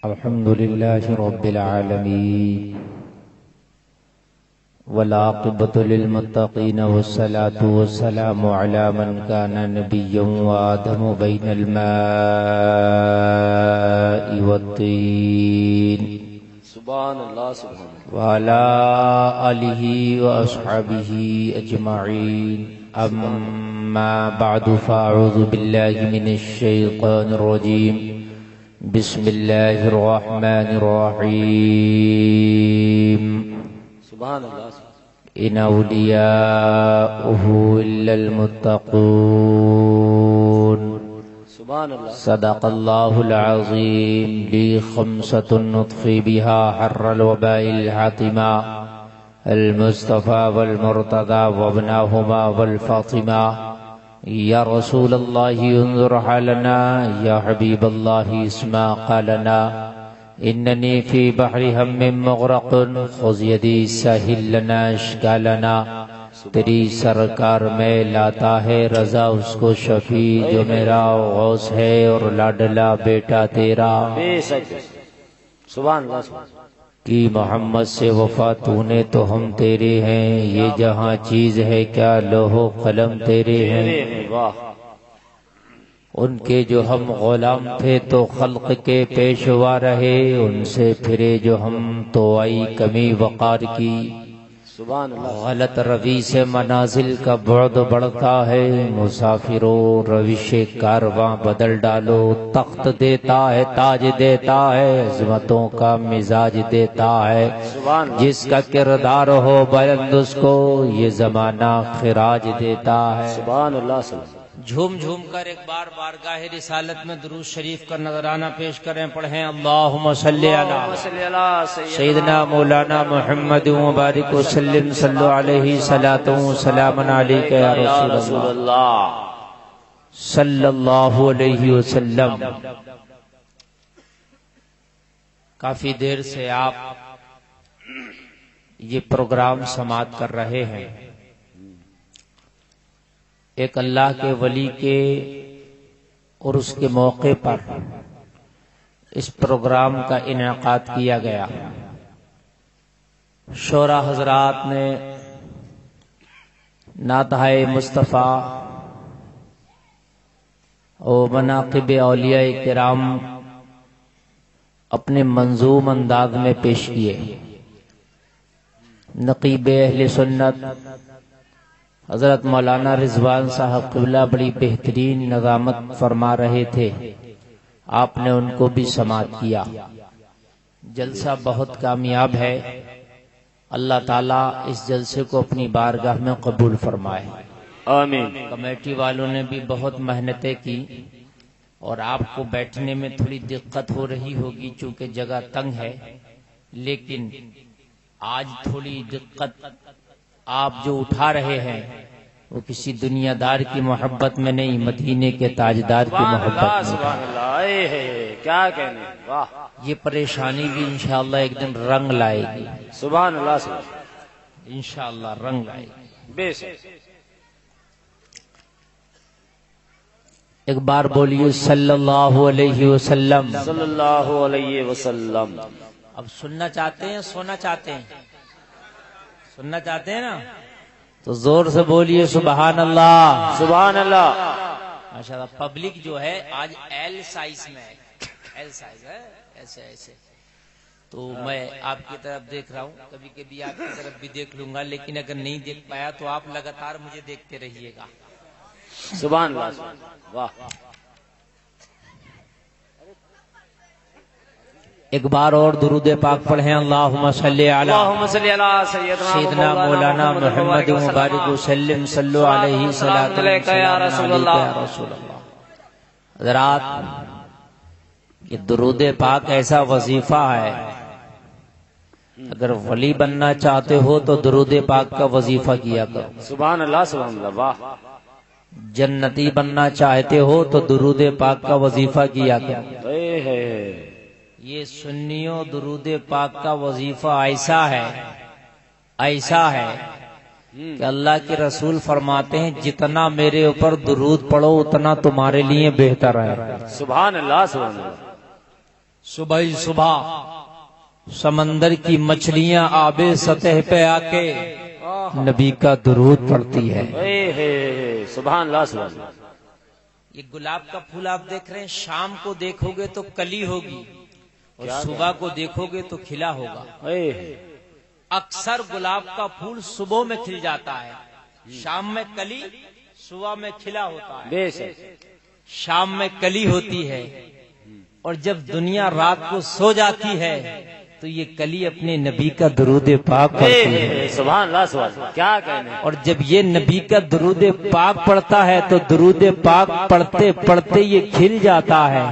الحمد لله رب العالمين والعاقبة للمتقين والصلاة والسلام على من كان نبيا وآدم بين الماء والطين سبحان اللہ سبحان اللہ وعلى آله وأصحابه أجمعين أما بعد فأعوذ بالله من الشيطان الرجيم بسم الله الرحمن الرحيم سبحان اللہ إن أولياؤه إلا المتقون سبحان اللہ صدق الله العظيم لي خمسة نطفي بها حر الوباء الحاتمة المصطفى والمرتضى وابناهما والفاطمة يا رسول الله انظر حالنا يا حبيب الله اسمع قالنا إنني في بحر هم مغرق خذ يدي سهل لنا اشكالنا تیری سرکار میں لاتا ہے رضا اس کو شفیع جو میرا غوث ہے اور لاڈلا بیٹا تیرا بے شک سبحان اللہ سبحان اللہ کی محمد سے وفا تو نے تو ہم تیرے ہیں یہ جہاں چیز ہے کیا لوح و قلم تیرے ہیں واہ ان کے جو ہم غلام تھے تو خلق کے پیشوا رہے ان سے پھرے جو ہم تو آئی کمی وقار کی سبحان اللہ غلط روی سے منازل کا بعد بڑھتا ہے مسافروں روش کارواں بدل ڈالو تخت دیتا ہے تاج دیتا ہے عظمتوں کا مزاج دیتا ہے سبحان اللہ جس کا کردار ہو بلند اس کو یہ زمانہ خراج دیتا ہے سبحان اللہ سبحان اللہ جھوم جھوم کر ایک بار بارگاہ رسالت میں درود شریف کا نذرانہ پیش کریں پڑھیں اللہم صلی علی صلی اللہ سیدنا مولانا محمد مبارک وسلم صلو علیہ صلاۃ و سلام علیک یا رسول اللہ صلی اللہ علیہ وسلم۔ کافی دیر سے آپ یہ پروگرام سماعت کر رہے ہیں۔ ایک اللہ کے ولی کے اور اس کے موقع پر اس پروگرام کا انعقاد کیا گیا۔ شورا حضرات نے نعتہائے مصطفیٰ اور مناقب اولیاء کرام اپنے منظوم انداز میں پیش کیے۔ نقیب اہل سنت حضرت مولانا رضوان صاحب قبلہ بڑی بہترین نظامت فرما رہے تھے، آپ نے ان کو بھی سماعت کیا۔ جلسہ بہت کامیاب ہے، اللہ تعالیٰ اس جلسے کو اپنی بارگاہ میں قبول فرمائے۔ آمین۔ کمیٹی والوں نے بھی بہت محنتیں کی اور آپ کو بیٹھنے میں تھوڑی دقت ہو رہی ہوگی چونکہ جگہ تنگ ہے، لیکن آج تھوڑی دقت آپ جو اٹھا رہے ہیں وہ کسی دنیا دار کی محبت میں نہیں، مدینے کے تاجدار کی محبت میں۔ سبحان اللہ اے ہے کیا کہنے واہ یہ پریشانی بھی انشاءاللہ ایک دن رنگ لائے گی، سبحان اللہ سبحان اللہ انشاءاللہ رنگ لائے گی۔ بے شک ایک بار بولیے صلی اللہ علیہ وسلم۔ صلی اللہ علیہ وسلم۔ اب سننا چاہتے ہیں سونا چاہتے ہیں؟ سننا چاہتے ہیں نا تو زور سے بولیے سبحان اللہ سبحان اللہ۔ ماشاءاللہ پبلک جو ہے آج ایل سائز میں ہے، ایل سائز ہے ایسے ایسے، تو میں آپ کی طرف دیکھ رہا ہوں، کبھی کبھی آپ کی طرف بھی دیکھ لوں گا، لیکن اگر نہیں دیکھ پایا تو آپ لگاتار مجھے دیکھتے رہیے گا۔ سبحان اللہ واہ ایک بار اور درود پاک پڑھیں اللہم صلی علی اللہم صلی علی سیدنا مولانا محمد مبارک وسلم صلو علیہ صلاۃ یا رسول اللہ۔ حضرات یہ درود پاک ایسا وظیفہ ہے، اگر ولی بننا چاہتے ہو تو درود پاک کا وظیفہ کیا کرو، سبحان اللہ سبحان اللہ واہ جنتی بننا چاہتے ہو تو درود پاک کا وظیفہ کیا کرو۔ اے ہے یہ سنیوں درود پاک کا وظیفہ ایسا ہے کہ اللہ کے رسول فرماتے ہیں جتنا میرے اوپر درود پڑھو اتنا تمہارے لیے بہتر ہے۔ سبحان اللہ سبحان اللہ۔ صبح ہی صبح سمندر کی مچھلیاں آب سطح پہ آ کے نبی کا درود پڑھتی ہے. سبحان اللہ سبحان اللہ. یہ گلاب کا پھول آپ دیکھ رہے ہیں، شام کو دیکھو گے تو کلی ہوگی اور صبح کو دیکھو گے تو کھلا ہوگا. اکثر گلاب کا پھول صبح میں کھل جاتا ہے، شام میں کلی، صبح میں کھلا ہوتا ہے. بے شک. شام میں کلی ہوتی ہے اور جب دنیا رات کو سو جاتی ہے تو یہ کلی اپنے نبی کا درود پاک پڑھتی ہے. سبحان اللہ سبحان اللہ. کیا کہنے. اور جب یہ نبی کا درود پاک پڑھتا ہے تو درود پاک پڑھتے پڑھتے یہ کھل جاتا ہے.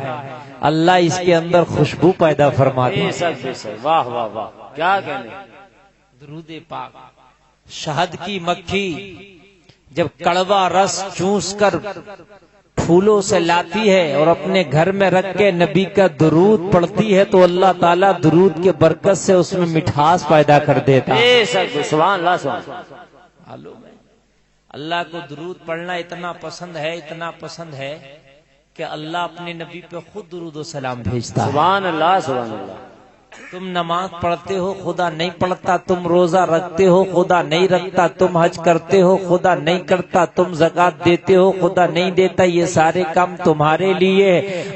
اللہ اس کے اندر خوشبو پیدا فرماتا ہے. واہ واہ واہ. کیا کہنے. درود پاک. شہد کی مکھی جب کڑوا رس چوس کر پھولوں سے لاتی ہے اور اپنے گھر میں رکھ کے نبی کا درود پڑھتی ہے تو اللہ تعالیٰ درود کے برکت سے اس میں مٹھاس پیدا کر دیتا ہے. سبحان اللہ سبحان اللہ. اللہ کو درود پڑھنا اتنا پسند ہے، اتنا پسند ہے کہ اللہ اپنے نبی پہ خود درود و سلام بھیجتا ہے. سبحان اللہ سبحان اللہ. تم نماز پڑھتے ہو خدا نہیں پڑھتا، تم روزہ رکھتے ہو خدا نہیں رکھتا، تم حج کرتے ہو خدا نہیں کرتا، تم زکات دیتے ہو خدا نہیں دیتا، یہ سارے کام تمہارے لیے.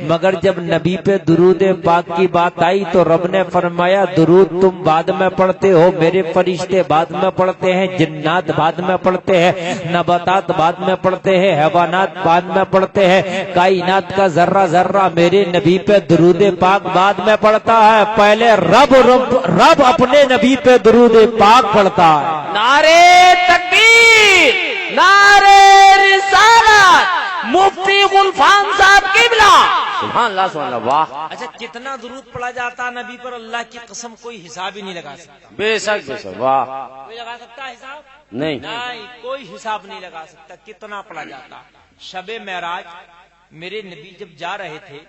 مگر جب نبی پہ درود پاک کی بات آئی تو رب نے فرمایا درود تم بعد میں پڑھتے ہو، میرے فرشتے بعد میں پڑھتے ہیں، جنات بعد میں پڑھتے ہیں، نباتات بعد میں پڑھتے ہیں، حیوانات بعد میں پڑھتے ہیں، کائنات کا ذرہ ذرہ میرے نبی پہ درود پاک بعد میں پڑھتا ہے. پہلے رب اپنے نبی پہ درود پاک پڑھتا ہے. نعرے تکبیر، نعرے رسالت، مفتی غلفان صاحب قبلہ. سبحان اللہ سبحان اللہ. واہ. اچھا کتنا درود پڑھا جاتا ہے نبی پر، اللہ کی قسم کوئی حساب ہی نہیں لگا سکتا. بے شک بے شک. واہ. کوئی لگا سکتا ہے حساب؟ نہیں کوئی حساب نہیں لگا سکتا کتنا پڑھا جاتا. شب معراج میرے نبی جب جا رہے تھے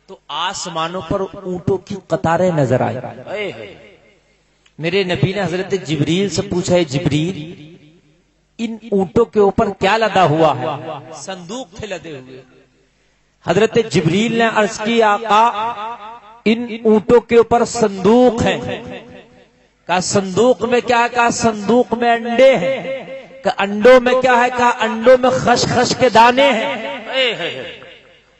تو آسمانوں پر اونٹوں کی قطاریں نظر آئی. میرے نبی نے حضرت جبریل سے پوچھا ہے جبریل ان اونٹوں کے اوپر کیا لدا ہوا ہے؟ صندوق تھے لدے ہوئے. حضرت جبریل نے عرض کی آقا ان اونٹوں کے اوپر صندوق ہے. کہا صندوق میں کیا ہے؟ کہا صندوق میں انڈے ہیں. کہا انڈوں میں کیا ہے؟ کہا انڈوں میں خشخش کے دانے ہیں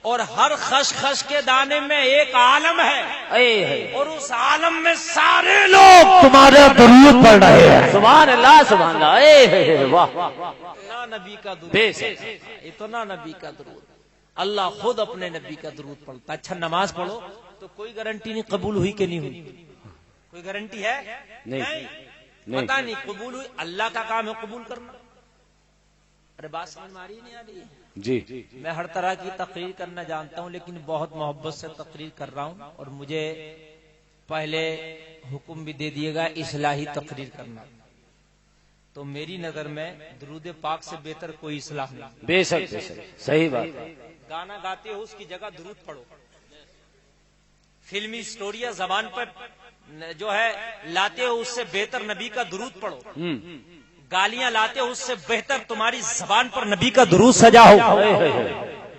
اور ہر خشخش کے دانے میں ایک عالم ہے اور اس عالم میں سارے لوگ تمہارا درود پڑھ رہے ہیں. سبحان اللہ سبحان اللہ. واہ. اتنا نبی کا درود، اتنا نبی کا درود. اللہ خود اپنے نبی کا درود پڑھتا. اچھا نماز پڑھو تو کوئی گارنٹی نہیں قبول ہوئی کہ نہیں ہوئی. کوئی گارنٹی ہے؟ نہیں. پتہ نہیں قبول ہوئی. اللہ کا کام ہے قبول کرنا. ارے بات سمجھ میں آ رہی نہیں آ رہی؟ جی. میں ہر طرح کی تقریر کرنا جانتا ہوں لیکن بہت محبت سے تقریر کر رہا ہوں اور مجھے پہلے حکم بھی دے دیے گا اصلاحی تقریر کرنا. تو میری نظر میں درود پاک سے بہتر کوئی اصلاح نہیں. بے شک بے شک. صحیح بات. گانا گاتے ہو اس کی جگہ درود پڑھو. فلمی سٹوریاں زبان پر جو ہے لاتے ہو اس سے بہتر نبی کا درود پڑھو. گالیاں لاتے ہو اس سے بہتر تمہاری زبان پر نبی کا درود سجا ہو.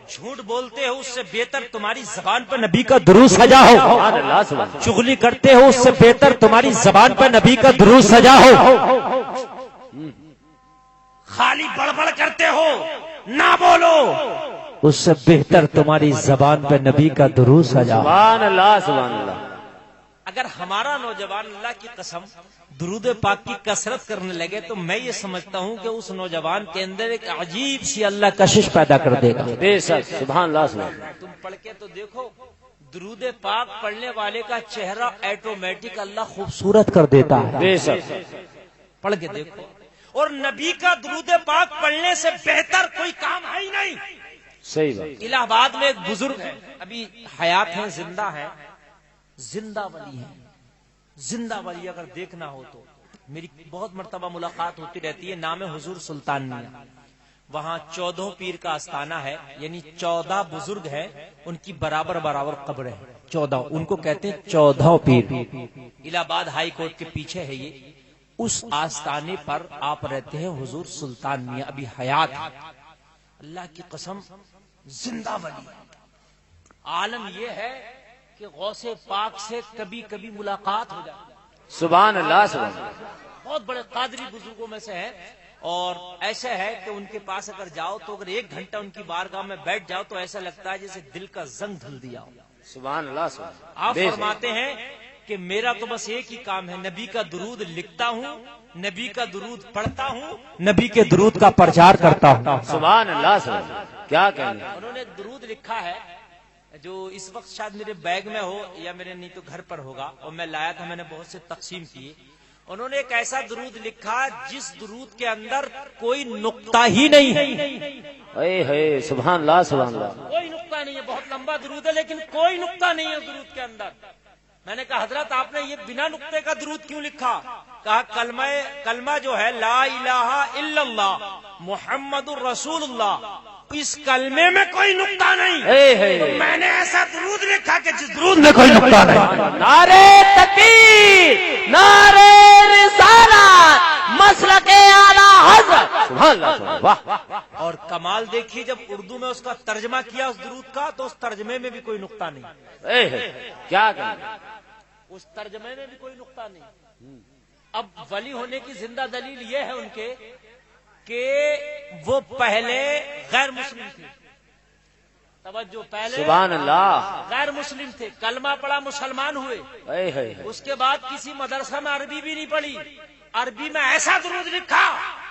جھوٹ بولتے ہو اس سے بہتر تمہاری زبان پر نبی کا درود سجا ہو. چغلی کرتے ہو اس سے بہتر تمہاری زبان پر نبی کا درود سجا ہو. خالی بڑبڑ کرتے ہو نہ بولو اس سے بہتر تمہاری زبان پہ نبی کا درود سجا. سبحان اللہ سبحان اللہ. اگر ہمارا نوجوان اللہ کی قسم درود پاک کی کثرت کرنے لگے تو میں یہ سمجھتا ہوں کہ اس نوجوان کے اندر ایک عجیب سی اللہ کشش پیدا کر دے گا. بے شک. سبحان اللہ سبحان اللہ. تم پڑھ کے تو دیکھو درود پاک پڑھنے والے کا چہرہ آٹومیٹک اللہ خوبصورت کر دیتا ہے. بے شک. پڑھ کے دیکھو. اور نبی کا درود پاک پڑھنے سے بہتر کوئی کام ہے ہی نہیں. صحیح بات. الہ آباد میں ایک بزرگ ہے ابھی حیات ہیں، زندہ ہے، زندہ ولی ہے. زندہ ولی اگر دیکھنا ہو تو میری بہت مرتبہ ملاقات ہوتی رہتی ہے. نام ہے حضور سلطان میاں. وہاں 14 پیر کا آستانہ ہے، یعنی 14 بزرگ ہیں، ان کی برابر برابر قبر ہے. 14 ان کو کہتے ہیں 14 پیر. الہ آباد ہائی کورٹ کے پیچھے ہے یہ. اس آستانے پر آپ رہتے ہیں حضور سلطان میاں ابھی حیات ہے. اللہ کی قسم زندہ ولی. عالم یہ ہے کہ غوث پاک سے کبھی کبھی ملاقات ہو جاتی ہے. سبحان اللہ سبحان اللہ. بہت بڑے قادری بزرگوں میں سے ہے، اور ایسا ہے کہ ان کے پاس اگر جاؤ تو اگر 1 گھنٹہ ان کی بارگاہ میں بیٹھ جاؤ تو ایسا لگتا ہے جیسے دل کا زنگ دھل دیا ہو. سبحان اللہ سبحان اللہ. آپ بے شک. فرماتے ہیں کہ میرا تو بس ایک ہی کام ہے، نبی کا درود لکھتا ہوں، نبی کا درود پڑھتا ہوں، نبی کے درود کا پرچار کرتا ہوں. سبحان اللہ سبحان اللہ. کیا کہنے. انہوں نے درود لکھا ہے جو اس وقت شاید میرے بیگ میں ہو یا میرے نہیں تو گھر پر ہوگا، اور میں لایا تھا، میں نے بہت سے تقسیم کیے. انہوں نے ایک ایسا درود لکھا جس درود کے اندر کوئی نقطہ ہی نہیں ہے. اے ہے سبحان اللہ سبحان اللہ. کوئی نقطہ نہیں ہے، بہت لمبا درود ہے لیکن کوئی نقطہ نہیں ہے درود کے اندر. میں نے کہا حضرت آپ نے یہ بنا نقطے کا درود کیوں لکھا؟ کہا کلمہ جو ہے لا الہ الا اللہ محمد الرسول اللہ، اس کلمے میں کوئی نقطہ نہیں. تو میں نے ایسا درود لکھا کہ جس درود میں کوئی نقطہ نہیں. نعرے تکبیر، نعرے رسالت، مسلک اعلی حضرت. سبحان اللہ سبحان اللہ. واہ. اور کمال دیکھیے جب اردو میں اس کا ترجمہ کیا اس درود کا تو اس ترجمے میں بھی کوئی نقطہ نہیں. اے ہے کیا کہنے. اس ترجمے میں بھی کوئی نقطہ نہیں. اب ولی ہونے کی زندہ دلیل یہ ہے ان کے کہ وہ پہلے غیر مسلم تھے. توجہ، پہلے سبحان اللہ. غیر مسلم تھے، کلمہ پڑھا مسلمان ہوئے. اے ہے. اس کے بعد کسی مدرسہ میں عربی بھی نہیں پڑھی، عربی میں ایسا درود لکھا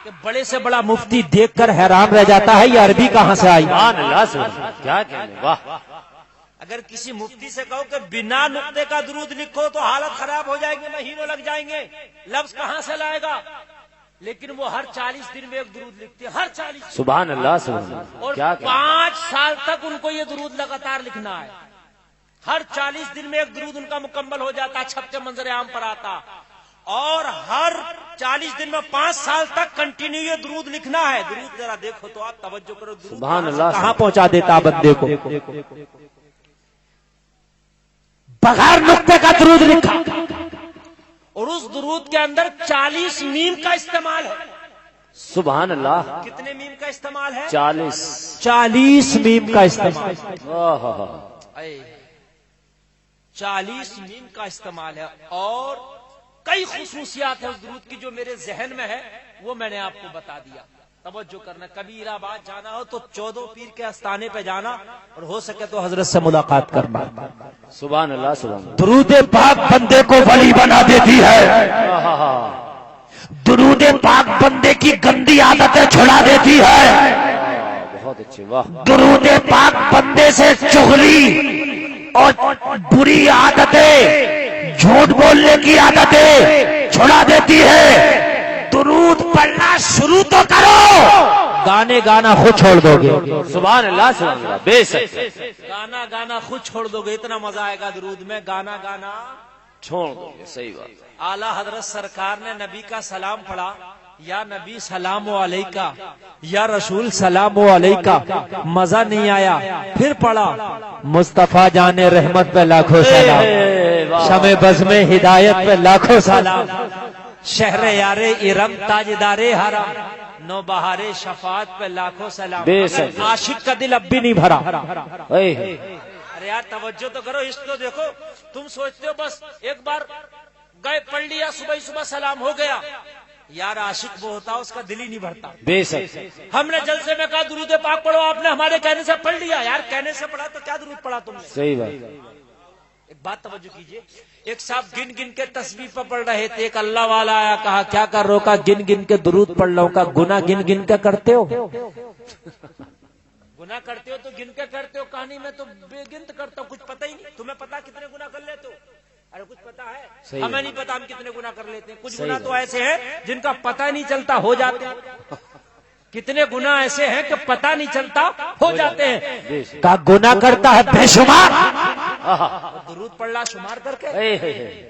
کہ بڑے سے بڑا مفتی دیکھ کر حیران رہ جاتا ہے یہ عربی کہاں سے آئی. سبحان اللہ سبحان اللہ. کیا کہنے. واہ. اگر کسی مفتی سے کہو کہ بنا نقطے کا درود لکھو تو حالت خراب ہو جائے گی، مہینوں لگ جائیں گے، لفظ کہاں سے لائے گا؟ لیکن وہ ہر 40 دن میں ایک درود لکھتے ہیں، ہر 40. سبحان اللہ سبحان اللہ. اور کیا کہنے. 5 سال تک ان کو یہ درود لگاتار لکھنا ہے. ہر 40 دن میں ایک درود ان کا مکمل ہو جاتا، چھپ کے منظر عام پر آتا. اور ہر 40 دن میں 5 سال تک کنٹینیو یہ درود لکھنا ہے. درود ذرا دیکھو تو آپ توجہ کرو، درود سبحان اللہ. کہاں پہنچا دیتا بندے کو. بغیر نقطے کا درود لکھا، اور اس درود کے اندر 40 میم کا استعمال ہے. سبحان اللہ. کتنے میم کا استعمال ہے؟ 40 میم کا استعمال. 40 میم کا استعمال ہے. اور کئی خصوصیات ہیں اس درود کی جو میرے ذہن میں ہے وہ میں نے آپ کو بتا دیا. توجہ کرنا، کبھی الہ آباد جانا ہو تو 14 پیر کے آستانے پہ جانا، اور ہو سکے تو حضرت سے ملاقات کرنا. سبحان اللہ سبحان اللہ. درود پاک بندے کو ولی بنا دیتی ہے. درود پاک بندے کی گندی عادتیں چھڑا دیتی ہے. بہت اچھے. واہ. درود پاک بندے سے چغلی اور بری عادتیں، جھوٹ بولنے کی عادتیں چھڑا دیتی ہے. درود پڑھنا شروع تو کرو، گانے گانا خود چھوڑ دو گے. سبحان اللہ سبحان اللہ. بے شک. گانا گانا خود چھوڑ دو گے، اتنا مزہ آئے گا درود میں. گانا گانا چھوڑ دو گے. صحیح بات. اعلی حضرت سرکار نے نبی کا سلام پڑھا، یا نبی سلام علیکہ، یا رسول سلام علیکہ. مزہ نہیں آیا، پھر پڑھا مصطفیٰ جان رحمت پہ لاکھوں سلام، شمع بزم ہدایت پہ لاکھوں سلام، شہر یار ارم تاجدار حرم، نو بہار شفاعت پہ لاکھوں سلام. عاشق کا دل اب بھی نہیں بھرا. ارے یار توجہ تو کرو، اس کو دیکھو. تم سوچتے ہو بس ایک بار گئے پڑھ لیا، صبح سلام ہو گیا. یار عاشق وہ ہوتا اس کا دل ہی نہیں بھرتا. بے شک. ہم نے جلسے میں کہا درود پاک پڑھو، آپ نے ہمارے کہنے سے پڑھ لیا. یار کہنے سے پڑھا تو کیا درود پڑھا تم نے؟ صحیح بات. ایک بات توجہ کیجئے، ایک صاحب گن گن کے تسبیح پہ پڑھ رہے تھے، ایک اللہ والا آیا، کہا کیا کر رہے ہو؟ کہا گن گن کے درود پڑھ رہا ہوں. کہا گناہ گن گن کے کرتے ہو؟ گناہ کرتے ہو تو گن کے کرتے ہو؟ کہانی میں تو بے گنت کرتا ہوں، کچھ پتہ ہی نہیں. تمہیں پتا کتنے گناہ کر لیتے ہو؟ ارے کچھ پتا ہے؟ ہمیں نہیں پتا ہم کتنے گناہ کر لیتے ہیں. کچھ گناہ تو ایسے ہیں جن کا پتہ نہیں چلتا ہو جاتے ہیں. کتنے گناہ ایسے ہیں کہ پتہ نہیں چلتا ہو جاتے ہیں. کہا گناہ کرتا ہے بے شمار، درود پڑھنا شمار کر کے.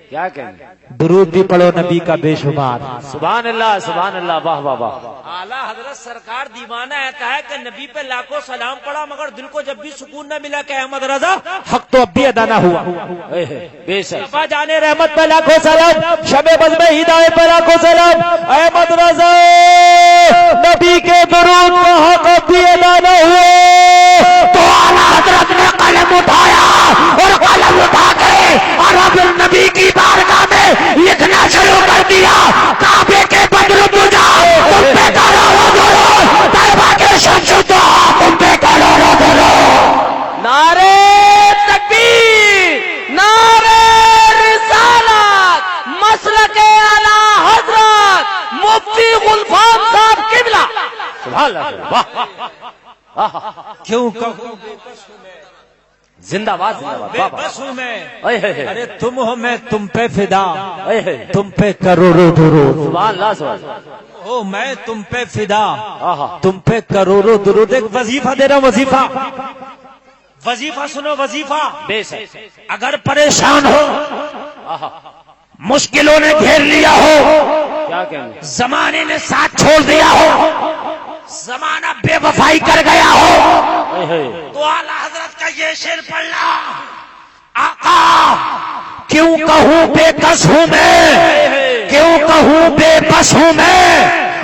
کیا کہیں. درود بھی پڑھو نبی کا بے شمار. سبحان اللہ سبحان اللہ. واہ واہ واہ. اعلیٰ حضرت سرکار دیوانہ ایسا ہے کہ نبی پہ لاکھوں سلام پڑھا مگر دل کو جب بھی سکون نہ ملا کہ احمد رضا حق تو اب بھی ادا نہ ہوا. بے شک. صفا جانے رحمت پہ لاکھوں سلام، شب بز میں ہدایت پہ لاکھوں سلام. احمد رضا نبی کے درود کا حق اب بھی ادا نہ ہوئے تو اعلیٰ حضرت نے قلم اٹھایا اور قلم اٹھا الفاظ صاحب قبلہ سبحان اللہ واہ کیوں کہوں زندہ باد زندہ بے باد بس ہوں میں، اے ہے ہے ارے تم ہو میں تم پہ فدا، اے ہے تم پہ کروڑوں درود، سبحان اللہ سبحان اللہ او میں تم پہ فدا، آہا تم پہ کروڑوں درود۔ ایک وظیفہ دے رہا ہوں، وظیفہ وظیفہ سنو، وظیفہ بے شک اگر پریشان ہو، آہا مشکلوں نے گھیر لیا ہو، کیا کہیں زمانے نے ساتھ چھوڑ دیا ہو، زمانہ بے وفائی کر گیا ہو، اے ہے تو اعلیٰ حضرت کا یہ شعر پڑھنا، آقا کیوں کہوں بے کس ہوں میں، کیوں کہوں بے بس ہوں میں،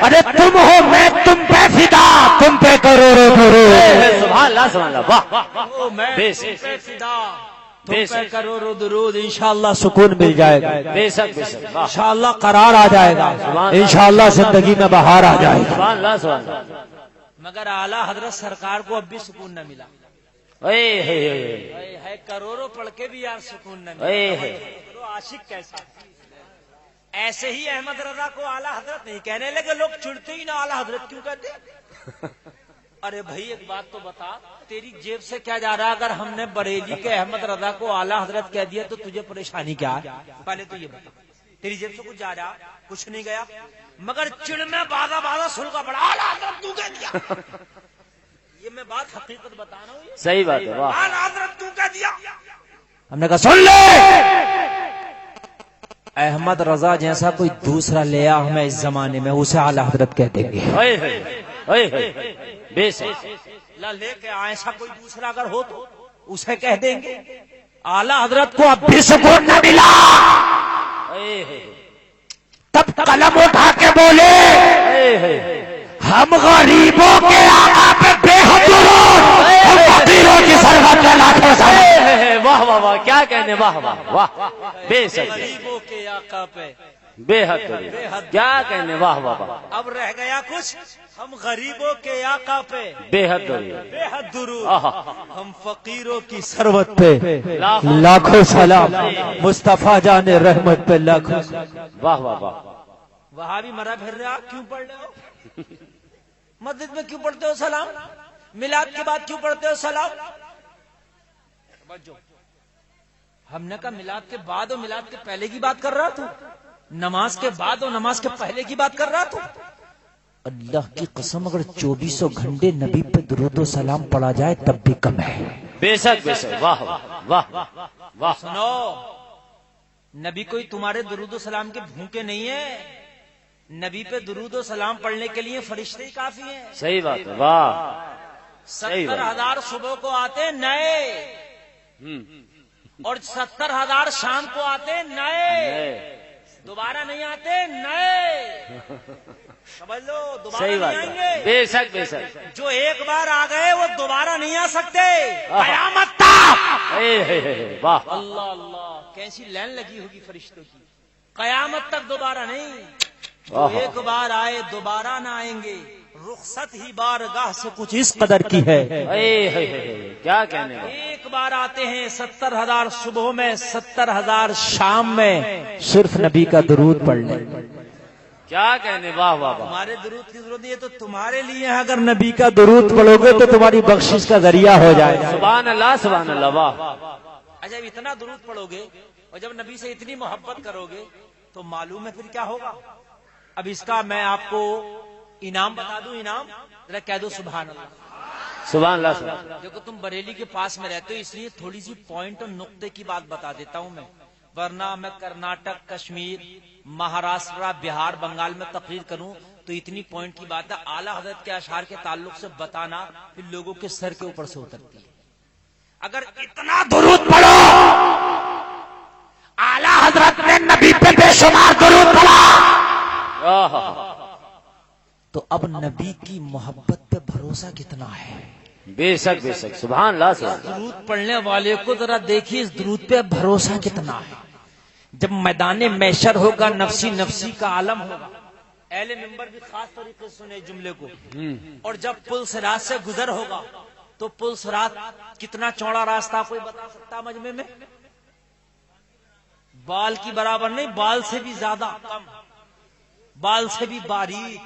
ارے تم ہو میں تم پہ فدا، تم پہ کروڑوں درود، سبحان اللہ سبحان اللہ واہ میں بے تم شک پہ فدا، بے تم پہ شک کروڑوں درود۔ انشاءاللہ سکون مل جائے گا، بے شک بے شک واہ انشاءاللہ قرار آ جائے گا، انشاءاللہ زندگی میں بہار آ جائے گا۔ سبحان اللہ سبحان اللہ مگر اعلیٰ حضرت سرکار کو اب بھی سکون نہ ملا، اے ہے ہے کروڑوں پڑھ کے بھی یار سکون نہ اے ملا۔ ہے تو عاشق کیسا؟ ایسے ہی احمد رضا کو اعلیٰ حضرت نہیں کہنے لگے، لوگ چڑتے ہی نہ اعلیٰ حضرت کیوں کہتے؟ ارے بھائی ایک بات تو بتا، تیری جیب سے کیا جا رہا ہے؟ اگر ہم نے بریلی کے احمد رضا کو اعلیٰ حضرت کہہ دیا تو تجھے پریشانی کیا ہے؟ پہلے تو یہ بتا، تیری جیب سے کچھ جا رہا؟ کچھ نہیں گیا، مگر چڑ میں بازا بازا سلگا پڑا، اعلیٰ حضرت کیوں کہہ دیا؟ یہ میں بات حقیقت بتا رہا ہوں، صحیح بات ہے واہ اعلیٰ حضرت کیوں کہہ دیا؟ ہم نے کہا سن لے، احمد رضا جیسا کوئی دوسرا لیا ہمیں اس زمانے میں، اسے اعلیٰ حضرت کہہ دیں گے۔ اے ہے اے ہے بے شک لے کے ایسا کوئی دوسرا اگر ہو تو اسے کہہ دیں گے۔ اعلیٰ حضرت کو اب بھی سکون نہ ملا، اے ہے تب قلم اٹھا کے بولے، اے ہے ہم غریبوں کے آقا پہ بے حد درود، ہم فقیروں کی سرحد پہ لاکھوں سلام۔ واہ واہ واہ کیا کہنے واہ واہ واہ بے شک غریبوں کے آقا پہ بے حد کیا کہنے واہ واہ واہ اب رہ گیا کچھ، ہم غریبوں کے آقا پہ بے حد بے حد درود، آہا ہم فقیروں کی سروت پہ لاکھوں لاکھوں سلام، مصطفیٰ جان رحمت پہ لاکھوں سلام۔ واہ واہ واہ وہاں بھی مرا پھر رہے آپ کیوں پڑھ رہے ہو؟ مسجد میں کیوں پڑھتے ہو سلام؟ میلاد کے بعد کیوں پڑھتے ہو سلام؟ ہم نے کہا میلاد کے بعد اور میلاد کے پہلے کی بات کر رہا تھا، نماز کے بعد اور نماز کے پہلے کی بات کر رہا تھا۔ اللہ کی قسم اگر 2400 گھنٹے نبی پہ درود و سلام پڑھا جائے تب بھی کم ہے۔ بے شک واہ واہ واہ سنو، نبی کوئی تمہارے درود و سلام کے بھوکے نہیں ہے، نبی پہ درود و سلام پڑھنے کے لیے فرشتے ہی کافی ہیں۔ صحیح بات ہے واہ 70,000 صبح کو آتے نئے، اور 70,000 شام کو آتے نئے، دوبارہ نہیں آتے نئے، سمجھ لو دوبارہ صحیح نہیں بات آئیں ہے گے۔ بے شک بے شک جو ایک بار آ گئے وہ دوبارہ نہیں آ سکتے قیامت تک۔ واہ اللہ اللہ کیسی لائن لگی ہوگی فرشتوں کی، قیامت تک دوبارہ نہیں، جو ایک بار آئے دوبارہ نہ آئیں گے۔ رخصت ہی بارگاہ سے کچھ اس قدر کی ہے، کیا کہنے ایک بار آتے ہیں 70,000 صبح میں، 70,000 شام میں، صرف نبی کا درود پڑھ لیں۔ کیا کہنے واہ واہ واہ تمہارے درود کی ضرورت نہیں ہے تو تمہارے لیے ہے، اگر نبی کا درود پڑھو گے تو تمہاری بخشش کا ذریعہ ہو جائے گا۔ سبحان اللہ واہ اچھا جب اتنا درود پڑھو گے اور جب نبی سے اتنی محبت کرو گے تو معلوم ہے پھر کیا ہوگا۔ اب اس کا میں آپ کو انعام بتا دوں، انعام ذرا کہہ دو سبحان اللہ۔ سبحان اللہ دیکھو تم بریلی کے پاس میں رہتے ہو اس لیے تھوڑی سی پوائنٹ اور نقطے کی بات بتا دیتا ہوں میں، ورنہ میں کرناٹک، کشمیر، مہاراشٹر، بہار، بنگال میں تقریر کروں تو اتنی پوائنٹ کی بات ہے، اعلیٰ حضرت کے اشعار کے تعلق سے بتانا پھر لوگوں کے سر کے اوپر سے اترتی ہے۔ اگر اتنا درود پڑھو، اعلیٰ حضرت نے نبی پہ بے شمار درود پڑھا، تو اب نبی کی محبت پہ بھروسہ کتنا ہے۔ بے شک سبحان اللہ درود پڑھنے والے کو ذرا دیکھیے اس درود پہ بھروسہ کتنا ہے۔ جب میدان محشر ہوگا، نفسی نفسی کا عالم ہوگا، اہل منبر بھی خاص طریقے سے سنے جملے کو، اور جب پل صراط سے گزر ہوگا تو پل صراط کتنا چوڑا راستہ کوئی بتا سکتا مجمع میں؟ بال کی برابر نہیں، بال سے بھی زیادہ کم، بال سے بھی باریک،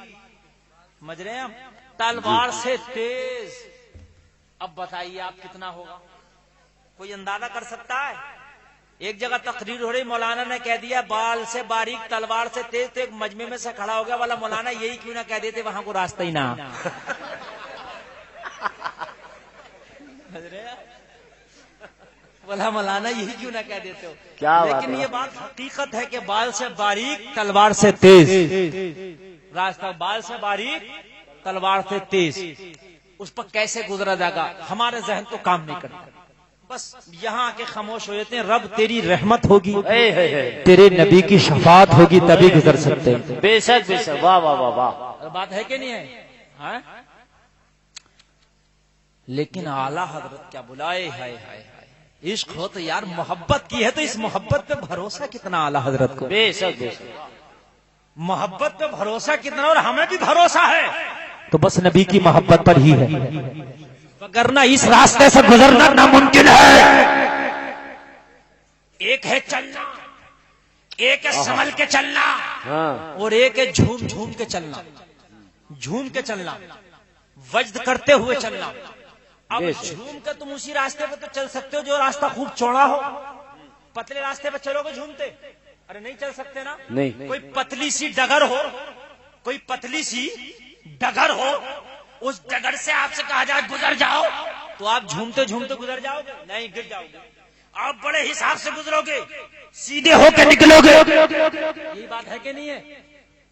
سمجھ رہے ہیں ہم؟ تلوار سے تیز. اب بتائیے آپ کتنا ہوگا؟ کوئی اندازہ کر سکتا ہے؟ ایک جگہ تقریر ہو رہی, مولانا نے کہہ دیا بال سے باریک تلوار سے تیز, تو ایک مجمع میں سے کھڑا ہو گیا والا مولانا یہی کیوں نہ کہہ دیتے وہاں کو راستہ ہی نہ. بولا مولانا یہی کیوں نہ کہہ دیتے ہو؟ لیکن یہ بات حقیقت ہے کہ بال سے باریک تلوار سے تیز راستہ, بال سے باریک تلوار سے تیز, اس پر کیسے گزرا جائے گا؟ ہمارے ذہن تو کام نہیں کرتا. بس یہاں آ کے خاموش ہو جاتے ہیں. رب تیری رحمت ہوگی, تیرے نبی کی شفاعت ہوگی, تبھی گزر سکتے ہیں. بے شک بے شک, واہ واہ واہ واہ. بات ہے کہ نہیں ہے؟ ہاں؟ لیکن اعلیٰ حضرت کیا بلائے, ہائے ہائے ہائے, عشق ہو تو یار محبت کی ہے تو اس محبت پہ بھروسہ کتنا اعلیٰ حضرت کو. بے شک بے شک, محبت پہ بھروسہ کتنا, اور ہمیں بھی بھروسہ ہے تو بس نبی کی محبت پر ہی ہے, وگرنہ اس راستے سے گزرنا ناممکن ہے. ایک ہے چلنا, ایک ہے سنبھل کے چلنا, اور ایک ہے جھوم جھوم کے چلنا. جھوم کے چلنا, وجد کرتے ہوئے چلنا. اب جھوم کے تم اسی راستے پہ تو چل سکتے ہو جو راستہ خوب چوڑا ہو. پتلے راستے پہ چلو گے جھومتے؟ ارے نہیں چل سکتے نا. کوئی پتلی سی ڈگر ہو, کوئی پتلی سی ڈگر ہو, اس ڈگر سے آپ سے کہا جائے گزر جاؤ, تو آپ جھومتے جھومتے گزر جاؤ گے؟ نہیں, گر جاؤ گے. آپ بڑے حساب سے گزرو گے, سیدھے ہو کے نکلو گے. یہی بات ہے کہ نہیں ہے؟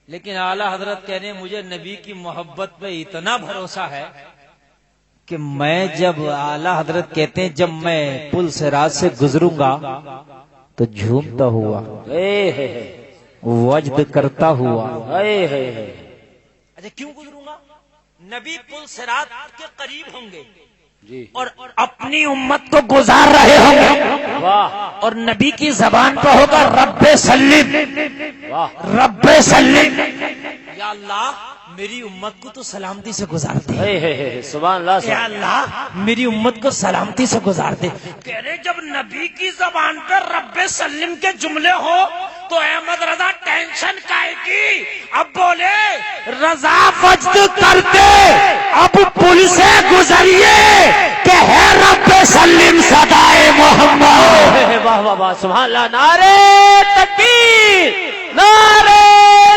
لیکن اعلیٰ حضرت کہہ رہے ہیں مجھے نبی کی محبت پہ اتنا بھروسہ ہے کہ میں جب, اعلیٰ حضرت کہتے ہیں جب میں پل صراط سے گزروں گا تو جھومتا ہوا, وجد کرتا ہوا. اچھا کیوں گزروں گا؟ نبی پل صراط کے قریب ہوں گے اور اپنی امت کو گزار رہے ہوں گے, اور نبی کی زبان پہ ہوگا رب سلم, رب سلم. یا اللہ میری امت کو تو سلامتی سے گزار دے. سبحان اللہ. یا اللہ میری امت کو سلامتی سے گزار دے. کہہ رہے جب نبی کی زبان پہ رب سلم کے جملے ہو تو احمد رضا ٹینشن کائے کی. اب بولے رضا وجد کرتے اب پل سے گزریے کہ ہے رب سلم صدائے محمد. واہ واہ واہ, سبحان اللہ. نعرے تکبیر, نعرے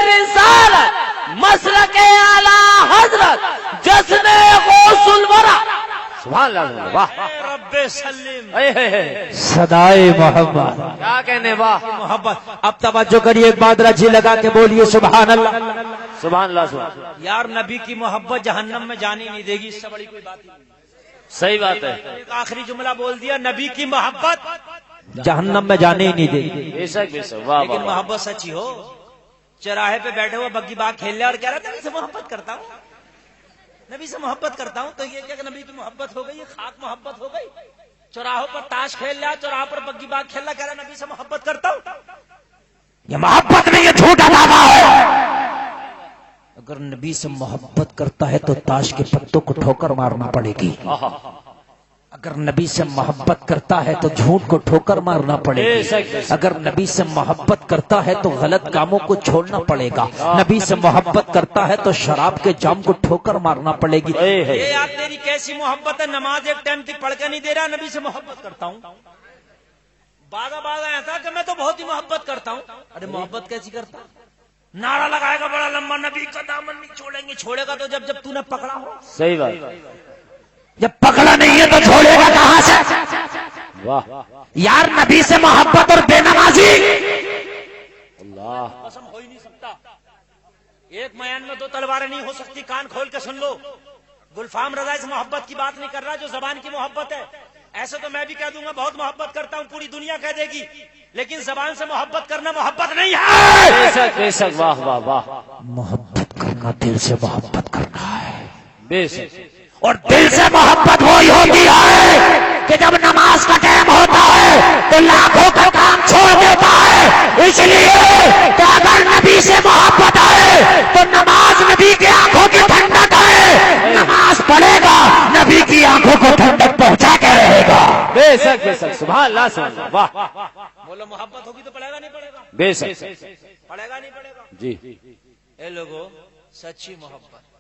رسالت, مسلک اعلیٰ حضرت, جشن غوث الورا. سبحان اللہ. واہ رب سلم صدائے محمد. کیا کہنے, واہ محبت. اب توجہ کریے, ایک بات رجی لگا کے بولیے سبحان اللہ. سبحان اللہ. سبحان یار نبی کی محبت جہنم میں جانے نہیں دے گی, اس سے بڑی کوئی بات نہیں. صحیح بات ہے. ایک آخری جملہ بول دیا, نبی کی محبت جہنم میں جانے ہی نہیں دے گی. بے شک بے شک, واہ لیکن واہ. محبت سچی ہو. چراہے پہ بیٹھے ہوئے بگی باغ کھیل لے اور کہہ رہا نبی سے محبت کرتا ہوں, نبی سے محبت کرتا ہوں, تو یہ کیا کہ نبی کی محبت ہو گئی, یہ خاک محبت ہو گئی. چوراہوں پر تاش کھیل لیا, چوراہوں پر بگی باغ کھیل رہا, کہہ رہا نبی سے محبت کرتا ہوں. یہ محبت نہیں, یہ جھوٹا دعویٰ ہے. اگر نبی سے محبت کرتا ہے تو تاش کے پتوں کو ٹھوکر مارنا پڑے گی. اگر نبی سے محبت کرتا ہے تو جھوٹ کو ٹھوکر مارنا پڑے گی. اگر نبی سے محبت کرتا ہے تو غلط کاموں کو چھوڑنا پڑے گا. نبی سے محبت کرتا ہے تو شراب کے جام کو ٹھوکر مارنا پڑے گی. یہ یار تیری کیسی محبت ہے, نماز ایک ٹائم کی پڑھ کے نہیں دے رہا, نبی سے محبت کرتا ہوں. باغا ایسا کہ میں تو بہت ہی محبت کرتا ہوں. ارے محبت کیسی کرتا؟ نعرہ لگائے گا بڑا لمبا, نبی کا دامن نہیں چھوڑیں گے. چھوڑے گا تو جب تو نے پکڑا ہو. صحیح بات. جب پکڑا نہیں ہے تو چھوڑے گا کہاں سے؟ واہ یار نبی سے محبت اور بے نمازی اللہ. قسم ہو ہی نہیں سکتا. ایک میان میں دو تلواریں نہیں ہو سکتی. کان کھول کے سن لو. گلفام رضا اس محبت کی بات نہیں کر رہا جو زبان کی محبت ہے. ایسے تو میں بھی کہہ دوں گا بہت محبت کرتا ہوں, پوری دنیا کہہ دے گی, لیکن زبان سے محبت کرنا محبت نہیں ہے. بے شک بے شک, واہ واہ واہ. محبت کرنا دل سے محبت کرنا ہے. بے شک. اور دل سے محبت وہی ہوتی ہے کہ جب نماز کا ٹائم ہوتا ہے تو لاکھوں کا کام چھوڑ دیتا ہے. اس لیے کہ اگر نبی سے محبت ہے تو نماز نبی کی آنکھوں کی ٹھنڈک ہے. نماز پڑھے گا نبی کی آنکھوں کو ٹھنڈک پہنچا کے رہے گا. بے شک بے شک, سبحان اللہ سبحان اللہ. واہ. بولو محبت ہوگی تو پڑھے گا نہیں پڑھے گا؟ بے شک. پڑھے گا نہیں پڑھے گا؟ جی. اے لوگوں سچی محبت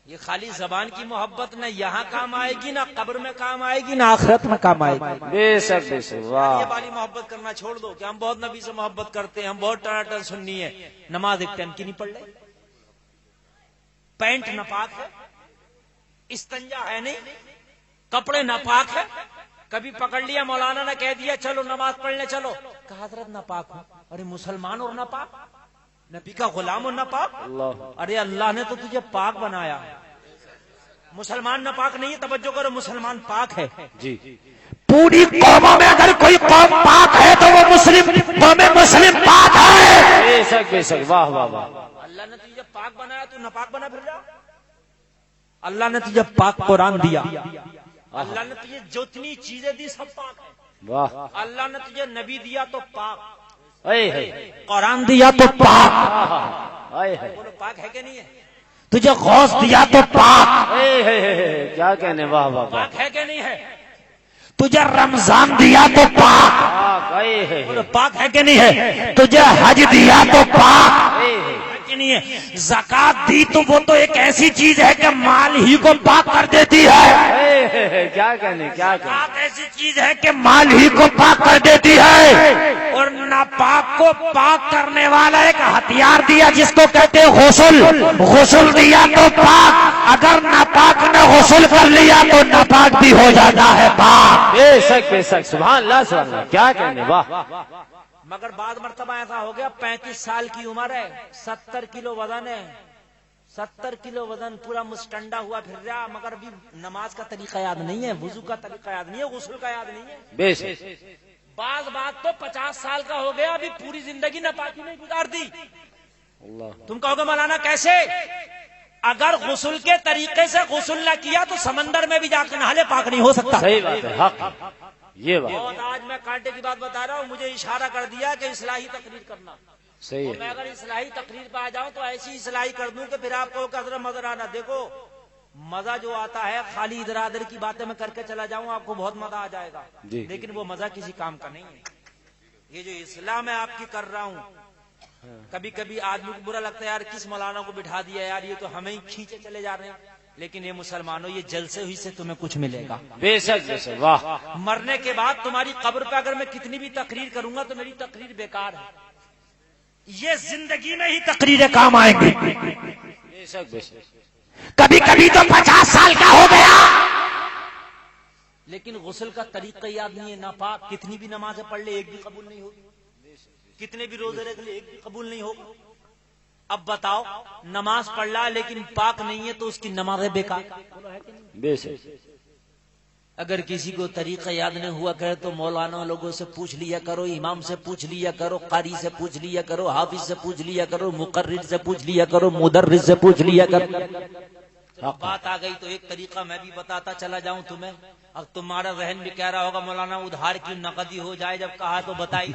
یہ خالی زبان کی محبت نہ یہاں کام آئے گی، نہ قبر میں کام آئے گی، نہ آخرت میں کام آئے گی۔ بے شک بے شک، واہ یہ والی محبت کرنا چھوڑ دو کہ ہم بہت نبی سے محبت کرتے ہیں، ہم بہت ٹراٹر سننی ہے، نماز ایک ٹائم کی نہیں پڑھ رہے، پینٹ ناپاک ہے، استنجا ہے نہیں، کپڑے ناپاک ہے، کبھی پکڑ لیا مولانا نے کہہ دیا چلو نماز پڑھنے چلو، کہا حضرت ناپاک ہوں، ارے مسلمان اور ناپاک، نبی کا غلام اور ناپاک، ارے اللہ نے تو تجھے پاک بنایا، مسلمان ناپاک نہیں ہے، توجہ کرو مسلمان پاک ہے جی۔ پوری قوموں میں اگر کوئی قوم پاک ہے تو وہ مسلم قوم مسلم پاک ہے۔ بے شک بے شک، واہ واہ واہ، اللہ نے تجھے پاک بنایا تو ناپاک بنا پھر رہا، اللہ نے تجھے پاک قرآن دیا، اللہ نے تجھے جتنی چیزیں دی سب پاک ہے، واہ، اللہ نے تجھے نبی دیا تو پاک، اے ہے، قرآن دیا تو پاک، اے ہے، بولو پاک ہے کہ نہیں ہے، تجھے غوث دیا تو پاک، اے ہے، کیا کہنے، واہ واہ واہ، پاک ہے کہ نہیں ہے، تجھے رمضان دیا تو پاک، پاک، اے ہے، بولو پاک ہے کہ نہیں ہے، تجھے حج دیا تو پاک اے ہے، کہ نہیں ہے، زکات دی تو وہ تو ایک ایسی چیز ہے کہ مال ہی کو پاک کر دیتی ہے، اے ہے، کیا کہنے، کیا کہنے، زکات ایسی چیز ہے کہ مال ہی کو پاک کر دیتی ہے، اور ناپاک کو پاک کرنے والا ایک ہتھیار دیا جس کو کہتے ہیں غسل، غسل دیا تو پاک، اگر ناپاک نے غسل کر لیا تو ناپاک بھی ہو جاتا ہے پاک۔ بے شک بے شک، سبحان اللہ سبحان اللہ، کیا کہنے، واہ، مگر بعد مرتبہ ایسا ہو گیا 35 سال کی عمر ہے، 70 کلو وزن ہے، 70 کلو وزن پورا مستنڈا ہوا پھر رہا، مگر ابھی نماز کا طریقہ یاد نہیں ہے، وضو کا طریقہ یاد نہیں ہے، غسل کا یاد نہیں ہے، بے شک، بعض بات تو 50 سال کا ہو گیا، ابھی پوری زندگی ناپاکی نہیں گزار دی۔ اللہ، تم کہو گے مولانا کیسے؟ اگر غسل کے طریقے سے غسل نہ کیا تو سمندر میں بھی جا کے نہا لے پاک نہیں ہو سکتا۔ صحیح بات ہے، حق، یہ بات اور آج میں کانٹے کی بات بتا رہا ہوں، مجھے اشارہ کر دیا کہ اصلاحی تقریر کرنا، صحیح میں ہے، اگر اصلاحی تقریر پہ آ جاؤں تو ایسی اصلاحی کر دوں کہ پھر آپ کو حضرت مزہ آنا، دیکھو مزہ جو آتا ہے خالی ادھر ادھر کی باتیں میں کر کے چلا جاؤں آپ کو بہت مزہ آ جائے گا، جی، لیکن وہ مزہ کسی کام کا نہیں ہے۔ یہ جو اصلاح میں آپ کی کر رہا ہوں، کبھی کبھی آدمی کو برا لگتا ہے یار کس مولانا کو بٹھا دیا یار، یہ تو ہمیں ہی کھینچے چلے جا رہے ہیں، لیکن یہ مسلمانوں یہ جلسے ہوئی سے تمہیں کچھ ملے گا، بے شک بے شک، واہ، مرنے کے بعد تمہاری قبر پہ اگر میں کتنی بھی تقریر کروں گا تو میری تقریر بیکار ہے، یہ زندگی میں ہی تقریریں کام آئیں گی، بے شک بے شک، کبھی کبھی تو 50 سال کا ہو گیا لیکن غسل کا طریقہ یاد نہیں ہے، ناپاک، کتنی بھی نمازیں پڑھ لے ایک بھی قبول نہیں ہوگی، کتنے بھی روزے رکھ لے ایک بھی قبول نہیں ہوگا۔ اب بتاؤ نماز پڑھ رہا لیکن پاک نہیں ہے تو اس کی نمازیں بیکار۔ بے شک، اگر کسی کو طریقہ یاد نہیں ہوا کرے تو مولانا لوگوں سے پوچھ لیا کرو، امام سے پوچھ لیا کرو، قاری سے پوچھ لیا کرو، حافظ سے پوچھ لیا کرو، مقرر سے پوچھ لیا کرو، مدرس سے پوچھ لیا کرو۔ اب بات آ گئی تو ایک طریقہ میں بھی بتاتا چلا جاؤں تمہیں، اب تمہارا ذہن بھی کہہ رہا ہوگا مولانا ادھار کی نقدی ہو جائے، جب کہا تو بتائی،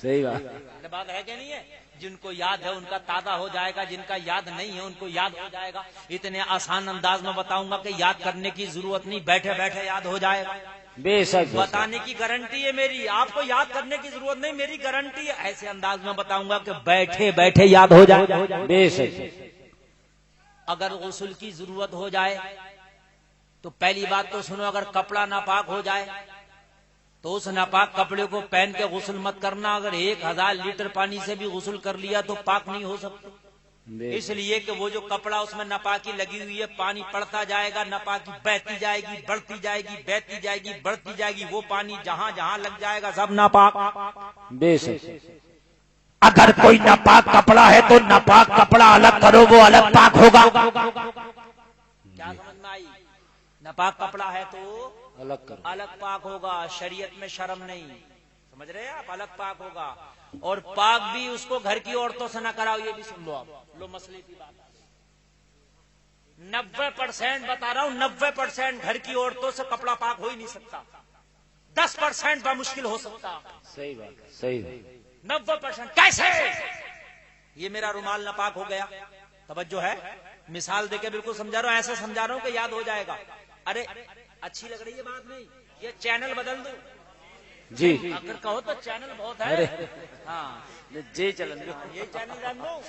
صحیح بات، بات ہے کہ نہیں ہے؟ جن کو یاد ہے ان کا تازہ ہو جائے گا، جن کا یاد نہیں ہے ان کو یاد ہو جائے گا، اتنے آسان انداز میں بتاؤں گا کہ یاد کرنے کی ضرورت نہیں، بیٹھے بیٹھے یاد ہو جائے گا، بے شک، بتانے کی گارنٹی ہے میری، آپ کو یاد کرنے کی ضرورت نہیں، میری گارنٹی ہے، ایسے انداز میں بتاؤں گا کہ بیٹھے بیٹھے یاد ہو جائے۔ بے شک، اگر غسل کی ضرورت ہو جائے تو پہلی بات تو سنو، اگر کپڑا ناپاک ہو جائے تو اس ناپاک کپڑے کو پہن کے غسل مت کرنا، اگر 1000 لیٹر پانی سے بھی غسل کر لیا تو پاک نہیں ہو سکتا، اس لیے کہ وہ جو کپڑا اس میں ناپاکی لگی ہوئی ہے، پانی پڑتا جائے گا، ناپاکی بہتی جائے گی، بڑھتی جائے گی، بہتی جائے گی، بڑھتی جائے گی، وہ پانی جہاں جہاں لگ جائے گا سب ناپاک۔ بے شک، اگر کوئی ناپاک کپڑا ہے تو ناپاک کپڑا الگ کرو، وہ الگ پاک ہوگا۔ کیا سمجھ میں آئی؟ ناپاک کپڑا ہے تو الگ کرو، الگ پاک ہوگا، شریعت میں شرم نہیں، سمجھ رہے ہیں آپ، الگ پاک ہوگا، اور پاک بھی اس کو گھر کی عورتوں سے نہ کراؤ، یہ بھی سن لو آپ، لو مسئلے کی بات 90% بتا رہا ہوں، 90% گھر کی عورتوں سے کپڑا پاک ہو ہی نہیں سکتا، 10% بمشکل ہو سکتا، صحیح بات، صحیح بات، 90% کیسے؟ یہ میرا رومال ناپاک ہو گیا، توجہ ہے، مثال دے کے بالکل سمجھا رہا ہوں، ایسے سمجھا رہا ہوں کہ یاد ہو جائے گا، ارے اچھی لگ رہی ہے بات نہیں، یہ چینل بدل دوں، جی اگر کہو تو چینل بہت ہے. ہاں جی چلن یہ چینل جان دو.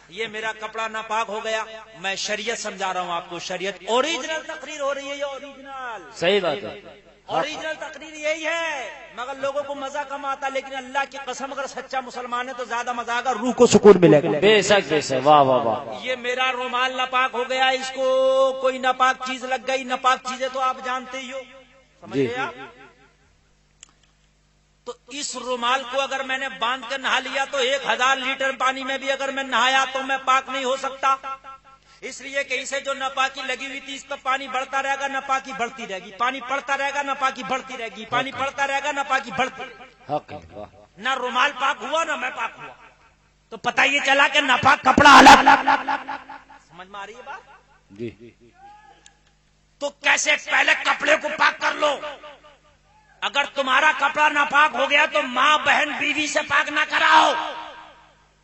یہ میرا کپڑا ناپاک ہو گیا. میں شریعت سمجھا رہا ہوں آپ کو. شریعت اوریجنل تقریر ہو رہی ہے. یہ اوریجنل صحیح بات ہے. اوریجنل تقریر یہی ہے. مگر لوگوں کو مزہ کم آتا. لیکن اللہ کی قسم اگر سچا مسلمان ہے تو زیادہ مزہ آگا. روح کو سکون ملے گا. بے شک بے شک. واہ واہ واہ. یہ میرا رومال ناپاک ہو گیا. اس کو کوئی ناپاک چیز لگ گئی. ناپاک چیزیں تو آپ جانتے ہی ہو. سمجھ گئے آپ. تو اس رومال کو اگر میں نے باندھ کر نہا لیا تو 1000 لیٹر پانی میں بھی اگر میں نہایا تو میں پاک نہیں ہو سکتا. اس لیے کہ اسے جو ناپاکی لگی ہوئی تھی اس پر پانی بڑھتا رہے گا. ناپاکی بڑھتی رہے گی. پانی پڑتا رہے گا. ناپاکی بڑھتی رہے گی. پانی پڑتا رہے گا. ناپاکی بڑھتی. حق ہے. واہ. نہ رومال پاک ہوا نہ میں پاک ہوا. تو پتہ یہ چلا کہ ناپاک کپڑا الگ. سمجھ میں آ رہی ہے بات. جی تو کیسے پہلے کپڑے کو پاک کر لو. اگر تمہارا کپڑا ناپاک ہو گیا تو ماں بہن بیوی سے پاک نہ کراؤ.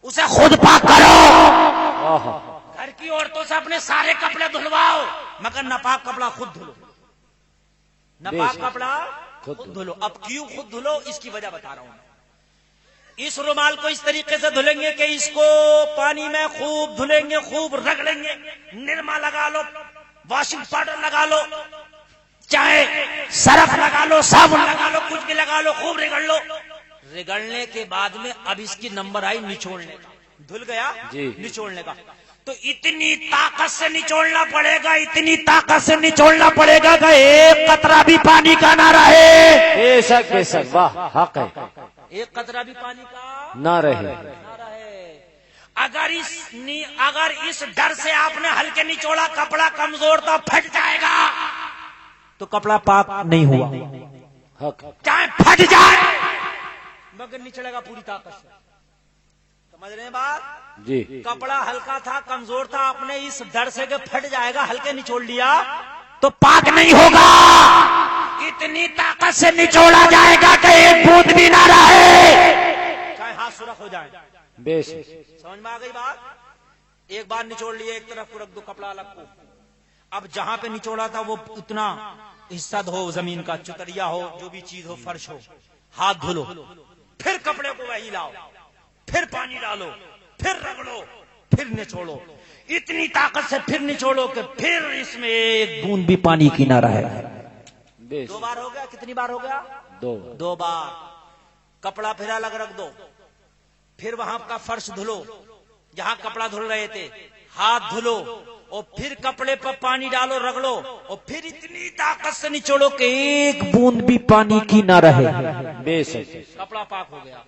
اسے خود پاک کرو. گھر کی عورتوں سے اپنے سارے کپڑے دھلواؤ مگر ناپاک کپڑا خود دھلو. ناپاک کپڑا خود دھلو. اب کیوں خود دھلو اس کی وجہ بتا رہا ہوں. اس رومال کو اس طریقے سے دھلیں گے کہ اس کو پانی میں خوب دھلیں گے. خوب رگڑیں گے. نرما لگا لو. واشنگ پاؤڈر لگا لو. چاہے سرف لگا لو. صابن لگا لو. کچھ بھی لگا لو. خوب رگڑ لو. رگڑنے کے بعد میں اب اس کی نمبر آئی نچوڑنے کا. دھل گیا جی. نچوڑنے کا. تو اتنی طاقت سے نچوڑنا پڑے گا. اتنی طاقت سے نچوڑنا پڑے گا کہ ایک قطرہ بھی پانی کا نہ رہے. بے شک بے شک. واہ حق ہے. ایک قطرہ بھی پانی کا نہ رہے. اگر اس ڈر سے آپ نے ہلکے نچوڑا کپڑا کمزور تھا پھٹ جائے گا تو کپڑا پاک نہیں ہوا. حق. چاہے پھٹ جائے مگر نچڑے گا پوری طاقت سے. سمجھ رہے ہیں بات. جی کپڑا ہلکا تھا کمزور تھا. آپ نے اس ڈر سے کہ پھٹ جائے گا ہلکے نچوڑ لیا تو پاک نہیں ہوگا. اتنی طاقت سے نچوڑا جائے گا کہ ایک بوند بھی نہ رہے. چاہے ہاتھ سرخ ہو جائے. بے شک. سمجھ میں آ گئی بات. ایک بار نچوڑ لیے ایک طرف کو رکھ دو کپڑا الگ کو. اب جہاں پہ نچوڑا تھا وہ اتنا حصہ ہو زمین کا چتریا ہو جو بھی چیز ہو فرش ہو. ہاتھ دھلو. پھر کپڑے کو وہی لاؤ. پھر پانی ڈالو. پھر رگڑو. پھر نچوڑو. اتنی طاقت سے پھر نچوڑو کہ پھر اس میں ایک بوند بھی پانی کی نہ رہے. بے 2 بار ہو گیا. کتنی بار ہو گیا. 2 بار. کپڑا پھر الگ رکھ دو. پھر وہاں کا فرش دھلو جہاں کپڑا دھل رہے تھے. ہاتھ دھلو اور پھر کپڑے پر پانی ڈالو رگڑو اور پھر اتنی طاقت سے نچوڑو کہ ایک بوند بھی پانی کی نہ رہے. بے شک. کپڑا پاک ہو گیا.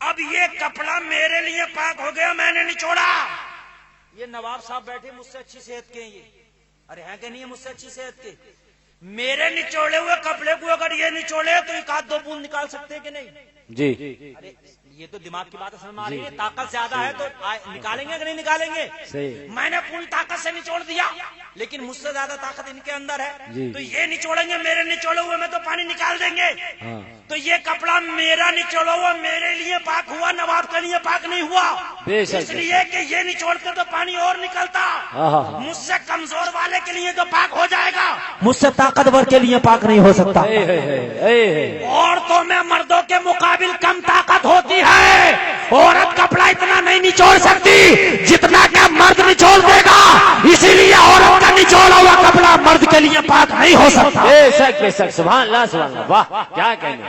اب یہ کپڑا میرے لیے پاک ہو گیا. میں نے نچوڑا. یہ نواب صاحب بیٹھے مجھ سے اچھی صحت کے. یہ ارے ہیں کہ نہیں ہے مجھ سے اچھی صحت کے. میرے نچوڑے ہوئے کپڑے کو اگر یہ نچوڑے تو 1-2 بوند نکال سکتے ہیں کہ نہیں. جی ارے یہ تو دماغ کی بات ہے. سمجھ میں آ رہی ہے. طاقت زیادہ ہے تو نکالیں گے کہ نہیں نکالیں گے. صحیح. میں نے پوری طاقت سے نچوڑ دیا لیکن مجھ سے زیادہ طاقت ان کے اندر ہے. جی. تو یہ نچوڑیں گے. میرے نچوڑے ہوئے میں تو پانی نکال دیں گے. ہاں. تو یہ کپڑا میرا نچوڑا ہوا میرے لیے پاک ہوا. نواب کے لیے پاک نہیں ہوا. بے شک. اس لیے کہ یہ نچوڑتے تو پانی اور نکلتا. ہاں. مجھ سے کمزور والے کے لیے تو پاک ہو جائے گا. مجھ سے طاقتور کے لیے پاک نہیں ہو سکتا. عورتوں میں مردوں کے مقابل کم طاقت ہوتی ہے. عورت کپڑا اتنا نہیں نچوڑ سکتی جتنا کہ مرد نچوڑ دے گا. اسی لیے عورت کا نچوڑا ہوا کپڑا مرد کے لیے پاک نہیں ہو سکتا. بے شک بے شک. سبحان اللہ سبحان اللہ. واہ کیا کہنے.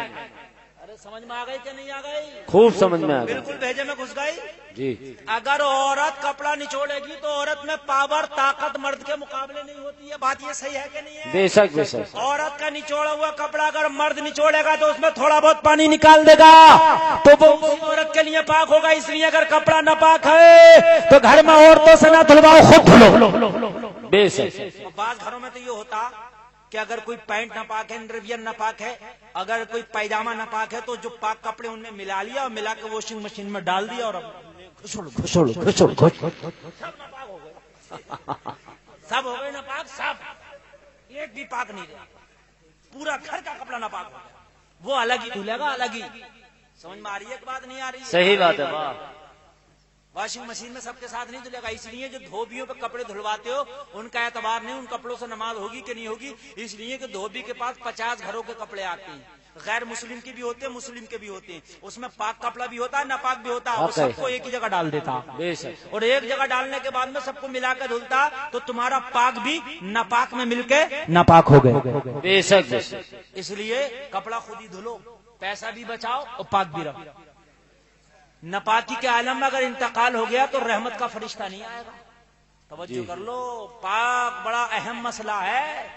ارے سمجھ میں آ گئی کہ نہیں آ گئی. خوب سمجھ میں آ گیا. بالکل بھیجے میں گھس گئی. جی اگر عورت کپڑا نچوڑے گی تو عورت میں پاور طاقت مرد کے مقابلے نہیں ہوتی ہے. بات یہ صحیح ہے کہ نہیں ہے. بے شک بے شک. عورت کا نچوڑا ہوا کپڑا اگر مرد نچوڑے گا تو اس میں تھوڑا بہت پانی نکال دے گا تو وہ عورت کے لیے پاک ہوگا. اس لیے اگر کپڑا نہ پاک ہے تو گھر میں عورتوں سے نہ دھلواؤ خود دھلو. بے شک. بعض گھروں میں تو یہ ہوتا کہ اگر کوئی پینٹ نہ پاک ہے انڈرویئر نہ پاک ہے اگر کوئی پیجامہ نہ پاک ہے تو جو پاک کپڑے ان میں ملا لیا اور ملا کے واشنگ مشین میں ڈال دیا اور سب ہو گئے نا پاک. سب ایک بھی پاک نہیں رہا. پورا گھر کا کپڑا نہ پاک ہو گیا. وہ الگ ہی دھلے گا الگ ہی. سمجھ میں آ رہی ہے کہ بات نہیں آ رہی. صحیح بات ہے. واشنگ مشین میں سب کے ساتھ نہیں دھلے گا، اس لیے جو دھوبیوں پہ کپڑے دھلواتے ہو ان کا اعتبار نہیں، ان کپڑوں سے نماز ہوگی کہ نہیں ہوگی، اس لیے کہ دھوبی کے پاس 50 گھروں کے کپڑے آتے ہیں، غیر مسلم کے بھی ہوتے ہیں، مسلم کے بھی ہوتے ہیں، اس میں پاک کپڑا بھی ہوتا ہے، ناپاک بھی ہوتا ہے، وہ سب کو ایک ہی جگہ ڈال دیتا، بے شک، اور ایک جگہ ڈالنے کے بعد میں سب کو ملا کے دھلتا تو تمہارا پاک بھی ناپاک میں مل کے ناپاک ہو گئے، بے شک، بے شک، اس لیے کپڑا خود ہی دھلو، پیسہ بھی بچاؤ اور پاک بھی رہو۔ ناپاکی کے عالم میں اگر انتقال ہو گیا تو رحمت کا فرشتہ نہیں آئے گا، توجہ کر لو، پاک بڑا اہم مسئلہ ہے،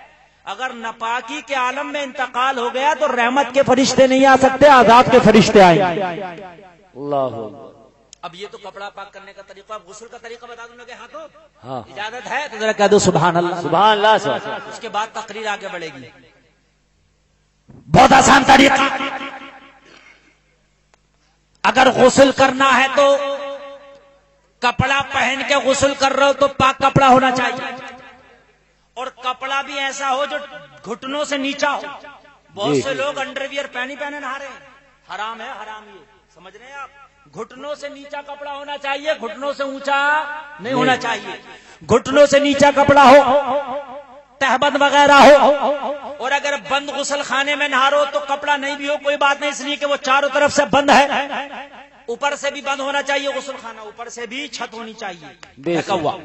اگر ناپاکی کے عالم میں انتقال ہو گیا تو رحمت کے فرشتے نہیں آ سکتے، عذاب کے فرشتے آئیں گے۔ اللہ، اب یہ تو کپڑا پاک کرنے کا طریقہ، اب غسل کا طریقہ بتا دوں لگے ہاتھوں، ہاں، اجازت ہے تو ذرا کہہ دو سبحان اللہ، سبحان اللہ، سبحان اللہ۔ اس کے بعد تقریر آگے بڑھے گی۔ بہت آسان طریقہ، اگر غسل کرنا ہے تو کپڑا پہن کے غسل کر رہے ہو تو پاک کپڑا ہونا چاہیے، اور کپڑا بھی ایسا ہو جو گھٹنوں سے نیچا ہو۔ بہت سے لوگ انڈر ویئر پہنے نہا رہے ہیں، حرام ہے، حرام، یہ سمجھ رہے ہیں آپ، گھٹنوں سے نیچا کپڑا ہونا چاہیے، گھٹنوں سے اونچا نہیں ہونا چاہیے، گھٹنوں سے نیچا کپڑا ہو، تہبند وغیرہ ہو، اور اگر بند غسل خانے میں نہا رہے ہو تو کپڑا نہیں بھی ہو کوئی بات نہیں، اس لیے کہ وہ چاروں طرف سے بند ہے، اوپر سے بھی بند ہونا چاہیے غسل خانہ، اوپر سے بھی چھت ہونی چاہیے ڈھکا ہوا،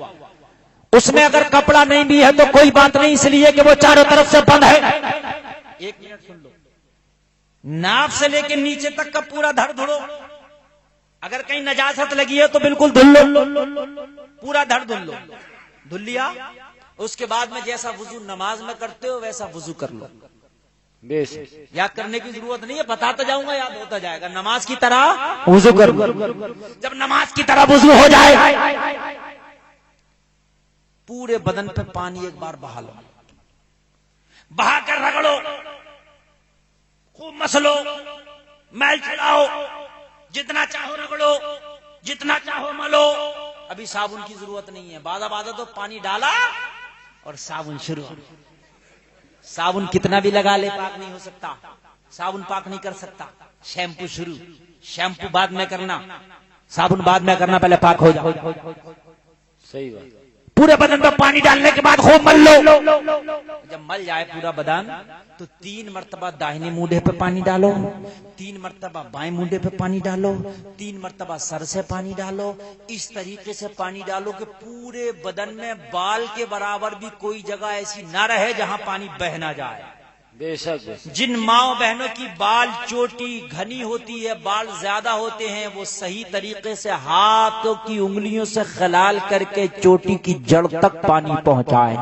اس میں اگر کپڑا نہیں بھی ہے تو کوئی بات نہیں، اس لیے کہ وہ چاروں طرف سے بند ہے۔ ایک منٹ سن لو، ناف سے لے کے نیچے تک کا پورا دھڑ دھڑو، اگر کہیں نجاست لگی ہے تو بالکل دھل لو، پورا دھڑ دھل لو، دھل لیا، اس کے بعد میں جیسا وضو نماز میں کرتے ہو ویسا وضو کر لو، بے شک، یاد کرنے کی ضرورت نہیں ہے، بتاتا جاؤں گا یاد ہوتا جائے گا، نماز کی طرح وضو کر لو۔ جب نماز کی طرح وضو ہو جائے پورے بدن پہ پانی ایک بار بہا لو، بہا کر رگڑو، خوب مسلو، میل چڑھاؤ، جتنا چاہو رگڑو، جتنا چاہو ملو، ابھی صابن کی ضرورت نہیں ہے، بعد تو پانی ڈالا اور صابن شروع، صابن کتنا بھی لگا لے پاک نہیں ہو سکتا، صابن پاک نہیں کر سکتا، شیمپو شروع، شیمپو بعد میں کرنا، صابن بعد میں کرنا، پہلے پاک ہو جاؤ، صحیح بات، پورے بدن پہ پانی ڈالنے کے بعد خوب مل لو، جب مل جائے پورا بدن تو 3 مرتبہ داہنے منڈے پہ پانی ڈالو، 3 مرتبہ بائیں منڈے پہ پانی ڈالو، 3 مرتبہ سر سے پانی ڈالو، اس طریقے سے پانی ڈالو کہ پورے بدن میں بال کے برابر بھی کوئی جگہ ایسی نہ رہے جہاں پانی بہ نہ جائے۔ بے شک، بے شک، جن ماؤں بہنوں کی بال چوٹی گھنی ہوتی ہے، بال زیادہ ہوتے ہیں، وہ صحیح طریقے سے ہاتھوں کی انگلیوں سے خلال کر کے چوٹی کی جڑ تک پانی پہنچائے۔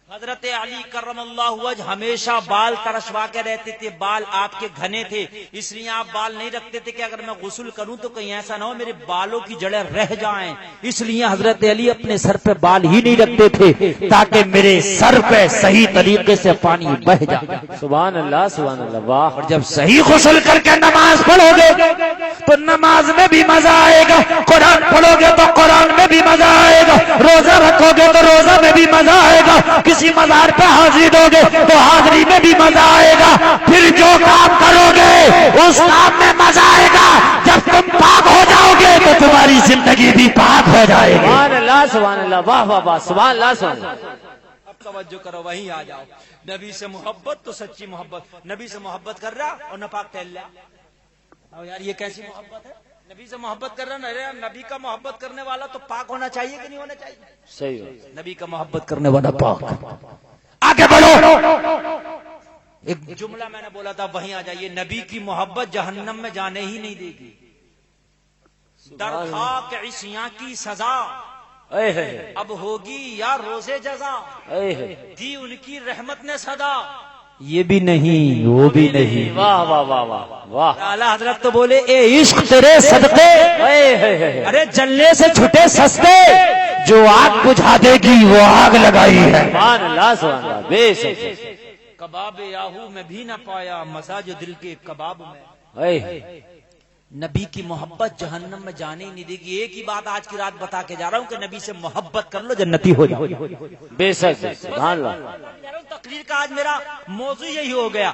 حضرت علی کرم اللہ وجہ ہمیشہ بال ترشوا کے رہتے تھے، بال آپ کے گھنے تھے، اس لیے آپ بال نہیں رکھتے تھے کہ اگر میں غسل کروں تو کہیں ایسا نہ ہو میرے بالوں کی جڑیں رہ جائیں، اس لیے حضرت علی اپنے سر پہ بال ہی نہیں رکھتے تھے تاکہ میرے سر پہ صحیح طریقے سے پانی بہ جائے۔ سبحان اللہ، سبحان اللہ، واہ، اور جب صحیح غسل کر کے نماز پڑھو گے تو نماز میں بھی مزہ آئے گا، قرآن پڑھو گے تو قرآن میں بھی مزہ آئے گا، روزہ رکھو گے تو روزہ میں بھی مزہ آئے گا، کسی مزار پہ حاضری دو گے تو حاضری میں بھی مزہ آئے گا، پھر جو کام کرو گے اس کام میں مزہ آئے گا، جب تم پاک ہو جاؤ گے تو تمہاری زندگی بھی پاک ہو جائے گی۔ سبحان اللہ، سبحان اللہ، واہ واہ واہ، سبحان اللہ، سبحان اللہ۔ اب توجہ کرو، وہیں آ جاؤ، نبی سے محبت تو سچی محبت، نبی سے محبت کر رہا اور ناپاک ٹہل رہا، یار یہ کیسی محبت ہے؟ نبی سے محبت کر رہا، نبی کا محبت کرنے والا تو پاک ہونا چاہیے کہ نہیں ہونا چاہیے؟ صحیح بات، نبی کا محبت کرنے والا پاک۔ آگے بڑھو، ایک جملہ میں نے بولا تھا وہیں آ جائیے، نبی کی محبت جہنم میں جانے ہی نہیں دے گی، درخواک عصیاں کی سزا اے ہے، اب ہوگی یا روزے جزا، اے ہے، دی ان کی رحمت نے صدا، یہ بھی نہیں وہ بھی نہیں، واہ واہ واہ واہ واہ، اعلیٰ حضرت تو بولے اے عشق تیرے صدقے، اے ہے، ارے جلنے سے چھٹے سستے، جو آگ بجھا دے گی وہ آگ لگائی ہے۔ سبحان اللہ، سبحان اللہ، بے شک، کباب یاہو میں بھی نہ پایا مزہ جو دل کے کباب میں، اے ہے، نبی کی محبت جہنم میں جانے ہی نہیں دے گی۔ ایک ہی بات آج کی رات بتا کے جا رہا ہوں کہ نبی سے محبت کر لو جنتی ہو جاؤ۔ بے شک، سبحان اللہ، تقریر کا آج میرا موضوع یہی ہو گیا،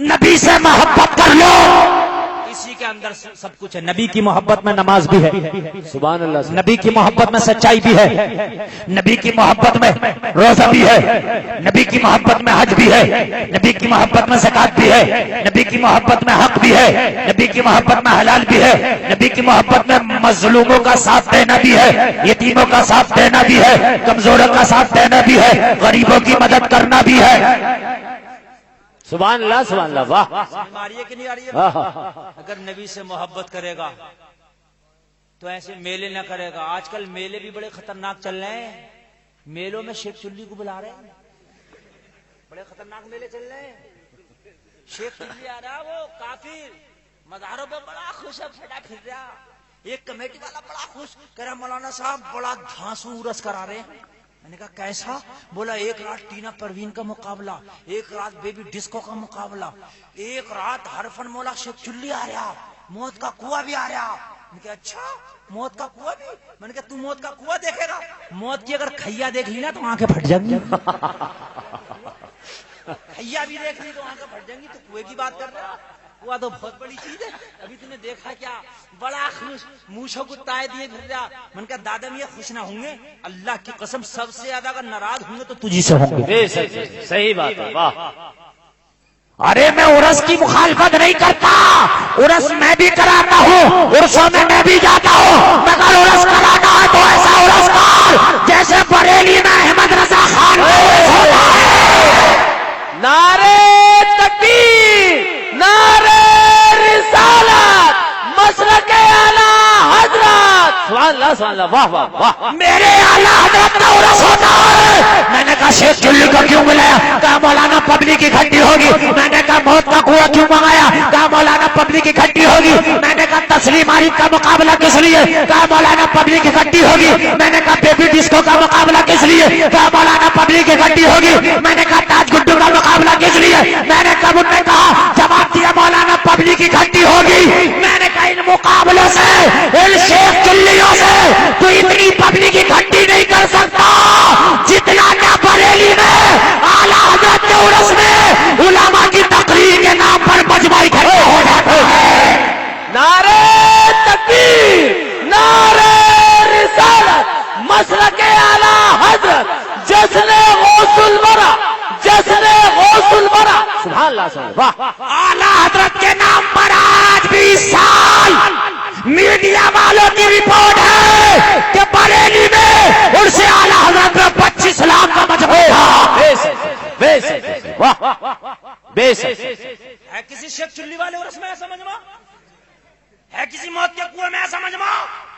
نبی سے محبت کر لو، اسی کے اندر سب کچھ ہے. نبی کی محبت میں نماز بھی ہے, سبحان اللہ. نبی کی محبت میں سچائی بھی ہے, نبی کی محبت میں روزہ بھی ہے, نبی کی محبت میں حج بھی ہے, نبی کی محبت میں زکات بھی ہے, نبی کی محبت میں حق بھی ہے, نبی کی محبت میں حلال بھی ہے, نبی کی محبت میں مظلوموں کا ساتھ دینا بھی ہے, یتیموں کا ساتھ دینا بھی ہے, کمزوروں کا ساتھ دینا بھی ہے, غریبوں کی مدد کرنا بھی ہے. سبحان اللہ سبحان اللہ. واہ آ رہی ہے کہ نہیں آ رہی ہے؟ اگر نبی سے محبت کرے گا تو ایسے میلے نہ کرے گا. آج کل میلے بھی بڑے خطرناک چل رہے ہیں. میلوں میں شیخ چلی کو بلا رہے ہیں, بڑے خطرناک میلے چل رہے ہیں. شیخ چلی آ رہا, وہ کافر مزاروں پہ بڑا خوش ہے, پھٹا پھر رہا. ایک کمیٹی والا بڑا خوش, کہہ رہا مولانا صاحب بڑا دھانسو عرس کرا رہے ہیں. میں نے کہا کیسا؟ بولا ایک رات ٹینا پروین کا مقابلہ, ایک رات بیبی ڈسکو کا مقابلہ, ایک رات حرفن مولا شیخ چلی آ رہا, موت کا کنواں بھی آ رہا. میں نے کہا اچھا موت کا کنواں بھی؟ میں نے کہا تو موت کا کنواں دیکھے گا؟ موت کی اگر کھیا دیکھ لی نا تو آنکھیں پھٹ جائیں گی. کھیا بھی دیکھ لی تو آنکھیں پھٹ جائیں گی, تو کنویں کی بات کر رہا. کنواں تو بہت بڑی چیز ہے. ابھی تم نے دیکھا کیا, بڑا خوش موچھوں کو تائے دیے پھر رہا. من کا دادا میاں خوش نہ ہوں گے؟ اللہ کی قسم سب سے زیادہ اگر ناراض ہوں گے تو تجھی سے ہوں گے. صحیح بات ہے. واہ ارے میں عرس کی مخالفت نہیں کرتا, عرس میں بھی کراتا ہوں, عرسوں میں بھی جاتا ہوں, مگر عرس کرانا ہے تو ایسا عرس کر جیسے بریلی میں احمد رضا خان ہوتا ہے. نعرے تکبیر, نعرے رسالت, مسلک اعلی حضرت. سبحان اللہ سبحان اللہ. واہ واہ واہ. میرے اعلیٰ حضرت کا عرس ہوتا ہے. میں نے کہا شیخ چلی کو کیوں بلایا؟ کہا مولانا پبلک اکٹھی ہوگی. میں نے کہا موت کا کنواں کیوں منگایا؟ کہا مولانا پبلک اکٹھی ہوگی. میں نے کہا تسلیم عارف کا مقابلہ کس لیے؟ کہا مولانا پبلک اکٹھی ہوگی. میں نے کہا بیبی ڈسکو کا مقابلہ کس لیے؟ کہا مولانا پبلک اکٹھی ہوگی. میں نے کہا تاج گڈو کا مقابلہ کس لیے؟ میں نے کب ان نے کہا جواب دیا مولانا پبلک اکٹھی ہوگی. میں نے کہا ان مقابلوں سے, ان شیخ چلیوں سے تو اتنی پبلک اکٹھی نہیں کر سکتا جتنا نہ بریلی میں اعلیٰ حضرت کے عرس میں علماء کی تقریر کے نام پر مجمع اکٹھا ہو جاتا ہے. نعرے تکبیر, نعرے رسالت, مسلک اعلی حضرت, جشن غوث الورا, جشن غوث الورا. سبحان اللہ سبحان اللہ. واہ اعلیٰ حضرت کے نام پر آج 20 سال میڈیا والوں کی رپورٹ ہے کہ بریلی میں ان سے اعلیٰ حضرت میں 25 لاکھ کا مجمع تھا. بے شک. واہ بے شک. ہے کسی شیخ چلی والے عرس میں ایسا مجمع؟ ہے کسی موت کے کنویں میں ایسا مجمع؟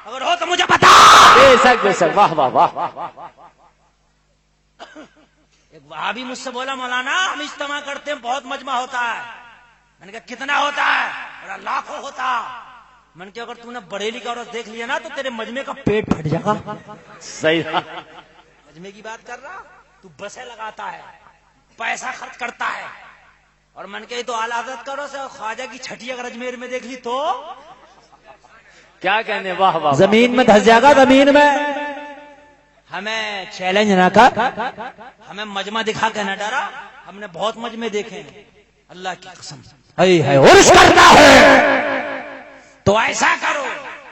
اگر ہو تو مجھے بتا. بے شک بے شک. واہ واہ واہ. ایک وہابی مجھ سے بولا مولانا ہم اجتماع کرتے ہیں بہت مجمع ہوتا ہے. میں نے کہا کتنا ہوتا ہے؟ بڑا لاکھوں ہوتا. میں نے کہا اگر تم نے بریلی کا عرس دیکھ لیا نا تو تیرے مجمع کا پیٹ پھٹ جائے گا. صحیح. مجمع کی بات کر رہا, تو بسیں لگاتا ہے, پیسہ خرچ کرتا ہے, اور من کے تو اعلیٰ حضرت کا عرس ہے, خواجہ کی چھٹی اگر اجمیر میں دیکھ لی تو کیا کہنے. واہ واہ. زمین میں دھس جائے گا. زمین میں ہمیں چیلنج نہ کر, ہمیں مجمع دکھا کے نہ ڈرا. ہم نے بہت مجمع دیکھے ہیں, اللہ کی قسم ہے عرس کرنا ہے تو ایسا کرو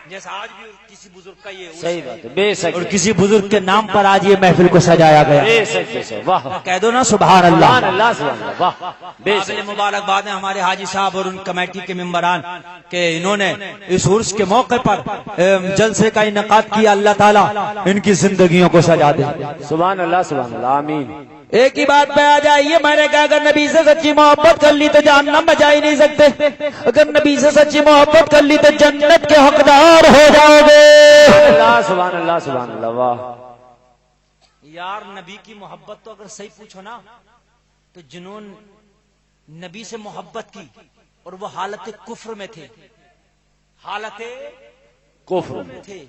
جیسا آج بھی کسی بزرگ کا یہ. صحیح بات ہے. بے شک. اور کسی بزرگ کے نام پر آج یہ محفل کو سجایا گیا. بے شک بے شک. واہ کہہ دو نا سبحان اللہ. سبحان اللہ سبحان اللہ. واہ بے شک. مبارکباد ہے ہمارے حاجی صاحب اور ان کمیٹی کے ممبران کہ انہوں نے اس عرس کے موقع پر جلسے کا انعقاد کیا. اللہ تعالیٰ ان کی زندگیوں کو سجا دے. سبحان اللہ سبحان اللہ. آمین. ایک ہی بات پہ آ جائیے, میں نے کہا اگر نبی سے سچی محبت کر لی تو جہنم میں جا ہی نہیں سکتے. اگر نبی سے سچی محبت کر لی تو جنت کے حقدار ہو جاؤ گے. سبحان اللہ سبحان اللہ. واہ یار نبی کی محبت تو اگر صحیح پوچھو نا تو جنہوں نبی سے محبت کی اور وہ حالت کفر میں تھے, حالت کفر میں تھے,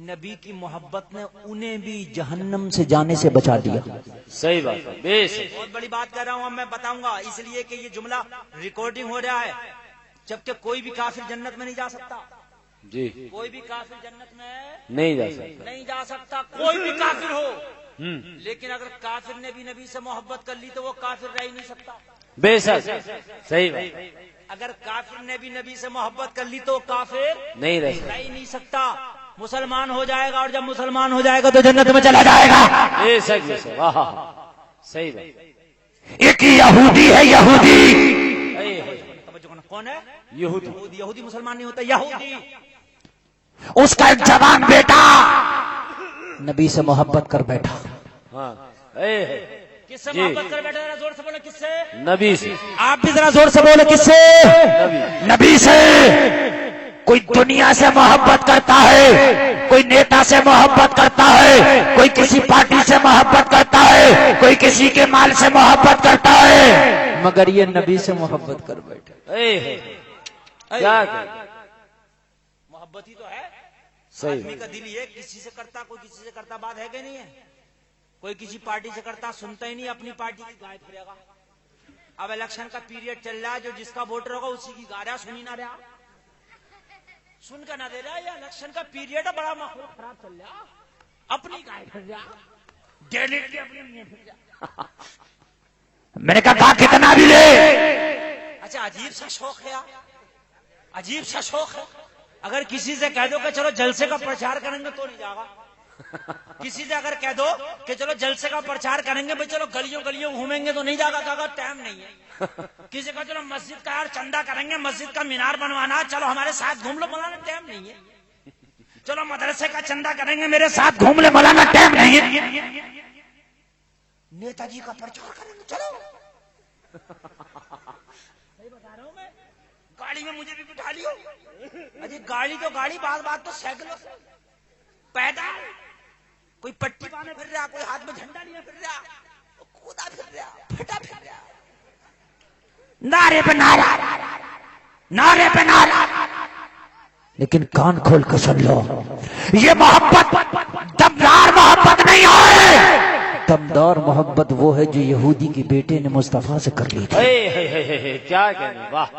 نبی کی محبت نے انہیں بھی جہنم سے جانے سے بچا دیا. صحیح بات ہے. بے شک. بہت بڑی بات کر رہا ہوں, اب میں بتاؤں گا اس لیے کہ یہ جملہ ریکارڈنگ ہو رہا ہے, جبکہ کوئی بھی کافر جنت میں نہیں جا سکتا. جی کوئی بھی کافر جنت میں نہیں جا سکتا. نہیں جا سکتا, کوئی بھی کافر ہو. لیکن اگر کافر نے بھی نبی سے محبت کر لی تو وہ کافر رہ ہی نہیں سکتا. بے شک. صحیح بات. اگر کافر نے بھی نبی سے محبت کر لی تو کافر نہیں رہے رہ ہی نہیں سکتا، مسلمان ہو جائے گا، اور جب مسلمان ہو جائے گا تو جنت میں چلا جائے گا۔ یہ صحیح ہے، واہ صحیح بات۔ ایک یہودی ہے، یہودی توجہ کرنا، کون ہے؟ یہودی۔ یہودی مسلمان نہیں ہوتا، یہودی۔ اس کا ایک جوان بیٹا نبی سے محبت کر بیٹھا۔ ہاں کس سے جی۔ محبت کر بیٹھا؟ ذرا زور سے بولو، کس سے؟ نبی سے، آپ بھی ذرا زور سے بولو، کس سے؟ نبی سے۔ کوئی دنیا سے محبت کرتا ہے، کوئی نیتا سے محبت کرتا ہے، کوئی کسی پارٹی سے محبت کرتا ہے، کوئی کسی کے مال سے محبت کرتا ہے، مگر یہ نبی سے محبت کر بیٹھا۔ کیا کہ محبت ہی تو ہے۔ صحیح۔ آدمی کا دل یہ کسی سے کرتا، کوئی کسی سے کرتا، بات ہے کہ نہیں ہے؟ کوئی کسی پارٹی سے کرتا، سنتا ہی نہیں، اپنی پارٹی کی گائے پھرے گا۔ اب الیکشن کا پیریڈ چل رہا ہے، جو جس کا ووٹر ہوگا اسی کی گا رہا، سنی نہ رہا، سن کا نہ دے رہا۔ یہ الیکشن کا پیریڈ ہے، بڑا ماحول خراب چل رہا، اپنی گائے پھر رہا، ڈیلیٹ اپنے منہ پھر رہا۔ میں نے کہا کتنا بھی لے۔ اچھا، عجیب سا شوق ہے، عجیب سا شوق ہے۔ اگر کسی سے کہہ دو کہ چلو جلسے کا پرچار کریں گے تو نہیں جاگا، کسی سے اگر کہہ دو کہ چلو جلسے کا پرچار کریں گے، بھائی چلو گلیوں گلیوں گھومیں گے تو نہیں جاگا، کہا ٹائم نہیں ہے۔ کسی کا چلو مسجد کا یار چندہ کریں گے، مسجد کا مینار بنوانا، چلو ہمارے ساتھ گھوم لو، مولانا ٹائم نہیں ہے۔ چلو مدرسے کا چندہ کریں گے، میرے ساتھ گھوم لے، مولانا ٹائم نہیں ہے۔ نیتا جی کا پرچار کریں گے، چلو بتا رہا ہوں میں، گاڑی میں مجھے بھی بٹھا لیو۔ ارے گاڑی تو گاڑی، بات بات تو سائیکلوں سے، پیدل، کوئی پٹی باندھے پھر رہا، کوئی ہاتھ میں جھنڈا لیے پھر رہا، کودا پھر رہا، پھٹا پھر رہا، نعرے پہ نعرہ، نعرے پہ نعرہ۔ لیکن کان کھول کر سن لو، یہ محبت دمدار محبت نہیں ہے۔ دمدار محبت وہ ہے جو یہودی کے بیٹے نے مصطفیٰ سے کر لی تھی۔ کیا کہنے، واہ۔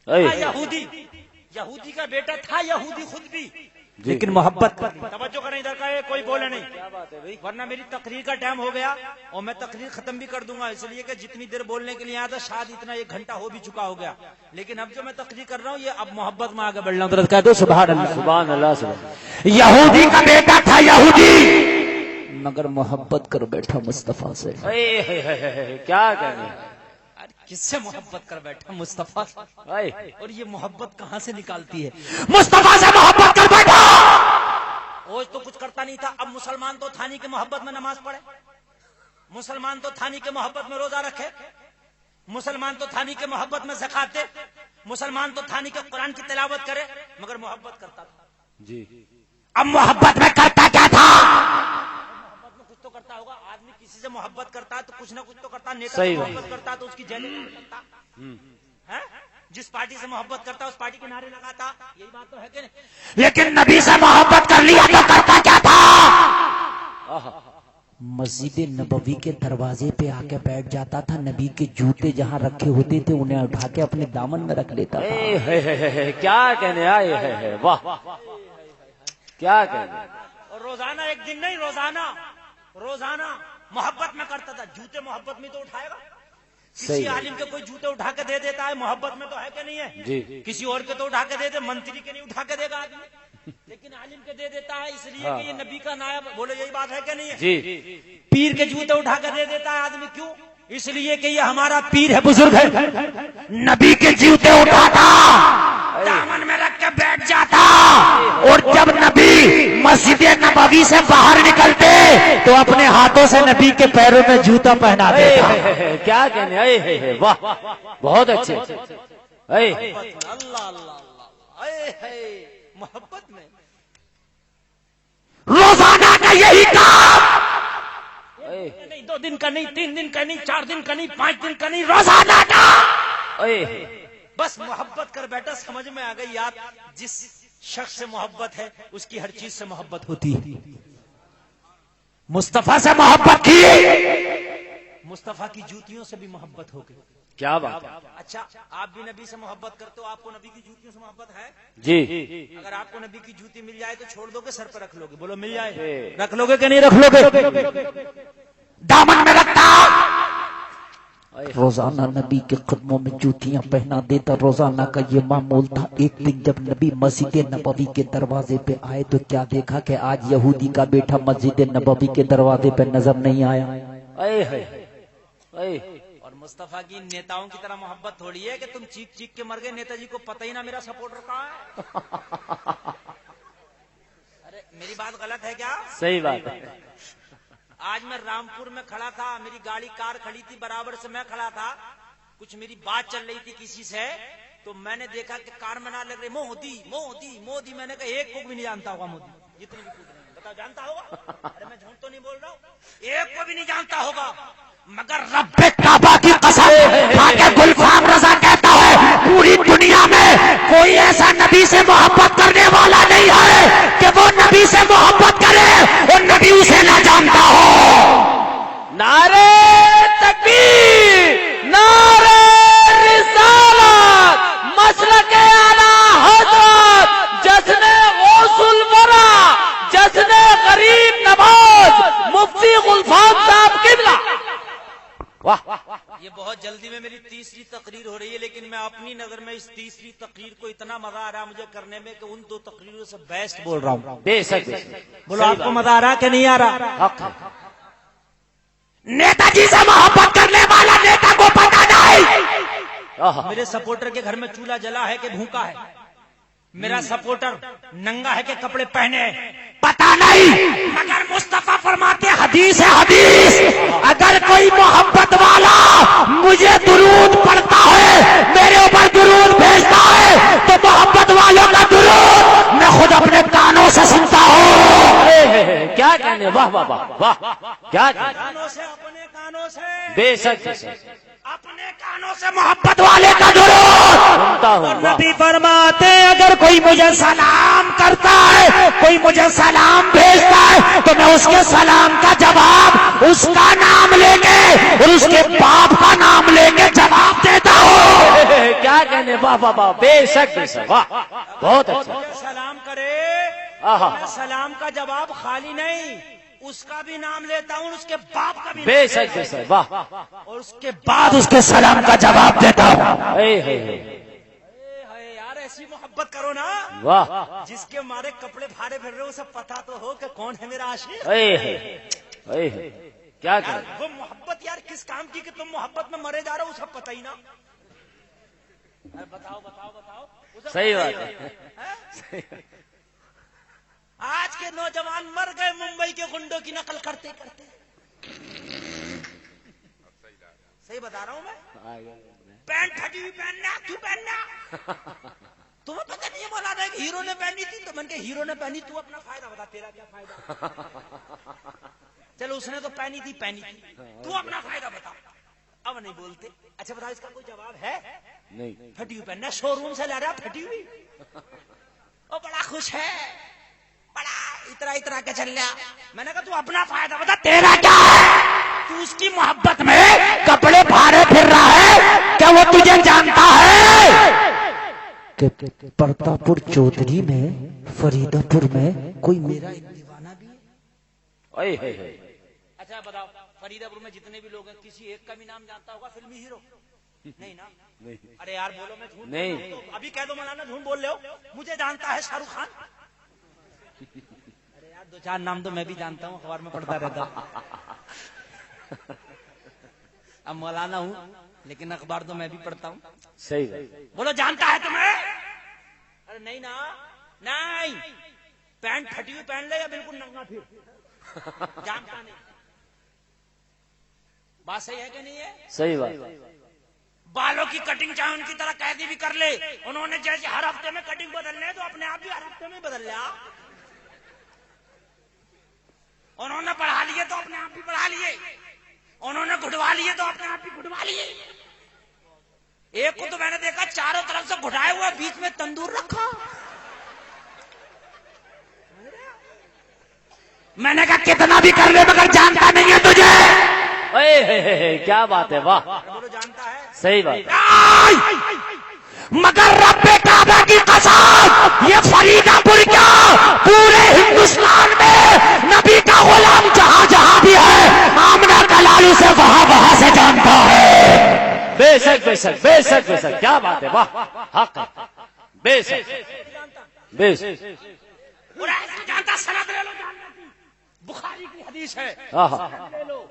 یہودی، یہودی کا بیٹا تھا، یہودی خود بھی، لیکن محبت۔ توجہ کریں ادھر کا، کوئی بولے نہیں، ورنہ میری تقریر کا ٹائم ہو گیا اور میں تقریر ختم بھی کر دوں گا، اس لیے کہ جتنی دیر بولنے کے لیے آیا تھا شاید اتنا 1 گھنٹہ ہو بھی چکا ہو گیا، لیکن اب جو میں تقریر کر رہا ہوں یہ اب محبت میں آگے بڑھ رہا ہوں۔ کہہ دو سبحان اللہ، سبحان اللہ، سبحان۔ یہودی کا بیٹا تھا، یہودی، مگر محبت کر بیٹھا مصطفیٰ سے۔ کیا کہنے، کس سے محبت کر بیٹھا؟ مصطفیٰ سے۔ اے اور یہ محبت کہاں سے نکالتی ہے؟ مصطفیٰ سے محبت کر بیٹھا۔ وہ تو کچھ کرتا نہیں تھا، اب مسلمان تو تھانی کی محبت میں نماز پڑھے، مسلمان تو تھانی کی محبت میں روزہ رکھے، مسلمان تو تھانی کی محبت میں زکات دے، مسلمان تو تھانی کے قرآن کی تلاوت کرے، مگر محبت کرتا تھا۔ جی، اب محبت میں کرتا کیا تھا؟ محبت میں کچھ تو کرتا ہوگا، آدمی کسی سے محبت کرتا ہے تو کچھ نہ کچھ تو کرتا، نیتا سے محبت کرتا تو اس کی جیلیں کرتا ہے، جس پارٹی سے محبت کرتا اس پارٹی کے نعرے لگاتا، یہی بات تو ہے کہ نہیں؟ لیکن نبی سے محبت کر لیا تو کرتا کیا تھا؟ مسجد نبوی کے دروازے پہ آ کے بیٹھ جاتا تھا، نبی کے جوتے جہاں رکھے ہوتے تھے انہیں اٹھا کے اپنے دامن میں رکھ لیتا تھا۔ کیا کہنے آئے، واہ کیا کہنے۔ اور روزانہ، ایک دن نہیں، روزانہ روزانہ محبت میں کرتا تھا۔ جوتے محبت میں تو اٹھائے گا، کسی عالم کے کوئی جوتے اٹھا کے دے دیتا ہے، محبت میں تو ہے کہ نہیں ہے؟ جی، کسی اور کے تو اٹھا کے دے دے، منتری کے نہیں اٹھا کے دے گا آدمی، لیکن عالم کے دے دیتا ہے، اس لیے کہ یہ نبی کا نائب، بولو یہی بات ہے کہ نہیں ہے؟ جی، پیر کے جوتے اٹھا کے دے دیتا ہے آدمی، کیوں؟ اس لیے کہ یہ ہمارا پیر ہے، بزرگ ہے۔ نبی کے جوتے اٹھاتا، دامن میں رکھ کے بیٹھ جاتا، اور جب نبی مسجد نبوی سے باہر نکلتے تو اپنے ہاتھوں سے نبی کے پیروں میں جوتا پہنا دیتا۔ کیا کہنے آئے، واہ بہت اچھے۔ اللہ اللہ اللہ، محبت میں روزانہ کا یہی کام، نہیں 2 دن کا نہیں، 3 دن کا نہیں، 4 دن کا نہیں، 5 دن کا نہیں، روزانہ کا۔ بس محبت کر بیٹا، سمجھ میں آ گئی یار، جس شخص سے محبت ہے اس کی ہر چیز سے محبت ہوتی ہے۔ مصطفیٰ سے محبت کی، مصطفیٰ کی جوتیوں سے بھی محبت ہو گئی۔ کیا بات ہے۔ اچھا، آپ بھی نبی سے محبت کرتے ہو، آپ کو نبی کی جوتیوں سے محبت ہے؟ جی، اگر آپ کو نبی کی جوتی مل جائے تو چھوڑ دو گے، سر پہ رکھ لو گے؟ بولو مل جائے، رکھ لو گے کہ نہیں رکھ لو گے؟ دامن میں رکھتا، روزانہ نبی کے قدموں میں جوتیاں پہنا دیتا، روزانہ کا یہ معمول تھا۔ ایک دن جب نبی مسجد نبوی کے دروازے پہ آئے تو کیا دیکھا کہ آج یہودی کا بیٹا مسجد نبوی کے دروازے پہ نظر نہیں آیا۔ اور مصطفیٰ کی نیتاؤں کی طرح محبت تھوڑی ہے کہ تم چیخ چیخ کے مر گئے، نیتا جی کو پتہ ہی نہ میرا سپورٹر کہاں ہے۔ ارے میری بات غلط ہے کیا؟ صحیح بات ہے۔ آج میں رامپور میں کھڑا تھا، میری گاڑی کار کھڑی تھی، برابر سے میں کھڑا تھا، کچھ میری بات چل رہی تھی کسی سے، تو میں نے دیکھا کہ کار میں نہ لگ رہے مودی مودی مودی، میں نے کہا ایک کو بھی نہیں جانتا ہوگا مودی، جتنے بھی پوچھ رہے ہیں بتاؤ جانتا ہوگا؟ ارے میں جھوٹ تو نہیں بول رہا ہوں، ایک کو بھی نہیں جانتا ہوگا، مگر رب کعبہ کی قسم کھا کے گلفام رضا کہتا ہے پوری دنیا میں کوئی ایسا نبی سے محبت کرنے والا نہیں ہے کہ وہ نبی سے محبت کرے اور نبی اسے نہ جانتا ہو۔ نعرے تکبیر، نعرے رسالت، مسلک اعلی حضرت، جشن غوث الورا، جشن غریب نواز مفتی گلفام صاحب قبلہ۔ یہ بہت جلدی میں میری تیسری تقریر ہو رہی ہے، لیکن میں اپنی نظر میں اس تیسری تقریر کو اتنا مزہ آ رہا مجھے کرنے میں کہ ان دو تقریروں سے بیسٹ بول رہا ہوں۔ بے شک بولو آپ کو مزہ آ رہا کہ نہیں آ رہا؟ نیتا جی سے محبت کرنے والا نیتا کو پتا نہیں میرے سپورٹر کے گھر میں چولہا جلا ہے کہ بھوکا ہے، میرا سپورٹر ننگا ہے کہ کپڑے پہنے ہیں، پتا نہیں، مگر مصطفیٰ فرماتے حدیث ہے حدیث، اگر کوئی محبت والا مجھے درود پڑھتا ہے، میرے اوپر درود بھیجتا ہے، تو محبت والوں کا درود میں خود اپنے کانوں سے سنتا ہوں۔ کیا کہنے، واہ واہ واہ واہ، کیا کہنے، کانوں سے، اپنے کانوں سے، بے شک اپنے کانوں سے محبت والے کا درود سنتا ہوں۔ اور نبی فرماتے ہیں اگر کوئی مجھے سلام کرتا ہے، کوئی مجھے سلام بھیجتا ہے، تو میں اس کے سلام کا جواب اس کا نام لے کے اور اس کے باپ کا نام لے کے جواب دیتا ہوں۔ کیا کہنے، واہ واہ واہ، بے شک واہ، بہت اچھا۔ سلام کرے، سلام کا جواب خالی نہیں، اس کا بھی نام لیتا ہوں، اس کے باپ کا بھی، بے شک واہ، اور اس کے بعد اس کے سلام کا جواب دیتا ہوں۔ یار ایسی محبت کرو نا، واہ، جس کے مارے کپڑے بھارے پھر رہے ہو، اسے پتا تو ہو کہ کون ہے میرا عاشق۔ کیا یار وہ محبت یار کس کام کی کہ تم محبت میں مرے جا رہے ہو، اسے پتہ ہی نہ۔ بتاؤ بتاؤ بتاؤ، صحیح بات ہے۔ آج کے نوجوان مر گئے ممبئی کے گنڈوں کی نقل کرتے کرتے۔ صحیح بتا رہا ہوں میں، پینٹ پھٹی ہوئی پہننا کیوں پہننا؟ تمہیں پتہ نہیں ہے مولانا ایک ہیرو نے پہنی تھی تو من کے ہیرو نے پہنی، تو اپنا فائدہ بتا، تیرا کیا فائدہ؟ چلو اس نے تو پہنی تھی تو اپنا فائدہ بتا، اب نہیں بولتے۔ اچھا بتاؤ اس کا کوئی جواب ہے؟ نہیں۔ پھٹی ہوئی پہننا، شو روم سے لے رہا پھٹی ہوئی، وہ بڑا خوش ہے، بڑا اترا کے چل رہا۔ میں نے کہا تو اپنا فائدہ بتا، تیرا کیا ہے؟ تو اس کی محبت میں کپڑے بھارے پھر رہا ہے، کیا وہ تجھے جانتا ہے کہ پرتاپور چودھری میں، فریدہ پور میں کوئی میرا ایک دیوانہ بھی ہے؟ اچھا بتاؤ، فریدہ پور میں جتنے بھی لوگ ہیں کسی ایک کا بھی نام جانتا ہوگا فلمی ہیرو؟ نہیں نا؟ ارے یار بولو، میں جھوٹ نہیں، ابھی کہہ دو مولانا جھوٹ بول رہے ہو، مجھے جانتا ہے شاہ رخ خان۔ ارے یار دو چار نام تو میں بھی جانتا ہوں، اخبار میں پڑھتا رہتا ہوں۔ اب مولانا ہوں لیکن اخبار تو میں بھی پڑھتا ہوں۔ صحیح بولو جانتا ہے تمہیں؟ ارے نہیں نا، نہیں، پینٹ پھٹی ہوئی پہن لے یا بالکل ننگا پھر، جانتا نہیں۔ بات صحیح ہے کہ نہیں ہے؟ صحیح بات۔ بالوں کی کٹنگ چاہے ان کی طرح قیدی بھی کر لے، انہوں نے جیسے ہر ہفتے میں کٹنگ بدل لے تو اپنے آپ بھی ہر ہفتے میں بدل لیا۔ انہوں نے پڑھا لیے تو اپنے آپ بھی پڑھا لیے، انہوں نے گھٹوا لیے تو اپنے آپ بھی گھٹوا لیے۔ ایک کو تو میں نے دیکھا چاروں طرف سے گھٹائے ہوئے، بیچ میں تندور رکھا۔ میں نے کہا کتنا بھی کر لے مگر جانتا نہیں ہے تجھے۔ کیا بات ہے، واہ، جانتا ہے، صحیح بات۔ مگر رب کعبہ کی قسم، یہ فریدہ پور کیا پورے ہندوستان میں نبی کا غلام جہاں جہاں بھی ہے، آمنہ کا لالو سے وہاں سے جانتا ہے۔ بے شک بے شک بے شک بے شک، کیا بات ہے، واہ حق ہے، بے شک بے شک، اور ایسا جانتا سند لے لو جاننے کی، بخاری کی حدیث ہے، آہا، لے لو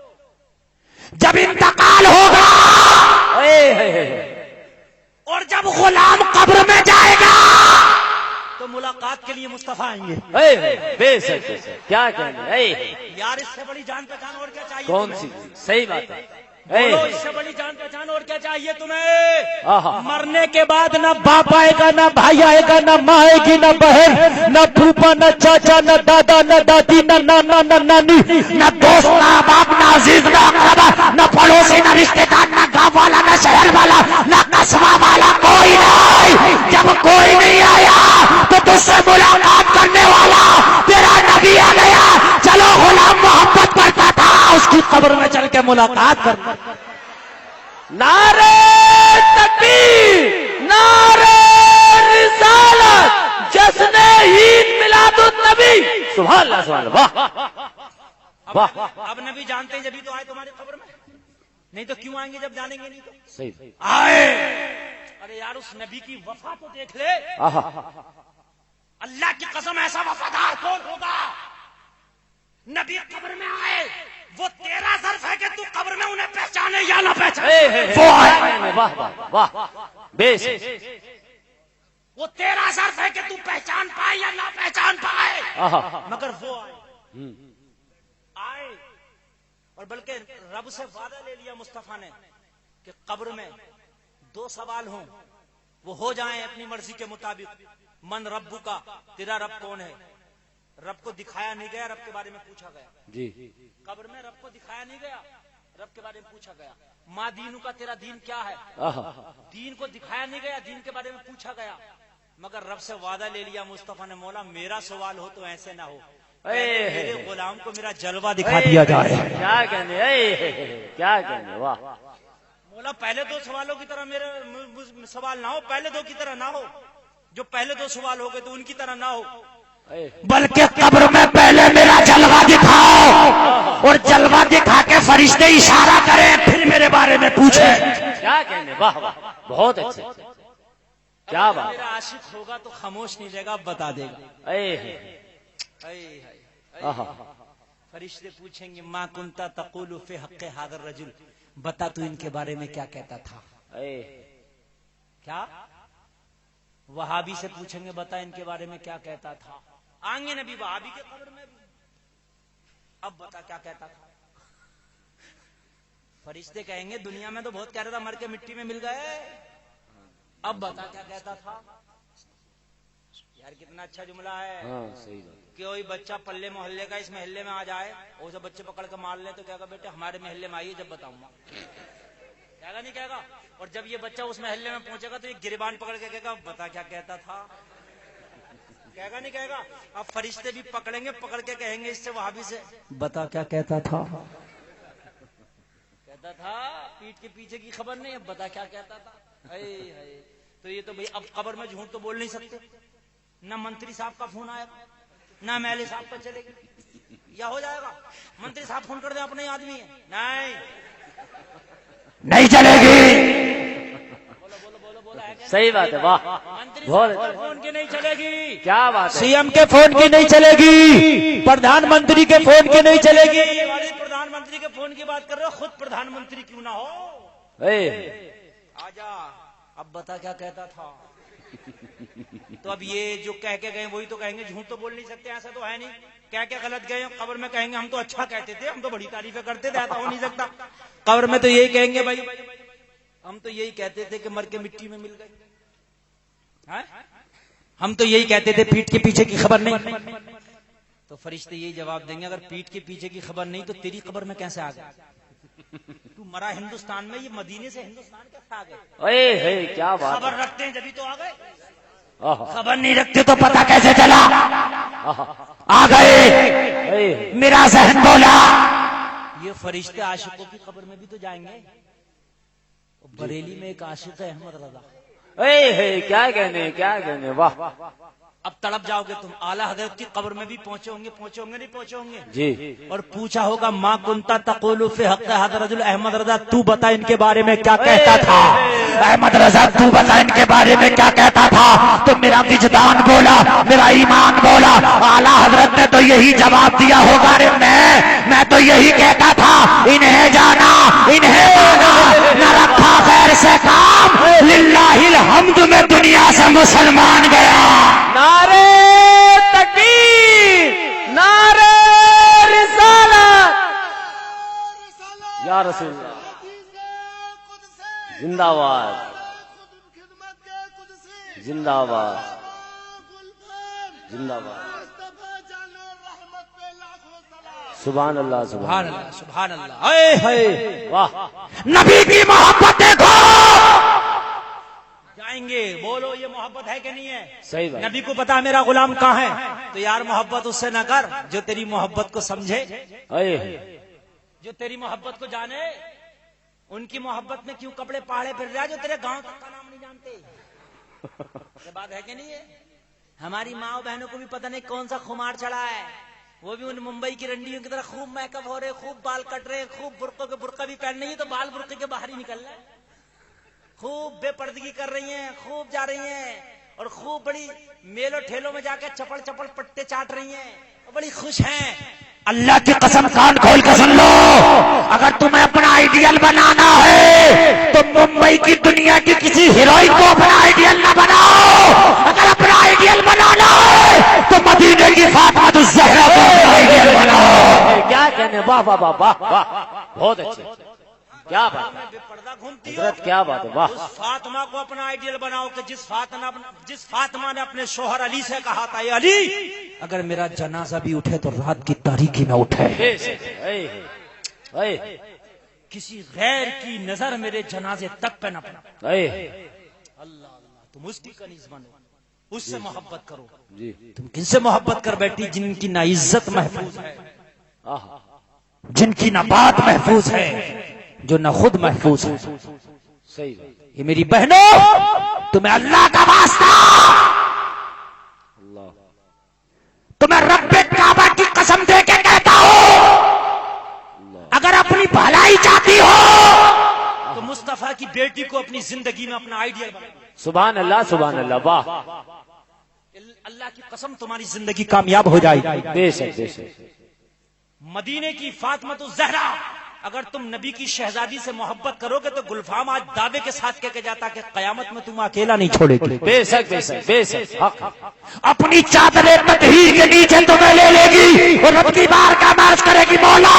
جب انتقال ہوگا اور جب غلام قبر میں جائے گا تو ملاقات کے لیے مصطفیٰ آئیں گے. بے شک بے شک، کیا کہنے، یار اس سے بڑی جان پہچان اور کیا چاہیے کون تمہیں؟ سی، صحیح بات ہے، بولو اس سے بڑی جان پہچان اور کیا چاہیے تمہیں؟ مرنے کے بعد نہ باپ آئے گا، نہ بھائی آئے گا، نہ ماں آئے گی، نہ بہن، نہ پھوپھا، نہ چاچا، نہ دادا، نہ دادی، نہ نانا، نہ نانی، نہ دوست، نہ باپ، نہ عزیز، نہ اقربا، نہ پڑوسی، نہ رشتے دار، نہ گاؤں والا، نہ شہر والا، نہ قصبہ والا، کوئی نہیں. جب کوئی نہیں آیا تو تجھ سے ملاقات کرنے والا تیرا نبی آ گیا. چلو غلام محبت کرتا تھا، اس کی قبر میں چل کے ملاقات کر. نعرہ تکبیر، نعرہ رسالت، جشن عید میلاد النبی، سبحان اللہ سبحان اللہ، واہ واہ، اب نبی جانتے ہیں جبھی تو آئے تمہاری قبر میں، نہیں تو کیوں آئیں گے جب جانیں گے نہیں تو صحیح، آئے. ارے یار اس نبی کی وفا تو دیکھ لے. آہا، اللہ کی قسم ایسا وفادار کون ہوگا؟ نبی قبر میں آئے، وہ تیرا ظرف ہے کہ تو قبر میں انہیں پہچانے یا نہ پہچانے، وہ آئے. واہ واہ واہ، بے شک، وہ تیرا ظرف ہے کہ تو پہچان پائے یا نہ پہچان پائے، آہا، مگر وہ آئے. آئے اور بلکہ رب سے وعدہ لے لیا مصطفیٰ نے کہ قبر میں 2 سوال ہوں، وہ ہو جائیں اپنی مرضی کے مطابق. من ربو کا، تیرا رب کون ہے؟ رب کو دکھایا نہیں گیا، رب کے بارے میں پوچھا گیا. جی، قبر میں رب کو دکھایا نہیں گیا، رب کے بارے میں پوچھا گیا. ماں دینو کا، تیرا دین کیا ہے؟ آہا، دین کو دکھایا نہیں گیا، دین کے بارے میں پوچھا گیا. مگر رب سے وعدہ لے لیا مصطفیٰ نے، مولا میرا سوال ہو تو ایسے نہ ہو، میرے غلام کو میرا جلوہ دکھا دیا جائے. کیا کہنے، کیا کہنے، واہ، مولا پہلے 2 سوالوں کی طرح میرے سوال نہ ہو، پہلے 2 کی طرح نہ ہو، جو پہلے 2 سوال ہو گئے تو ان کی طرح نہ ہو، بلکہ قبر میں پہلے میرا جلوہ دکھاؤ اور جلوہ دکھا کے فرشتے اشارہ کریں پھر میرے بارے میں پوچھیں. کیا کہنے، واہ واہ، بہت اچھے، کیا بات، میرا عاشق ہوگا تو خاموش نہیں رہے گا، بتا دے گا. آہا، فرشتے پوچھیں گے ما کنتا تقول فی حق هذا الرجل، بتا تو ان کے بارے میں کیا کہتا تھا. کیا وہابی سے پوچھیں گے، بتا ان کے بارے میں کیا کہتا تھا. آئیں گے نبی وہابی کے قبر میں بھی، اب بتا کیا کہتا تھا. فرشتے کہیں گے دنیا میں تو بہت کہہ رہا تھا، مر کے مٹی میں مل گئے، اب بتا کیا کہتا تھا. یار کتنا اچھا جملہ ہے کہ کوئی بچہ پلے محلے کا اس محلے میں آ جائے، وہ سب بچے پکڑ کے مار لے تو کہے گا بیٹے ہمارے محلے میں آئیے جب بتاؤں گا. کہے گا نہیں کہے گا. اور جب یہ بچہ اس محلے میں پہنچے گا تو یہ گریبان پکڑ کے کہے گا بتا کیا کہتا تھا. کہے گا نہیں کہے گا. اب فرشتے بھی پکڑیں گے، پکڑ کے کہیں گے اس سے وہابی سے بتا کیا کہتا تھا. کہتا تھا پیٹ کے پیچھے کی خبر نہیں، اب بتا کیا کہتا تھا. تو یہ تو بھائی اب قبر میں جھوٹ تو بول نہیں سکتے. نہ منتری صاحب کا فون آئے گا، نہ ایم ایل اے صاحب کا چلے گی، یا ہو جائے گا منتری صاحب فون کر دیں اپنے آدمی ہے، نہیں چلے گی. بولو صحیح بات ہے، واہ، منتری بہت صاحب کے فون کی نہیں چلے گی، کیا بات ہے، سی ایم کے فون کی نہیں چلے گی، پردھان منتری کے فون کی نہیں چلے گی. پردھان منتری کے فون کی بات کر رہے ہو، خود پردھان منتری کیوں نہ ہو. آجا اب بتا کیا کہتا تھا. تو اب یہ جو کہہ کے گئے وہی تو کہیں گے، جھوٹ تو بول نہیں سکتے، ایسا تو ہے نہیں. کیا کیا غلط گئے قبر میں کہیں گے ہم تو اچھا کہتے تھے، ہم تو بڑی تعریفیں کرتے تھے، ایسا ہو نہیں سکتا. قبر میں تو یہی کہیں گے بھائی ہم تو یہی کہتے تھے کہ مر کے مٹی میں مل گئے، ہم تو یہی کہتے تھے پیٹ کے پیچھے کی خبر نہیں. تو فرشتے یہی جواب دیں گے اگر پیٹ کے پیچھے کی خبر نہیں تو تیری قبر میں کیسے آ گیا. تو مرا ہندوستان میں، یہ مدینے سے ہندوستان کیسے آ گئے. کیا بات، خبر رکھتے ہیں جبھی تو آ گئے، خبر نہیں رکھتے تو پتا کیسے چلا آ گئے. میرا ذہن بولا یہ فرشتے عاشقوں کی قبر میں بھی تو جائیں گے. بریلی میں ایک عاشق ہے احمد رضا، کیا کہنے، کیا کہنے، واہ، اب تڑپ جاؤ گے تم، اعلی حضرت کی قبر میں بھی پہنچے ہوں گے نہیں پہنچے ہوں گے جی اور پوچھا ہوگا ما کنتا تقول فی حق حضرت احمد رضا، تو بتا ان کے بارے میں کیا کہتا تھا، احمد رضا تو بتا ان کے بارے میں کیا کہتا تھا؟ تو میرا وجدان بولا، میرا ایمان بولا، اعلیٰ حضرت نے تو یہی جواب دیا ہوگا، ارے میں تو یہی کہتا تھا، انہیں جانا انہیں مانا، نہ رکھا خیر سے کام، للہ الحمد میں دنیا سے مسلمان گیا۔ نعرے تکبیر، نعرے رسالت، یا رسول اللہ زندہ باد، زندہ باد، زندہ باد، سبحان اللہ سبحان اللہ سبحان اللہ، اے ہے واہ، نبی کی محبت دیکھو، جائیں گے، بولو یہ محبت ہے کہ نہیں ہے؟ صحیح بات، نبی کو پتا میرا غلام کہاں ہے، تو یار محبت اس سے نہ کر جو تیری محبت کو سمجھے، جو تیری محبت کو جانے۔ ان کی محبت میں کیوں کپڑے پاڑے پھر رہا جو تیرے گاؤں تک کا نام نہیں جانتے؟ یہ بات ہے کہ نہیں ہے؟ ہماری ماں بہنوں کو بھی پتہ نہیں کون سا خمار چڑھا ہے، وہ بھی ان ممبئی کی رنڈیوں کی طرح خوب میک اپ ہو رہے، خوب بال کٹ رہے، خوب برقعوں کے برقع بھی پہن رہی ہیں تو بال برقعے کے باہر ہی نکل رہے ہیں، خوب بے پردگی کر رہی ہیں، خوب جا رہی ہیں اور خوب بڑی میلوں ٹھیلوں میں جا کے چپڑ چپڑ پٹے چاٹ رہی ہیں اور بڑی خوش ہیں۔ اللہ کی قسم کان کھول کے سن لو، اگر تمہیں اپنا آئیڈیل بنانا ہے تو ممبئی کی دنیا کی کسی ہیروئن کو اپنا آئیڈیل نہ بناؤ، اگر اپنا آئیڈیل بنانا ہے تو مدینے کی فاطمہ الزہرا کو اپنا آئیڈیل بناؤ۔ کیا کہنے، واہ واہ واہ واہ واہ، بہت اچھے، کیا بات میں بے پردہ گھومتی ہوں، حضرت، کیا بات ہے، واہ، اس فاطمہ کو اپنا آئیڈیل بناؤ کہ جس فاطمہ نے اپنے شوہر علی سے کہا تھا، اے علی اگر میرا جنازہ بھی اٹھے تو رات کی تاریکی میں اٹھے، کسی غیر کی نظر میرے جنازے تک پہ نہ پڑے۔ اللہ تم اس کی کنیز بنو، اس سے محبت کرو، تم کن سے محبت کر بیٹھی جن کی نہ عزت محفوظ ہے، جن کی نہ بات محفوظ ہے، جو نہ خود محفوظ ہے۔ صحیح، یہ میری بہنوں تمہیں اللہ کا واسطہ، تمہیں رب کعبہ کی قسم دے کے کہتا ہوں، اگر اپنی بھلائی چاہتی ہو تو مصطفیٰ کی بیٹی کو اپنی زندگی میں اپنا آئیڈیل بنا۔ سبحان اللہ، واہ، اللہ کی قسم تمہاری زندگی کامیاب ہو جائے گی۔ بے شک بے شک، مدینے کی فاطمہ الزہرا، اگر تم نبی کی شہزادی سے محبت کرو گے تو گلفام آج دعوے کے ساتھ کہہ کے جاتا کہ قیامت میں تم اکیلا نہیں چھوڑے گی۔ بے شک بے شک بے شک، حق، اپنی چادر تطہیر کے نیچے تمہیں لے لے گی اور رب کی بار کا مرض کرے گی، مولا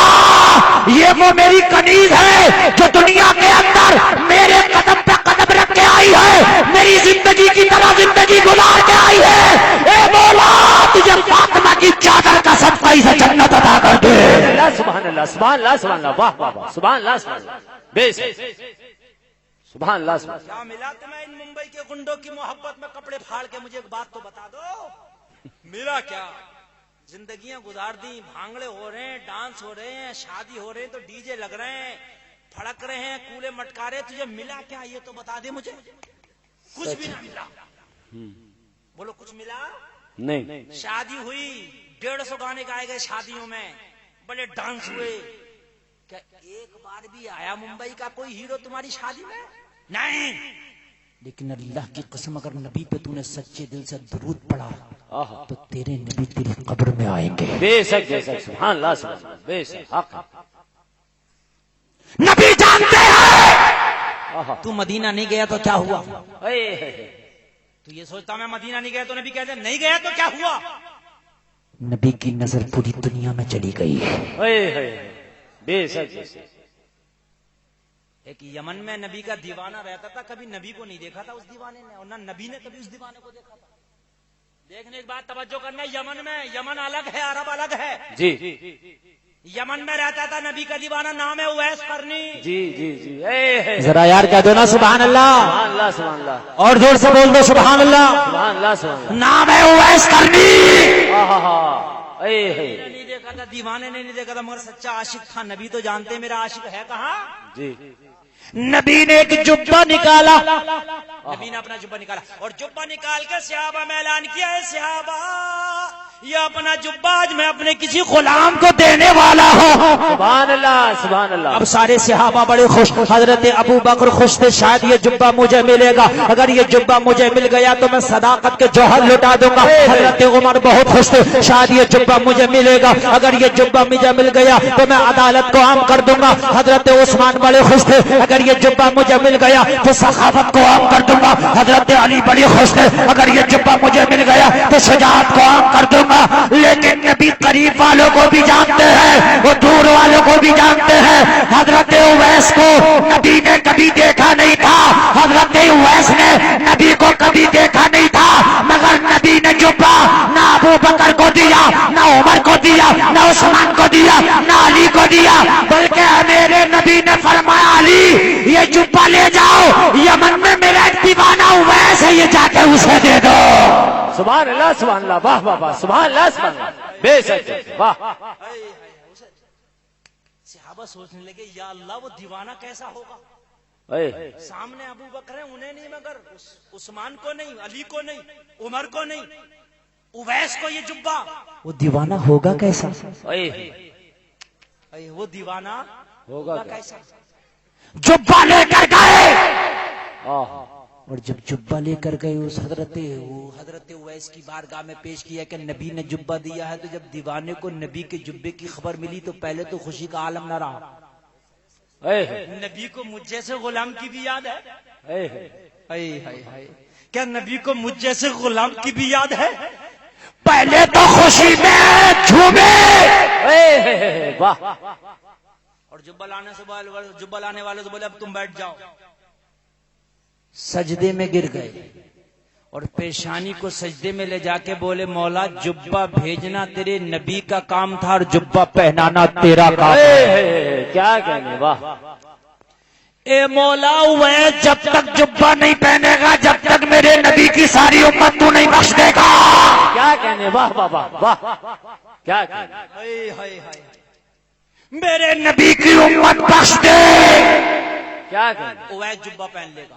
یہ وہ میری کنیز ہے جو دنیا کے اندر میرے قدم پہ قدم رکھ کے آئی ہے، میری زندگی کی طرح زندگی گزار کے آئی ہے، اے مولا تجھے فاطمہ کی چادر کا صدقہ سے جنت عطا کر دے۔ سبحان اللہ سبحان اللہ سبحان اللہ، واہ واہ واہ، سبحان اللہ سبحان اللہ، بے شک، سبحان اللہ سبحان اللہ۔ کیا ملا تمہیں ان ممبئی کے گنڈوں کی محبت میں کپڑے پھاڑ کے؟ مجھے ایک بات تو بتا دو، ملا کیا؟ زندگیاں گزار دی، بھانگڑے ہو رہے ہیں، ڈانس ہو رہے ہیں، شادی ہو رہے ہیں تو ڈی جے لگ رہے ہیں، پھڑک رہے ہیں، کولے مٹکارے، تجھے ملا کیا یہ تو بتا دے مجھے۔ کچھ بھی نہ ملا، بولو کچھ ملا نہیں، شادی ہوئی، 150 گانے گائے گئے شادیوں میں، بڑے ڈانس ہوئے، کیا ایک بار بھی آیا ممبئی کا کوئی ہیرو تمہاری شادی میں؟ نہیں۔ لیکن اللہ کی قسم اگر نبی پہ تو نے سچے دل سے درود پڑھا تو تیرے نبی تیری قبر میں آئیں گے۔ بے شک بے شک، سبحان اللہ سبحان اللہ، بے شک، حق، نبی جانتے ہیں تو مدینہ نہیں گیا تو کیا ہوا؟ اے، تو یہ سوچتا میں مدینہ نہیں گیا تو نبی کہتے نہیں گیا تو کیا ہوا؟ نبی کی نظر پوری دنیا میں چلی گئی ہے۔ اے، بے شک بے شک، ایک یمن میں نبی کا دیوانہ رہتا تھا، کبھی نبی کو نہیں دیکھا تھا اس دیوانے نے، اور نہ نبی نے کبھی اس دیوانے کو دیکھا تھا۔ دیکھنے ایک بات توجہ کرنا، یمن میں، یمن الگ ہے عرب الگ ہے، جی یمن میں رہتا تھا نبی کا دیوانہ، نام ہے اویس قرنی۔ جی جی جی، اے، ذرا یار کہہ دو نا سبحان اللہ، سبحان اللہ سبحان اللہ، اور زور سے بول دو سبحان اللہ۔ سبحان اللہ سبحان اللہ، نام ہے اویس قرنی۔ اے، نہیں دیکھا تھا، دیوانے نے نہیں دیکھا تھا، مگر سچا عاشق تھا۔ نبی تو جانتے میرا عاشق ہے کہاں، جی، نبی نے ایک جبہ نکالا، نبی نے اپنا جبہ نکالا اور جبہ نکال کے صحابہ میں اعلان کیا ہے، صحابہ یہ اپنا جبہ آج میں اپنے کسی غلام کو دینے والا ہوں۔ سبحان اللہ سبحان اللہ۔ اب سارے صحابہ بڑے خوش، حضرت ابو بکر خوش تھے، شاید یہ جبہ مجھے ملے گا، اگر یہ جبہ مجھے مل گیا تو میں صداقت کے جوہر لٹا دوں گا۔ حضرت عمر بہت خوش تھے، شاید یہ جبہ مجھے ملے گا، اگر یہ جبہ مجھے مل گیا تو میں عدالت کو عام کر دوں گا۔ حضرت عثمان بڑے خوش تھے، اگر یہ جبہ مجھے مل گیا تو سخاوت کو عام کر دوں گا۔ حضرت علی بڑی خوش تھے، اگر یہ جبہ مجھے مل گیا تو شجاعت کو عام کر دوں گا۔ لیکن نبی قریب والوں کو بھی جانتے ہیں، وہ دور والوں کو بھی جانتے ہیں، حضرت اویس کو نبی نے کبھی دیکھا نہیں تھا، حضرت اویس نے نبی کو کبھی دیکھا نہیں تھا، مگر نبی نے جبہ نہ ابو بکر کو دیا، نہ عمر کو دیا، نہ عثمان کو دیا، نہ علی کو دیا، بلکہ میرے نبی نے فرمایا علی یہ جبہ لے جاؤ، یمن میں میرا ایک دیوانہ اویس ہے، یہ جا کے اسے دے دو۔ سبحان اللہ سبحان اللہ، واہ واہ واہ، سبحان اللہ سبحان اللہ، بے شک واہ۔ صحابہ سوچنے لگے یا اللہ وہ دیوانہ کیسا ہوگا، سامنے ابو بکر ہیں انہیں نہیں، مگر عثمان کو نہیں، علی کو نہیں، عمر کو نہیں، اویس کو یہ جبہ، وہ دیوانہ ہوگا کیسا؟ وہ دیوانہ ہوگا کیسا؟ جبہ لے کر گئے، اور جب جبہ لے کر گئے اس حضرت اویس کی بارگاہ میں پیش کیا کہ نبی نے جبہ دیا ہے، تو جب دیوانے کو نبی کے جبے کی خبر ملی تو پہلے تو خوشی کا عالم نہ رہا۔ نبی کو مجھ جیسے غلام کی بھی یاد ہے، کیا نبی کو مجھ جیسے غلام کی بھی یاد ہے؟ پہلے تو خوشی میں جھومے، اور جبہ لانے والے سے بولے اب تم بیٹھ جاؤ، سجدے میں گر گئے اور پیشانی کو سجدے میں لے جا کے بولے مولا جبہ بھیجنا تیرے نبی کا کام تھا اور جبہ پہنانا تیرا کام ہے۔ کیا کہنے، واہ۔ اے مولا اویس جب تک جبہ نہیں پہنے گا جب تک میرے نبی کی ساری امت تو نہیں بخش دے گا۔ کیا کہنے، واہ واہ واہ واہ، کیا کہنے، میرے نبی کی امت بخش دے۔ کیا کہنے، اویس جبہ پہن لے گا۔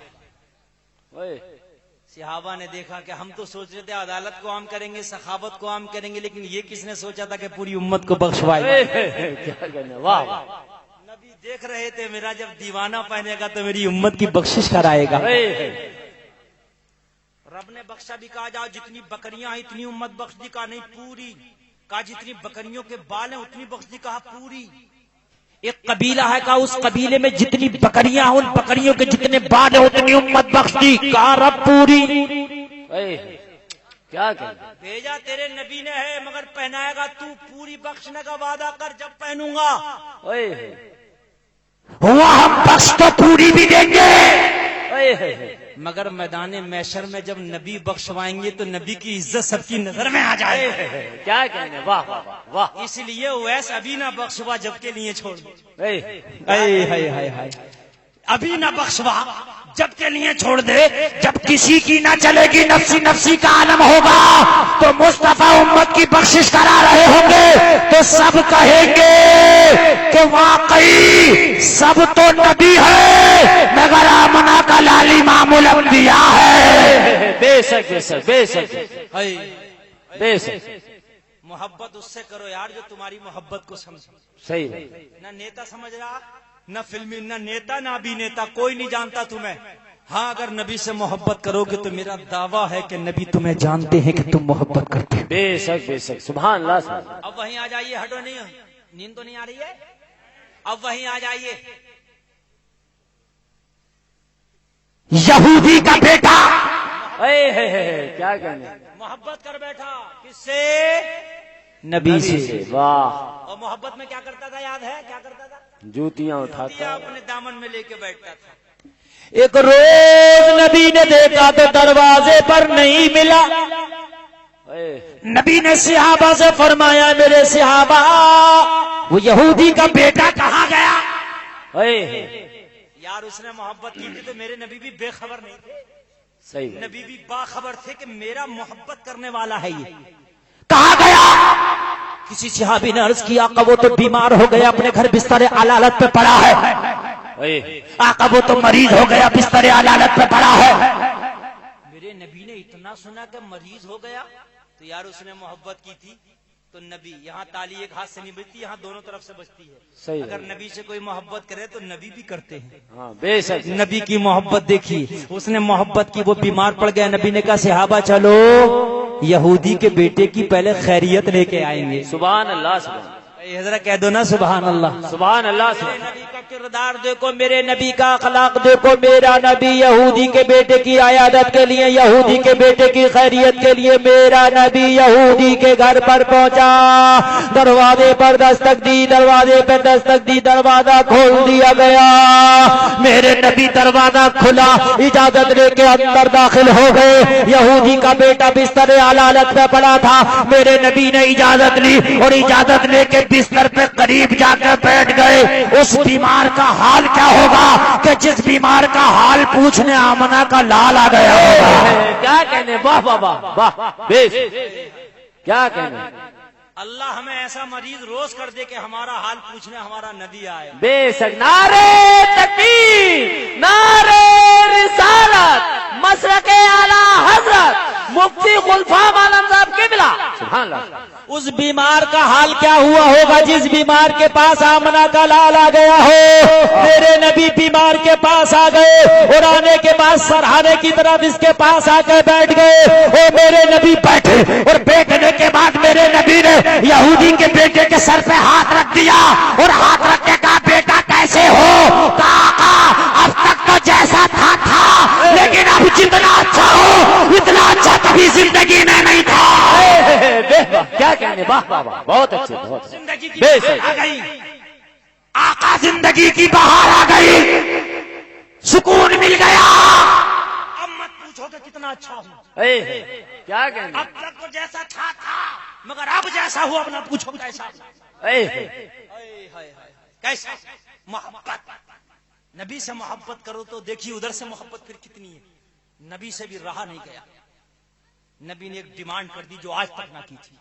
صحابہ نے دیکھا کہ ہم تو سوچ رہے تھے عدالت کو عام کریں گے، سخاوت کو عام کریں گے، لیکن یہ کس نے سوچا تھا کہ پوری امت کو بخشوائے۔ کیا کہنے، واہ واہ۔ نبی دیکھ رہے تھے میرا جب دیوانہ پہنے گا تو میری امت کی بخشش کرائے گا۔ رب نے بخشا بھی، کہا جاؤ جتنی بکریاں ہیں اتنی امت بخش دی، کہا نہیں پوری، کہا جتنی بکریوں کے بال ہیں اتنی بخش دی، کہا پوری۔ ایک قبیلہ ہے، کہا اس قبیلے میں جتنی بکریاں ہیں ان بکریوں کے جتنے بال ہیں اتنی امت بخش دی، کہا رب پوری۔ کیا کہنے، بھیجا تیرے نبی نے ہے مگر پہنائے گا تو، پوری بخشنے کا وعدہ کر جب پہنوں گا۔ ہوا ہم بخش تو پوری بھی دیں گے، مگر میدان محشر میں جب نبی بخشوائیں گے تو نبی کی عزت سب کی نظر میں آ جائے گی۔ کیا کہنے، واہ واہ واہ۔ اس لیے اویس ابھی نہ بخشوا جب کے لیے چھوڑ دے، ابھی نہ بخشوا جب کے لیے چھوڑ دے، جب کسی کی نہ چلے گی نفسی نفسی کا عالم ہوگا تو مصطفیٰ امت کی بخشش کرا رہے ہوں گے تو سب کہیں گے کہ واقعی سب تو نبی ہے مگر آمنہ کا لال امام الانبیاء ہے۔ بے شک بے شک بے شک بے شک۔ محبت اس سے کرو یار جو تمہاری محبت کو سمجھو۔ صحیح، نہ نیتا سمجھ رہا، نہ فلمی، نہ نیتا نہ بھی نیتا، کوئی نہیں جانتا تمہیں۔ ہاں اگر نبی سے محبت کرو گے تو میرا دعویٰ ہے کہ نبی تمہیں جانتے ہیں کہ تم محبت کرتے ہو۔ بے شک بے شک، سبحان اللہ سبحان اللہ۔ اب وہیں آ جائیے، ہٹو نہیں، نیند تو نہیں آ رہی ہے، اب وہیں آ جائیے۔ یہودی کا بیٹا کیا کہنے، محبت کر بیٹھا کس سے؟ نبی سے۔ واہ۔ اور محبت میں کیا کرتا تھا یاد ہے؟ کیا کرتا تھا؟ جوتیاں اٹھاتا، اپنے دامن میں لے کے بیٹھتا تھا۔ ایک روز نبی نے دیکھا تو دروازے پر نہیں ملا، نبی نے صحابہ سے فرمایا میرے صحابہ وہ یہودی کا بیٹا کہاں گیا؟ یار اس نے محبت کی تھی تو میرے نبی بھی بے خبر نہیں تھے، صحیح، نبی بھی باخبر تھے کہ میرا محبت کرنے والا ہے، یہ کہاں گیا؟ کسی صحابی نے عرض کیا کہ وہ تو بیمار ہو گیا، اپنے گھر بستر علالت پہ پڑا ہے۔ آقا وہ تو مریض ہو گیا، بستر علالت پہ پڑا ہے۔ میرے نبی نے اتنا سنا کہ مریض ہو گیا تو یار اس نے محبت کی تھی تو نبی، یہاں تالی ایک ہاتھ سے نہیں بجتی، یہاں دونوں طرف سے بجتی ہے۔ اگر نبی سے کوئی محبت کرے تو نبی بھی کرتے ہیں۔ بے شک نبی کی محبت دیکھی، اس نے محبت کی، وہ بیمار پڑ گیا، نبی نے کہا صحابہ چلو یہودی کے بیٹے کی پہلے خیریت لے کے آئیں گے۔ سبحان اللہ، سبحان حضرت کہہ دو نا سبحان اللہ۔ سبحان اللہ، میرے نبی کا کردار دیکھو، میرے نبی کا اخلاق دیکھو۔ میرا نبی یہودی کے بیٹے کی عیادت کے لیے، یہودی کے بیٹے کی خیریت کے لیے میرا نبی یہودی کے گھر پر پہنچا، دروازے پر دستک دی، دروازے پر دستک دی، دروازہ کھول دیا گیا۔ میرے نبی دروازہ کھلا، اجازت لے کے اندر داخل ہو گئے۔ یہودی کا بیٹا بستر علالت پہ پڑا تھا، میرے نبی نے اجازت لی اور اجازت لے کے بستر پہ قریب جا کر بیٹھ گئے۔ اس بیمار کا حال کیا ہوگا کہ جس بیمار کا حال پوچھنے آمنہ کا لال آ گیا ہوگا۔ کیا کہنے، واہ واہ واہ واہ، بے شک کیا کہنے۔ اللہ ہمیں ایسا مریض روز کر دے کہ ہمارا حال پوچھنے ہمارا نبی آئے۔ بے شک، نعرے تکبیر، نعرے رسالت، مسلک اعلی حضرت مفتی خلفاء عالم صاحب قبلہ، سبحان اللہ۔ اس بیمار کا حال کیا ہوا ہوگا جس بیمار کے پاس آمنہ کا لال آ گیا ہو۔ میرے نبی بیمار کے پاس آ گئے اور آنے کے بعد سرہانے کی طرف اس کے پاس آ کے بیٹھ گئے اور میرے نبی بیٹھے، اور بیٹھنے کے بعد میرے نبی نے یہودی کے بیٹے کے سر پہ ہاتھ رکھ دیا اور ہاتھ رکھ کے کہا بیٹا کیسے ہو؟ کہا اب تک تو جیسا تھا تھا، لیکن اب جتنا اچھا ہو اتنا اچھا کبھی زندگی میں نہیں تھا۔ کیا کہنے، واہ واہ واہ، بہت اچھے، بہت اچھے، زندگی کی بے بہار شک۔ آ گئی، آقا زندگی کی بہار آ گئی، سکون مل گیا۔ اب مت پوچھو کہ کتنا اچھا ہوں، کیا کہنے، اب تک تو جیسا تھا مگر اب جیسا ہوا اب نہ پوچھو کیسا کیسا۔ محبت، نبی سے محبت کرو تو دیکھیے ادھر سے محبت پھر کتنی ہے۔ نبی سے بھی رہا نہیں گیا، نبی نے ایک ڈیمانڈ کر دی جو آج تک نہ کی تھی۔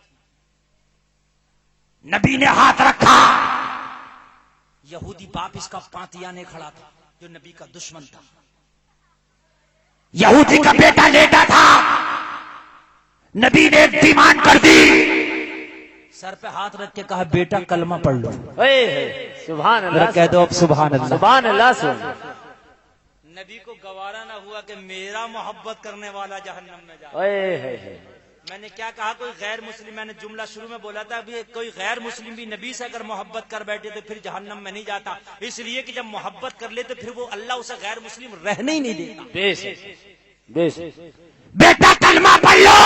نبی نے ہاتھ رکھا، یہودی باپ اس کا پانتیانے کھڑا تھا جو نبی کا دشمن تھا۔ یہودی کا بیٹا لیٹا تھا، نبی نے ایک ڈیمانڈ کر دی، سر پہ ہاتھ رکھ کے کہا بیٹا کلمہ پڑھ لو۔ سبحان ذرا اللہ، کہہ دو اب سبحان اللہ۔ سبحان اللہ، سبحان اللہ۔ نبی کو گوارا نہ ہوا کہ میرا محبت کرنے والا جہنم میں جائے۔ میں نے کیا کہا، کوئی غیر مسلم، میں نے جملہ شروع میں بولا تھا ابھی، کوئی غیر مسلم بھی نبی سے اگر محبت کر بیٹھے تو پھر جہنم میں نہیں جاتا، اس لیے کہ جب محبت کر لے تو پھر وہ اللہ اسے غیر مسلم رہنے ہی نہیں دیتا۔ بے شک، بے شک۔ بیٹا کلمہ پڑھ لو۔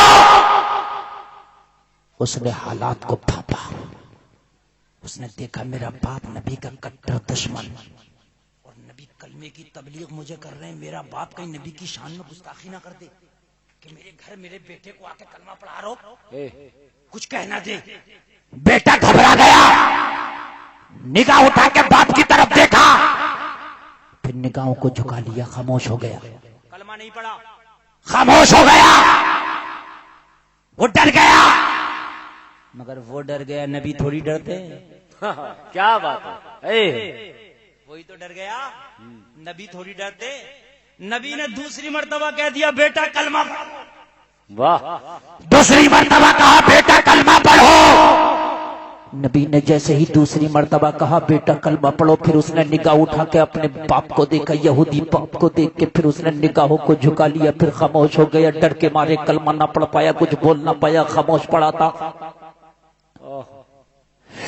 اس نے حالات کو بھاپا، اس نے دیکھا میرا باپ نبی کا کٹر دشمن اور نبی کلمے کی تبلیغ مجھے کر رہے ہیں، میرا باپ کہیں نبی کی شان میں گستاخی نہ کر دے کہ میرے گھر میرے بیٹے کو آ کے کلمہ پڑھا رہو، کچھ کہنا دے۔ بیٹا گھبرا گیا، نگاہ اٹھا کے باپ کی طرف دیکھا، پھر نگاہوں کو جھکا لیا، خاموش ہو گیا۔ کلمہ نہیں پڑھا، خاموش ہو گیا، وہ ڈر گیا۔ مگر وہ ڈر گیا، نبی تھوڑی ڈرتے ہیں۔ کیا بات ہے، وہی تو ڈر گیا، نبی تھوڑی ڈرتے۔ نبی نے دوسری مرتبہ کہہ دیا بیٹا کلمہ پڑھو۔ واہ، دوسری مرتبہ کہا بیٹا کلمہ پڑھو۔ نبی نے جیسے ہی دوسری مرتبہ کہا بیٹا کلمہ پڑھو، پھر اس نے نگاہ اٹھا کے اپنے باپ کو دیکھا، یہودی باپ کو دیکھ کے پھر اس نے نگاہوں کو جھکا لیا، پھر خاموش ہو گیا، ڈر کے مارے کلمہ نہ پڑھ پایا، کچھ بول نہ پایا، خاموش پڑا تھا۔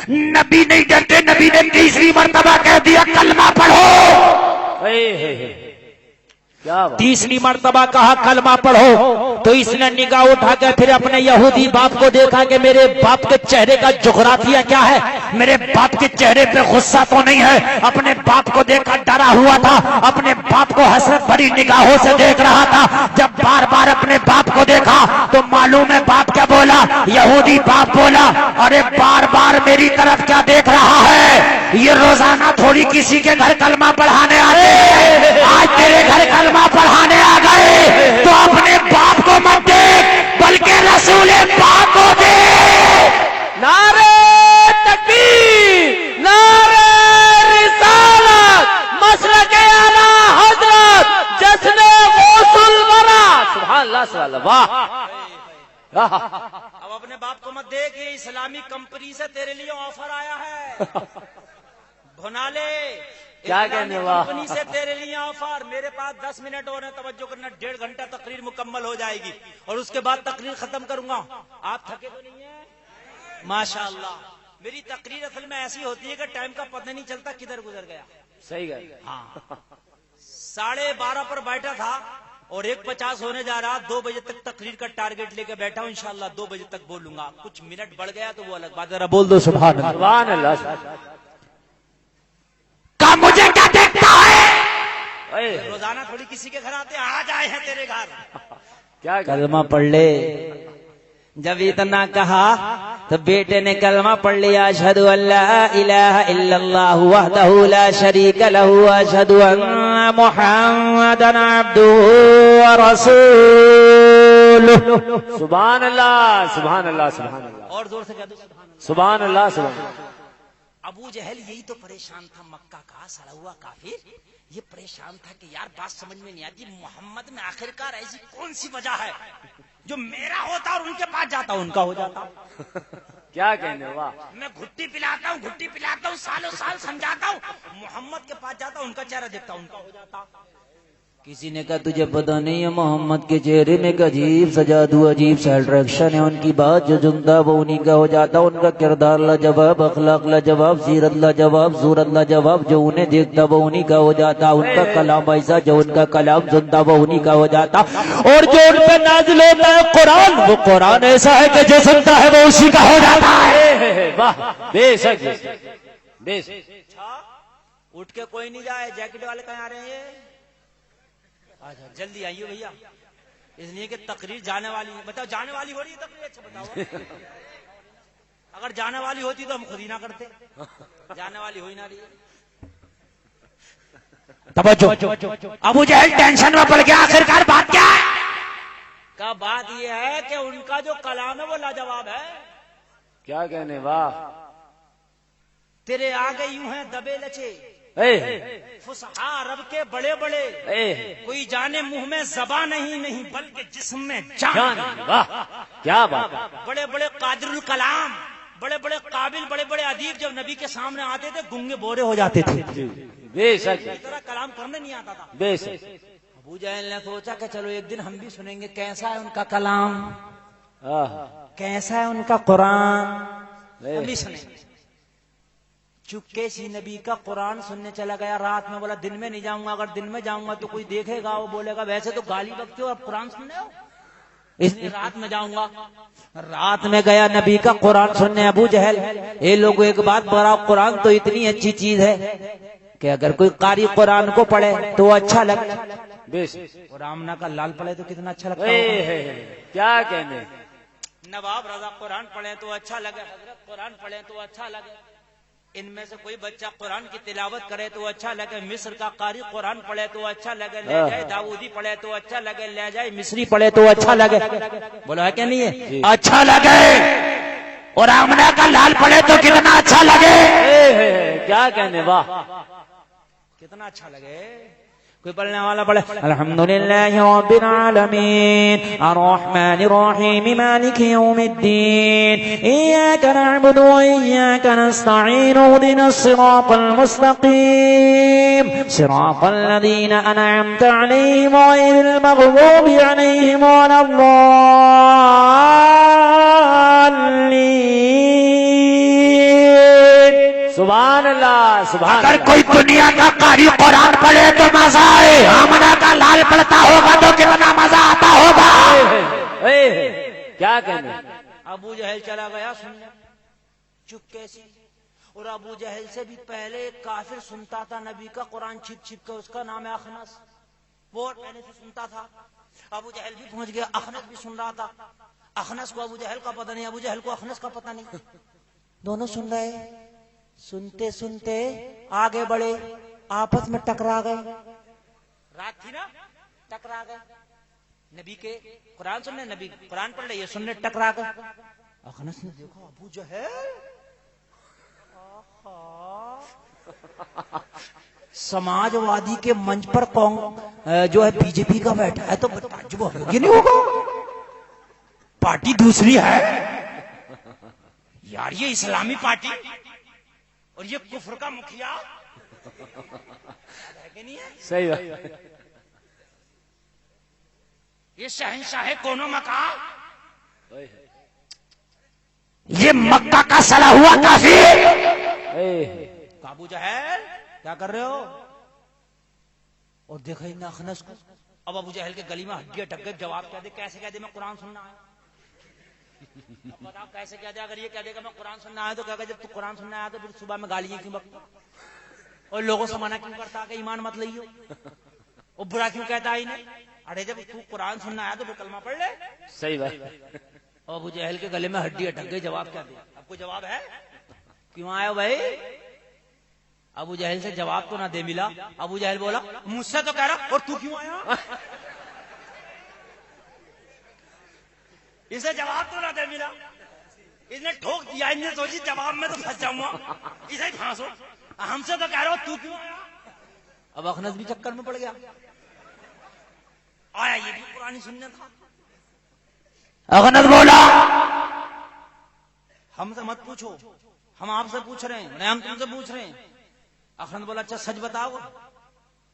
نبی نہیں ڈرتے، نبی نے تیسری مرتبہ کہہ دیا کلمہ پڑھو۔ کیا بات، تیسری مرتبہ کہا کلمہ پڑھو، تو اس نے نگاہ اٹھا کے پھر اپنے یہودی باپ کو دیکھا کہ میرے باپ کے چہرے کا جغرافیہ کیا ہے، میرے باپ کے چہرے پہ غصہ تو نہیں ہے۔ اپنے باپ کو دیکھا ڈرا ہوا تھا، اپنے باپ کو حسرت بڑی نگاہوں سے دیکھ رہا تھا۔ جب بار بار اپنے باپ کو دیکھا تو معلوم ہے باپ کیا بولا، یہودی باپ بولا ارے بار بار میری طرف کیا دیکھ رہا ہے، یہ روزانہ تھوڑی کسی کے گھر کلمہ پڑھانے آتے، آج تیرے گھر کلمہ پڑھانے آ گئے تو اپنے باپ کو مت دیکھ بلکہ رسول پاک کو دیکھ۔ نعرے تکبیر، نعرے رسالت، مسلک اللہ سبحان اللہ، واہ اب اپنے باپ کو مت دیکھ، یہ اسلامی کمپنی سے تیرے لیے آفر آیا ہے، بھنا لے کیا کہنے، واہ کمپنی سے تیرے لیے آفر۔ میرے پاس 10 منٹ اور ہیں، توجہ کرنا، 1.5 گھنٹہ تقریر مکمل ہو جائے گی اور اس کے بعد تقریر ختم کروں گا۔ آپ تھکے تو نہیں ہیں؟ ماشاء اللہ، میری تقریر اصل میں ایسی ہوتی ہے کہ ٹائم کا پتہ نہیں چلتا کدھر گزر گیا۔ صحیح ہے، ہاں 12:30 پر بیٹھا تھا اور 1:50 ہونے جا رہا، 2 بجے تک تقریر کا ٹارگٹ لے کے بیٹھا ہوں، انشاءاللہ 2 بجے تک بولوں گا۔ کچھ منٹ بڑھ گیا تو وہ الگ بات ہے، بول دو سبحان اللہ۔ سبحان اللہ۔ کا مجھے کیا دیکھتا ہے؟ اے، روزانہ تھوڑی کسی کے گھر آتے، آج آئے ہیں تیرے گھر۔ کیا کلمہ پڑھ لے۔ جب اتنا کہا تو بیٹے نے کلمہ پڑھ لیا، اشہد ان لا الہ الا اللہ وحدہ لا شریک لہ واشہد ان محمدا عبدہ ورسولہ۔ سبحان اللہ سبحان اللہ سبحان اللہ اور زور سے کہہ دو سبحان اللہ۔ سبحان اللہ سبحان اللہ۔ ابو جہل یہی تو پریشان تھا، مکہ کا سڑا ہوا کافر، یہ پریشان تھا کہ یار بات سمجھ میں نہیں آتی، محمد میں آخرکار ایسی کون سی وجہ ہے جو میرا ہوتا اور ان کے پاس جاتا ان کا ہو جاتا۔ کیا کہنے، واہ میں گھٹی پلاتا ہوں سالوں سال سمجھاتا ہوں، محمد کے پاس جاتا ہوں، ان کا چہرہ دیکھتا ہوں، ان کا ہو جاتا۔ کسی نے کہا تجھے پتہ نہیں ہے محمد کے چہرے میں ایک عجیب سا جادو، عجیب سا اٹریکشن ہے، ان کی بات جو سنتا وہ انہی کا ہو جاتا، ان کا کردار لاجواب، اخلاق لاجواب، سیرت لاجواب، صورت لاجواب، جو انہیں دیکھتا وہ انہی کا ہو جاتا، ان کا کلام ایسا جو ان کا کلام سنتا وہ انہی کا ہو جاتا، اور جو ان پہ نازل ہوتا ہے قرآن، وہ قرآن ایسا ہے کہ جو سنتا ہے وہ اسی کا ہو جاتا ہے۔ واہ، بے شک بے شک۔ اٹھ کے کوئی نہیں جائے، جیکٹ والے کہاں آ رہے ہیں؟ اچھا جلدی آئیے بھیا، اس لیے کہ تقریر جانے والی ہے۔ بتاؤ جانے والی ہو رہی ہے تقریر؟ اچھا بتاؤ، اگر جانے والی ہوتی تو ہم خود ہی نہ کرتے، جانے والی ہو ہی نہ رہی ہے۔ توجہ، ابو جہل ٹینشن میں پڑ گیا، آخرکار بات کیا ہے؟ کا بات یہ ہے کہ ان کا جو کلام ہے وہ لاجواب ہے۔ کیا کہنے، واہ تیرے آگے یوں ہیں دبے لچے، فصحا عرب کے بڑے بڑے، کوئی جانے منہ میں زبان نہیں بلکہ جسم میں جان۔ واہ کیا بات، بڑے بڑے قادر الکلام، بڑے بڑے قابل، بڑے بڑے ادیب جب نبی کے سامنے آتے تھے گنگے بورے ہو جاتے تھے، بے شک اس طرح کلام کرنے نہیں آتا تھا۔ بے شک۔ ابو جہل نے سوچا کہ چلو ایک دن ہم بھی سنیں گے کیسا ہے ان کا کلام، کیسا ہے ان کا قرآن، ہم بھی سنیں گے۔ چپکے سی نبی کا قرآن سننے چلا گیا، رات میں بولا دن میں نہیں جاؤں گا، اگر دن میں جاؤں گا تو کوئی دیکھے گا، وہ بولے گا ویسے تو گالی بکتے ہو، اب قرآن سننے ہو، اس لیے رات میں جاؤں گا۔ رات میں گیا نبی کا قرآن سننے ابو جہل۔ اے لوگوں ایک بات بڑا، قرآن تو اتنی اچھی چیز ہے کہ اگر کوئی قاری قرآن کو پڑھے تو اچھا لگتا، اور آمنہ کا لال پڑھے تو کتنا اچھا لگتا ہے۔ کیا کہنے، نواب رضا قرآن پڑھے تو اچھا لگے، حضرت قرآن پڑھے تو اچھا لگے، ان میں سے کوئی بچہ قرآن کی تلاوت کرے تو اچھا لگے، مصر کا قاری قرآن پڑھے تو اچھا لگے، لے جائے داؤدی پڑھے تو اچھا لگے، لے جائے مصری پڑھے تو اچھا لگے، بولا ہے کیا نہیں ہے؟ اچھا لگے، اور آمنہ کا لال پڑھے تو کتنا اچھا لگے، کیا کہنے، واہ کتنا اچھا لگے۔ کوئی پڑھنے والا پڑھے الحمدللہ رب العالمین الرحمن الرحیم مالک یوم الدین ایاک نعبد و ایاک نستعین اهدنا الصراط المستقیم صراط الذین انعمت علیہم غیر المغضوب علیہم ولا الضالین۔ سبحان اللہ سبحان اگر اللہ۔ کوئی دنیا کا قاری قرآن پڑھے تو مزہ آئے، آمنہ کا لال پڑھتا ہوگا تو کتنا مزہ آتا ہوگا۔ کیا کہنے، ابو جہل چلا گیا سننے، چپکے سے، اور ابو جہل سے بھی پہلے ایک کافر سنتا تھا نبی کا قرآن چھپ چھپ کے، اس کا نام ہے اخنس، وہ پہلے سے سنتا تھا۔ ابو جہل بھی پہنچ گیا، اخنس بھی سن رہا تھا، اخنس کو ابو جہل کا پتہ نہیں، ابو جہل کو اخنس کا پتہ نہیں، دونوں سن رہے، سنتے سنتے آگے بڑھے، آپس میں ٹکرا گئے، رات تھی نا، ٹکرا گئے، نبی کے قرآن سننے، نبی قرآن پڑھ رہے، یہ سننے، ٹکرا گئے۔ اخنس نے دیکھا ابو جہل سماجوادی کے منچ پر جو ہے بی جے پی کا بیٹھا ہے تو تعجب ہوگا کہ نہیں ہوگا؟ پارٹی دوسری ہے یار، یہ اسلامی پارٹی اور یہ کفر کا مکھیا ہے کہ نہیں ہے؟ صحیح بات. یہ شہنشاہ کونو مکان، یہ مکہ کا صلح ہوا کافر. ابو جہل کیا کر رہے ہو؟ اور دیکھا ان اخنس کو. اب ابو جہل کے گلی میں ہڈیاں ٹک گئے. جواب کیا دے؟ کیسے کہہ دے میں قرآن سننا آیا؟ اب بتاؤ کیسے کہہ دے؟ اگر یہ کہہ دے کہ میں قرآن سننا آیا تو کہا کہ جب تو قرآن سننا آیا تو پھر صبح میں گالیاں کیوں بکتا اور لوگوں سے منع کیوں کرتا کہ ایمان مت لئیو اور برا کیوں کہتا ہے انہیں؟ ارے جب تو قرآن سننا آیا تو پھر کلمہ پڑھ لے. صحیح بات. اور ابو جہل کے گلے میں ہڈی اٹک گئی. جواب کیا دے؟ اب کو جواب ہے؟ کیوں آئے ہو بھائی؟ ابو جہل سے جواب تو نہ دے ملا. ابو جہل بولا مجھ سے تو کہہ رہا اور تو کیوں آیا؟ اسے جواب تو نہ دے ملا. اس نے ٹھوک دیا. اس نے سوچی جواب میں تو پھنس جاؤں گا، اسے پھانسو. ہم سے تو کہہ رہا ہو تو کیوں آیا؟ اب اخنس بھی چکر میں پڑ گیا. آیا یہ بھی قرآن سننا تھا. اخنس بولا ہم سے مت پوچھو، ہم آپ سے پوچھ رہے ہیں، نہیں ہم تم سے پوچھ رہے ہیں. اخنس بولا اچھا سچ بتاؤ،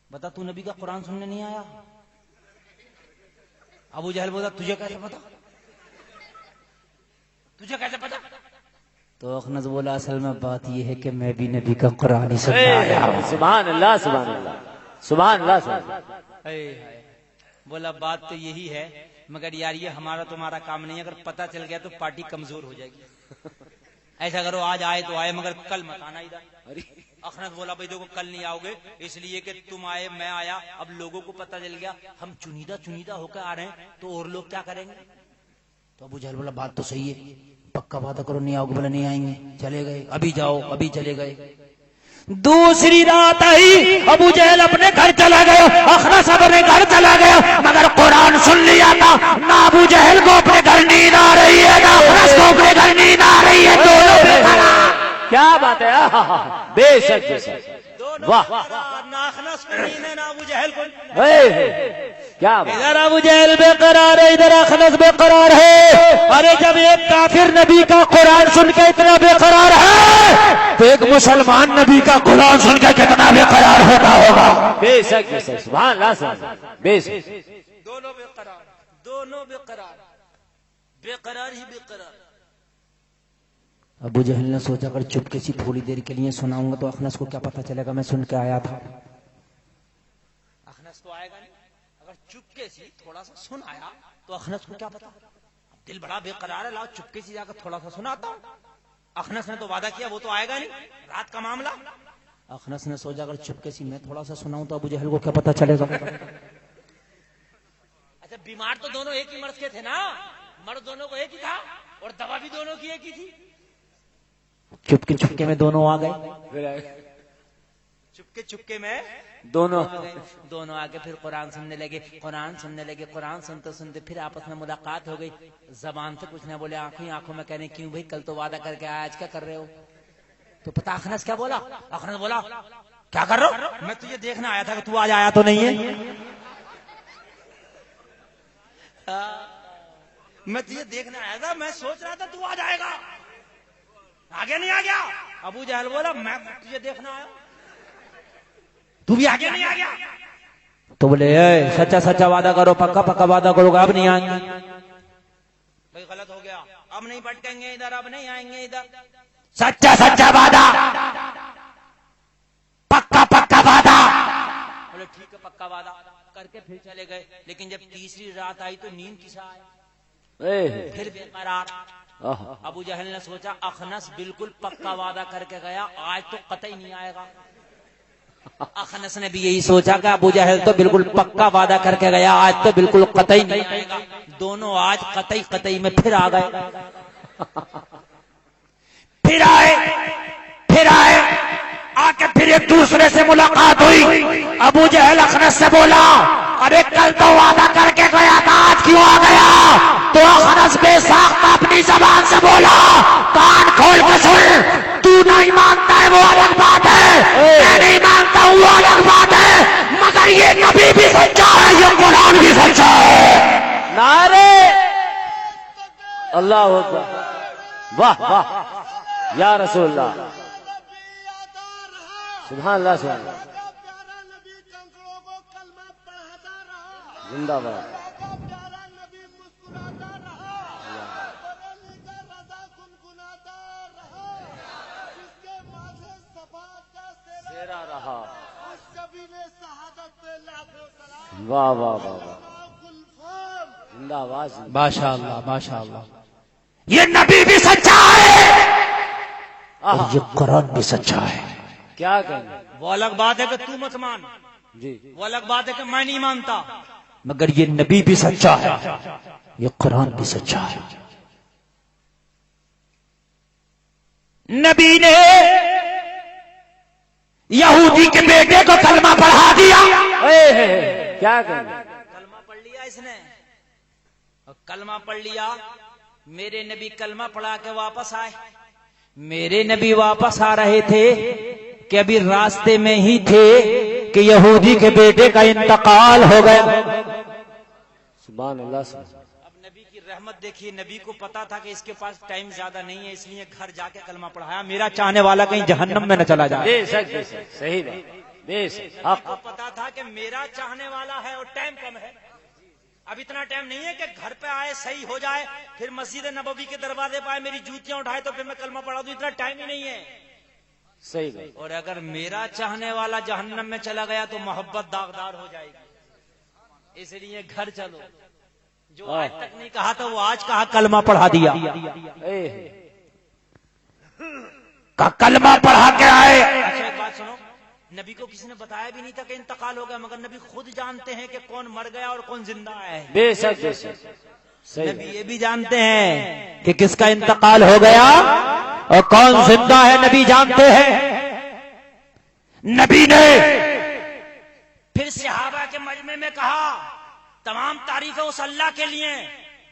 بتا تو نبی کا قرآن سننے نہیں آیا؟ ابو جہل بولا تجھے کیسے پتا؟ تجھے کیسے پتا؟ تو اخنس بولا اصل میں بات یہ ہے کہ میں بھی نبی کا قرآن ہی سننا آیا. سبحان اللہ سبحان اللہ سبحان اللہ سبحان اللہ. بولا بات تو یہی ہے مگر یار یہ ہمارا تمہارا کام نہیں ہے. اگر پتہ چل گیا تو پارٹی کمزور ہو جائے گی. ایسا کرو آج آئے تو آئے مگر کل مت آنا ادھر. اخنس بولا بھائی دیکھو کل نہیں آؤ گے اس لیے کہ تم آئے میں آیا. اب لوگوں کو پتہ چل گیا ہم چنیدہ ہو کے آ رہے ہیں تو اور لوگ کیا کریں گے؟ تو ابو جہل بولا بات تو صحیح ہے، پکا وعدہ کرو نہیں آؤ گے. بولا نہیں آئیں گے. چلے گئے. ابھی جاؤ. ابھی چلے گئے. دوسری رات آئی. ابو جہل اپنے گھر چلا گیا، اخنس اپنے گھر چلا گیا مگر قرآن سن لیا تھا. نہ ابو جہل کو اپنے گھر نیند آ رہی ہے نہ اخنس کو اپنے گھر نیند آ رہی ہے. دونوں بے قرار. کیا بات ہے. بے شک بے شک. واہ نہ اخنس کو نیند ہے نہ ابو جہل کو. کیا بات. ادھر ابو جہل بے قرار ہے، ادھر اخنس بے قرار ہے. ارے جب ایک کافر نبی کا قرآن سن کے اتنا بے قرار ہے تو ایک مسلمان نبی کا قرآن سن کے کتنا بے قرار ہوتا ہوگا. بے شک بے شک. سبحان اللہ سبحان اللہ. بے شک. دونوں بے قرار، دونوں بے قرار، بے قرار ہی بے قرار. ابو جہل نے سوچا اگر چپکے سی تھوڑی دیر کے لیے سناؤں گا تو اخنس کو کیا پتا چلے گا میں سن کے آیا تھا. اخنس تو آئے گا نہیں. اگر چپکے سی تھوڑا سا سن آیا تو اخنس کو کیا پتا. دل بڑا بے قرار ہے، لاؤ چپکے سے جا کر تھوڑا سا سناتا ہوں. اخنس نے تو وعدہ کیا وہ تو آئے گا نہیں. رات کا معاملہ. اخنس نے سوچا اگر چپکے سی میں تھوڑا سا سناؤں تو ابو جہل کو کیا پتا چلے گا. اچھا بیمار تو دونوں ایک ہی مرض کے تھے نا، مرض دونوں کو ایک ہی تھا اور دوا بھی دونوں کی ایک ہی تھی. چپکے چپکے میں دونوں آ گئے. چپکے چپکے میں دونوں آگے پھر قرآن سننے لگے. قرآن سننے لگے. قرآن سنتے سنتے پھر آپس میں ملاقات ہو گئی. زبان سے کچھ نہ بولے، آنکھوں میں کہنے کیوں بھائی کل تو وعدہ کر کے آیا، آج کیا کر رہے ہو؟ تو پتا اخنس کیا بولا؟ اخنس بولا کیا کر رہا ہو؟ میں تجھے دیکھنا آیا تھا کہ تو آج آیا تو نہیں ہے. میں تجھے دیکھنا آیا تھا، میں سوچ رہا تھا تو آ جائے گا. آگے نہیں آ گیا. ابو جہل بولا میں تجھے دیکھنا آیا، تو بھی آگے نہیں آ گیا. تو بولے سچا سچا وعدہ کرو، پکا پکا وعدہ کرو گا اب نہیں آئیں گے. بھائی غلط ہو گیا، اب نہیں بھٹکیں گے ادھر، اب نہیں آئیں گے ادھر. سچا سچا وعدہ، پکا پکا وعدہ. بولے ٹھیک ہے پکا وعدہ کر کے پھر چلے گئے. لیکن جب تیسری رات آئی تو نیند کسا آئی، پھر بے قرار. ابو جہل نے سوچا اخنس بالکل پکا وعدہ کر کے گیا، آج تو قطعی نہیں آئے گا. اخنس نے بھی یہی سوچا کہ ابو جہل تو بالکل پکا وعدہ کر کے گیا، آج تو بالکل قطعی نہیں آئے گا. دونوں آج قطعی میں پھر آ گئے. پھر آئے آ کے پھر ایک دوسرے سے ملاقات ہوئی. ابو جہل اخنس سے بولا ارے کل تو وعدہ کر کے گیا تھا، آج کیوں آ گیا؟ تو اخنس بے ساختہ اپنی زبان سے بولا کان کھول کے سن، تو نہیں مانتا ہے وہ الگ بات ہے، میں نہیں مانتا ہوں وہ الگ اللہ اکبر، واہ واہ یا رسول اللہ، سبحان اللہ سبحان اللہ، زندہ باد، رہا، واہ واہ واہ واہ، زندہ باد، ماشاء اللہ ماشاء اللہ. یہ نبی بھی سچا ہے اور یہ قرآن بھی سچا ہے. کیا کہنا، وہ الگ بات ہے کہ تو مت مان، جی وہ الگ بات ہے کہ میں نہیں مانتا. مگر یہ نبی بھی سچا ہے، یہ قرآن بھی سچا ہے. نبی نے یہودی کے بیٹے کو کلمہ پڑھا دیا. کیا کہنا، کلمہ پڑھ لیا اس نے، اور کلمہ پڑھ لیا. میرے نبی کلمہ پڑھا کے واپس آئے. میرے نبی واپس آ رہے تھے کہ ابھی راستے میں ہی تھے کہ یہودی کے بیٹے کا انتقال ہو گیا. سبحان اللہ سبحان اللہ. اب نبی کی رحمت دیکھیے، نبی کو پتا تھا کہ اس کے پاس ٹائم زیادہ نہیں ہے، اس لیے گھر جا کے کلمہ پڑھایا. میرا چاہنے والا کہیں جہنم میں نہ چلا جائے. بے شک بے شک، صحیح بات، بے شک حق. کو پتا تھا کہ میرا چاہنے والا ہے اور ٹائم کم ہے. اب اتنا ٹائم نہیں ہے کہ گھر پہ آئے صحیح ہو جائے پھر مسجد نبوی کے دروازے پہ آئے میری جوتیاں اٹھائے تو پھر میں کلمہ پڑھا دوں. اتنا ٹائم ہی نہیں ہے. صحیح بات. اور اگر میرا چاہنے والا جہنم میں چلا گیا تو محبت داغدار ہو جائے گی. اس لیے گھر چلو. جو آج تک نہیں کہا تھا وہ آج کہا، کلمہ پڑھا دیا. کلمہ پڑھا کے آئے. اچھا ایک بات سنو، نبی کو کسی نے بتایا بھی نہیں تھا کہ انتقال ہو گیا، مگر نبی خود جانتے ہیں کہ کون مر گیا اور کون زندہ ہے. بے شک بے شک، صحیح نبی یہ بھی جانتے ہیں کہ کس کا انتقال ہو گیا اور کون زندہ ہے. نبی جانتے ہیں. نبی نے پھر صحابہ کے مجمع میں کہا، تمام تعریفیں اس اللہ کے لیے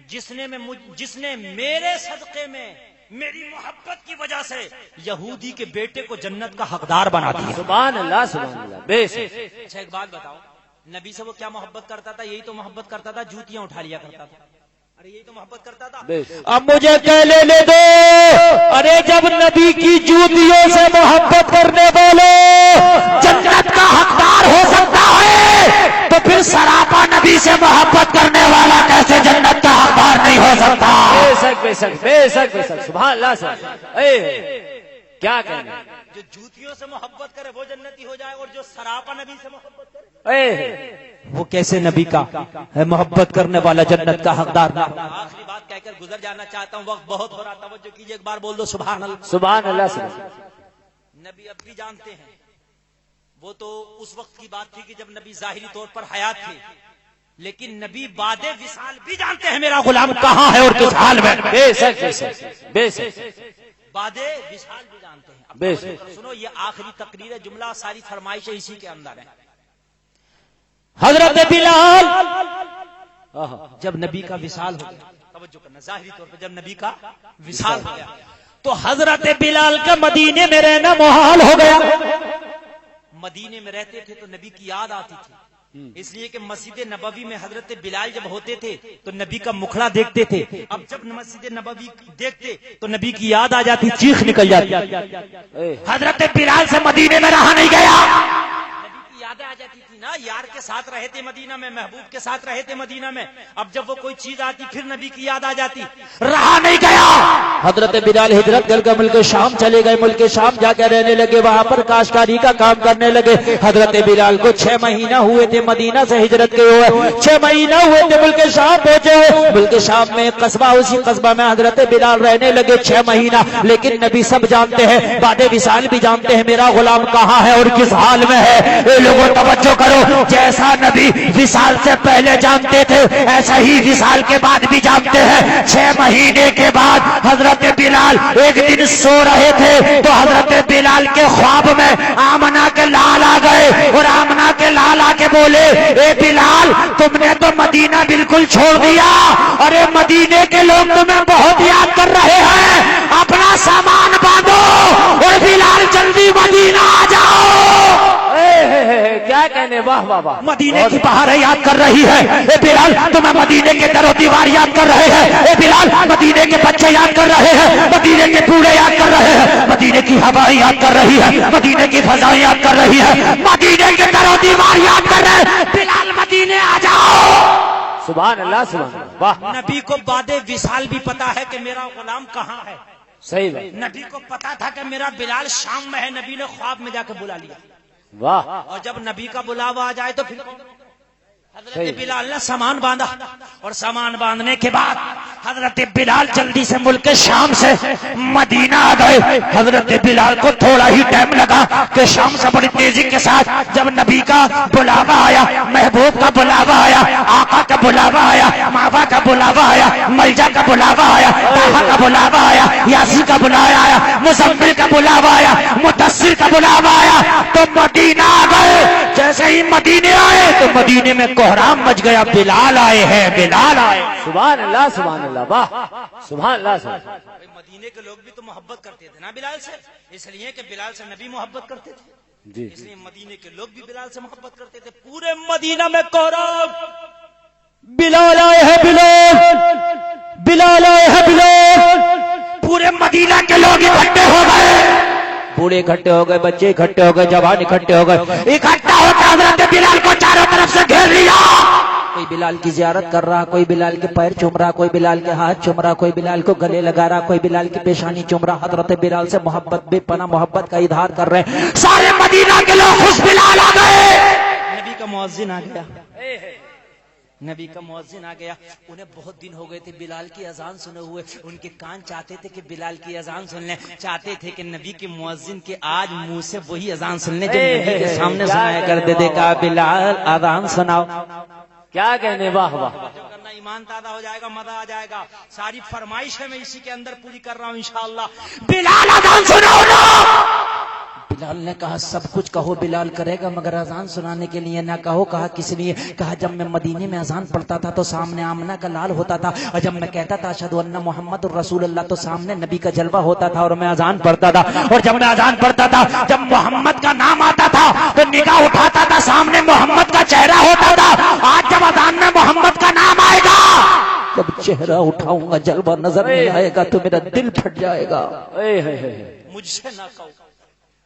جس نے میرے صدقے میں میری محبت کی وجہ سے یہودی کے بیٹے کو جنت کا حقدار بنا دیا. سبحان اللہ سبحان اللہ، بے شک. اچھا ایک بات بتاؤ، نبی سے وہ کیا محبت کرتا تھا؟ یہی تو محبت کرتا تھا، جوتیاں اٹھا لیا کرتا تھا. ارے یہی تو محبت کرتا تھا. بے شک. اب مجھے کہنے لے دو، ارے جب نبی کی جوتیوں سے محبت کرنے والے جنت کا حقدار ہو سکتا ہے تو پھر سراپا نبی سے محبت کرنے والا کیسے جنت کا حقدار نہیں ہو سکتا؟ بے شک بے شک بے شک بے شک، سبحان اللہ سبحان اللہ. کیا کہنا، جو جوتیوں سے محبت کرے وہ جنتی ہو جائے اور جو سراپا نبی سے محبت کرے وہ کیسے نبی کا محبت کرنے والا جنت کا حقدار نہ. آخری بات کہہ کر گزر جانا چاہتا ہوں، وقت بہت ہو رہا. توجہ کیجیے، ایک بار بول دو سبحان اللہ. سبحان اللہ سبحان اللہ. نبی اب بھی جانتے ہیں، وہ تو اس وقت کی بات تھی کہ جب نبی ظاہری طور پر حیات تھے، لیکن نبی بعد وصال بھی جانتے ہیں میرا غلام کہاں ہے اور کس حال میں. بے شک بے شک بے شک، بعد وصال بھی جانتے ہیں. بے شک. سنو، یہ آخری تقریر ہے، جملہ ساری فرمائشیں اسی کے اندر ہے. حضرت بلال جب نبی کا وصال ہو گیا، توجہ کرنا، ظاہری طور پر جب نبی کا وصال ہو گیا تو حضرت بلال کا مدینے میں رہنا محال ہو گیا. مدینے میں رہتے تھے تو نبی کی یاد آتی تھی، اس لیے کہ مسجد نبوی میں حضرت بلال جب ہوتے تھے تو نبی کا مکھڑا دیکھتے تھے. اب جب مسجد نبوی دیکھتے تو نبی کی یاد آ جاتی، چیخ نکل جاتی. حضرت بلال سے مدینے میں رہا نہیں گیا. نبی کی یادیں آ جاتی تھی نا، یار کے ساتھ رہے تھے مدینہ میں، محبوب کے ساتھ رہے تھے مدینہ میں. اب جب وہ کوئی چیز آتی پھر نبی کی یاد آ جاتی، رہا نہیں گیا. حضرت بلال ہجرت کر کے ملک شام چلے گئے، ملک شام جا کے رہنے لگے، وہاں پر کاشتکاری کا کام کرنے لگے. حضرت بلال کو 6 مہینہ ہوئے تھے مدینہ سے ہجرت کے ہوئے، 6 مہینہ ہوئے تھے ملک شام پہنچے. ملک شام میں ایک قصبہ، اسی قصبہ میں حضرت بلال رہنے لگے 6 مہینہ. لیکن نبی سب جانتے ہیں، بعد وصال بھی جانتے ہیں میرا غلام کہاں ہے اور کس حال میں ہے. لوگوں توجہ کرو، جیسا نبی وصال سے پہلے جانتے تھے ایسا ہی وصال کے بعد بھی جانتے ہیں. 6 مہینے کے بعد حضرت بلال ایک دن سو رہے تھے تو حضرت بلال کے خواب میں آمنہ کے لال آ گئے اور آمنہ کے لال آ کے بولے، اے بلال تم نے تو مدینہ بالکل چھوڑ دیا، ارے مدینے کے لوگ تمہیں بہت یاد کر رہے ہیں، اپنا سامان باندھو اور بلال جلدی مدینہ آ جاؤ. کیا کہنے واہ واہ واہ مدینے کی بہاریں یاد کر رہی ہے اے بلال، تمہیں مدینے کے در و دیوار یاد کر رہے ہیں اے بلال، مدینے کے بچے یاد کر رہے ہیں، مدینے کے بوڑھے یاد کر رہے ہیں، مدینے کی ہوائیں یاد کر رہی ہے، مدینے کی فضائیں یاد کر رہی ہے، مدینے کے در و دیوار یاد کر رہے ہیں، بلال مدینے آ جاؤ۔ سبحان اللہ واہ نبی کو بعد وصال بھی پتا ہے کہ میرا غلام کہاں ہے، صحیح بات نبی کو پتا تھا کہ میرا بلال شام میں ہے، نبی نے خواب میں جا کے بلا لیا، واہ اور جب نبی کا بلاوا آ جائے تو پھر حضرت بلال نے سامان باندھا، اور سامان باندھنے کے بعد حضرت بلال جلدی سے ملک شام سے مدینہ آ گئے۔ حضرت بلال کو تھوڑا ہی ٹائم لگا کہ شام سے بڑی تیزی کے ساتھ جب نبی کا بلاوا آیا، محبوب کا بلاوا آیا، آقا کا بلاوا آیا، ماوا کا بلاوا آیا، ملجا کا بلاوا آیا، طاہا کا بلاوا آیا، یاسین کا بلاوا آیا، مزمل کا بلاوا آیا، مدثر کا بلاوا آیا، تو مدینہ آ گئے۔ جیسے ہی مدینے آئے تو مدینے میں کوہرام مچ گیا، بلال آئے ہیں، بلال آئے۔ سبحان اللہ واہ سبحان اللہ مدینے کے لوگ بھی تو محبت کرتے تھے نا بلال سے، اس لیے کہ بلال سے نبی محبت کرتے تھے، جی اس لیے مدینے کے لوگ بھی بلال سے محبت کرتے تھے۔ پورے مدینہ میں کوہرام، بلال آئے ہیں، بلال بلال آئے ہیں، بلال۔ پورے مدینہ کے لوگ اکٹھے ہو گئے، بوڑھے اکٹھے ہو گئے، بچے اکٹھے ہو گئے، جوان اکٹھے ہو گئے، اکٹھا ہو کر حضرت بلال کو چاروں طرف سے گھیر لیا۔ کوئی بلال کی زیارت کر رہا، کوئی بلال کے پیر چوم رہا، کوئی بلال کے ہاتھ چوم رہا، کوئی بلال کو گلے لگا رہا، کوئی بلال کی پیشانی چوم رہا۔ حضرت بلال سے محبت، بے پناہ محبت کا اظہار کر رہے ہیں۔ سارے مدینہ کے لوگ خوش بلال آ گئے۔ نبی کا مؤذن آ گیا، نبی کا مؤذن آ گیا۔ انہیں بہت دن ہو گئے تھے بلال کی اذان سنے ہوئے، ان کے کان چاہتے تھے کہ بلال کی اذان سن لیں، چاہتے تھے کہ نبی کے مؤذن کے آج منہ سے وہی اذان سن لیں جو نبی کے سامنے سنایا کرتے تھے۔ کہا بلال اذان سناؤ۔ کیا کہنے واہ واہ جو کرنا ایمان تازہ ہو جائے گا، مزہ آ جائے گا۔ ساری فرمائشیں میں اسی کے اندر پوری کر رہا ہوں انشاءاللہ۔ بلال اذان سناؤ نا۔ بلال نے کہا سب کچھ کہو، بلال کرے گا، مگر اذان سنانے کے لیے نہ کہو۔ کہا کس لیے؟ کہا جب میں مدینے میں اذان پڑھتا تھا تو سامنے آمنہ کا لال ہوتا تھا، اور جب میں کہتا تھا اشہد ان محمد الرسول اللہ تو سامنے نبی کا جلوہ ہوتا تھا، اور میں اذان پڑھتا تھا، اور جب میں اذان پڑھتا تھا، جب محمد کا نام آتا تھا تو نگاہ اٹھاتا تھا، سامنے محمد کا چہرہ ہوتا تھا۔ آج جب اذان میں محمد کا نام آئے گا، جب چہرہ اٹھاؤں گا جلوہ نظر نہیں آئے گا تو میرا دل پھٹ جائے گا۔ مجھ سے نہ کہو،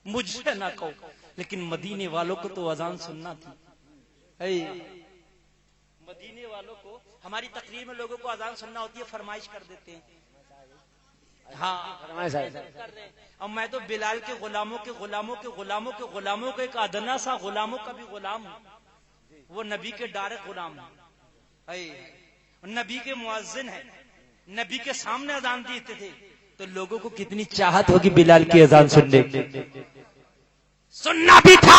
مجھ سے نہ کہو، لیکن مدینے والوں کو تو اذان سننا تھی۔ مدینے والوں کو، ہماری تقریر میں لوگوں کو اذان سننا ہوتی ہے، فرمائش کر دیتے ہیں۔ ہاں کر رہے ہیں۔ اور میں تو بلال کے غلاموں کے غلاموں کے غلاموں کے غلاموں کے ایک ادنا سا غلاموں کا بھی غلام ہوں، وہ نبی کے ڈائریکٹ غلام ہیں، نبی کے مؤذن ہیں، نبی کے سامنے اذان دیتے تھے، تو لوگوں کو کتنی چاہت ہوگی بلال کی اذان سننے کی۔ سننا بھی تھا،